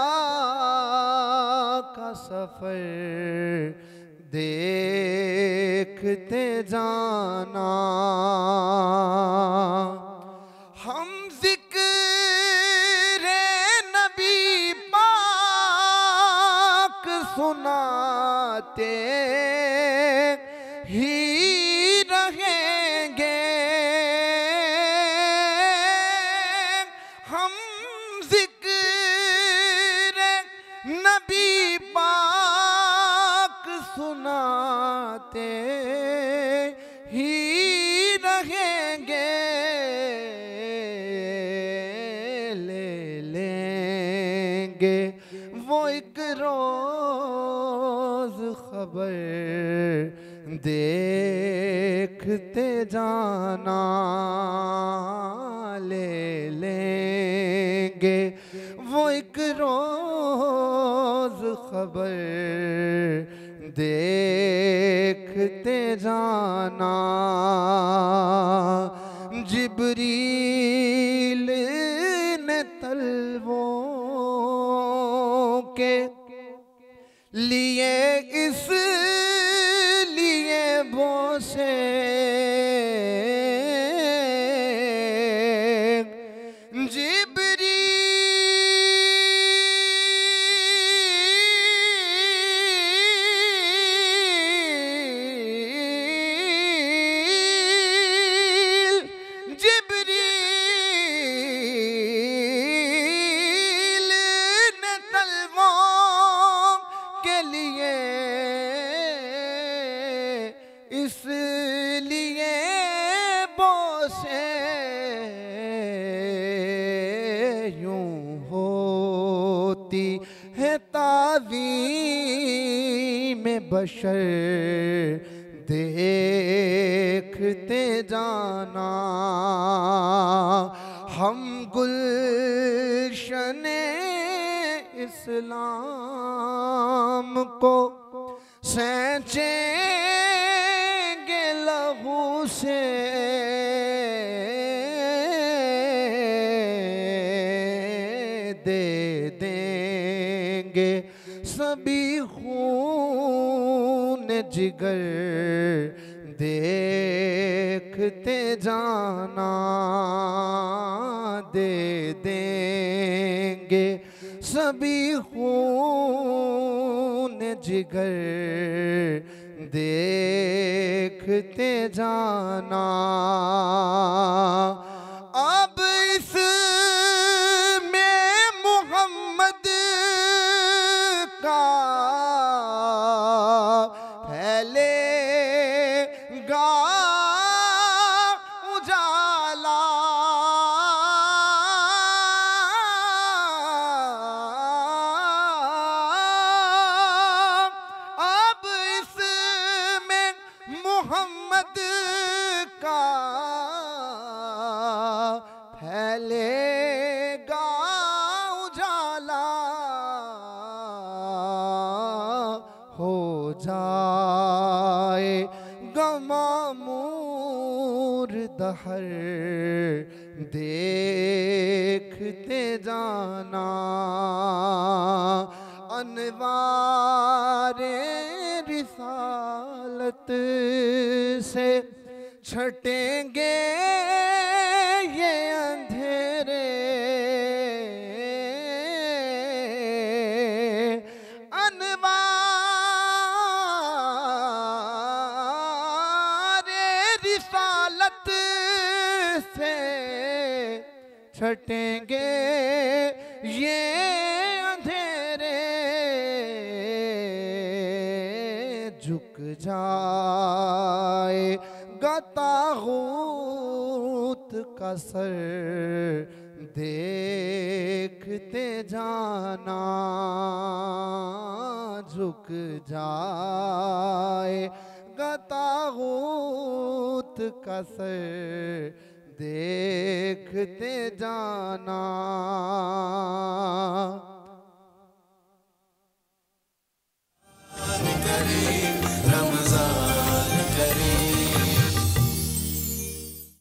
का सफर देखते जाना। हम सुनाते ही रहेंगे। हम ज़िक्र नबी पाक सुनाते ही रहेंगे। ले लेंगे वो एक रोज़ खबर देखते जाना। ले लेंगे वो एक रोज़ खबर देखते जाना। जिब्रील ने तल इसलिए बोसे यूं होती है ताज़ीम बशर देखते जाना। हम गुलशने इस्लाम को सैंचेंगे लहू से, दे देंगे सभी खून जिगर देखते जाना। दे देंगे सभी खून जिगर देखते जाना। अब इसमें मोहम्मद का फैलेगा उजाला। अब इसमें मोहम्मद का फैलेगा उजाला। हो जाए गमामूर दहर देखते जाना। अनवारे रिसालत से छटेंगे ये अंधेरे। अनवारे रिसालत से छटेंगे ये अंधेरे। झुक जाएगा तागूत का सर देखते जाना। झुक जाएगा तागूत का सर देखते जाना।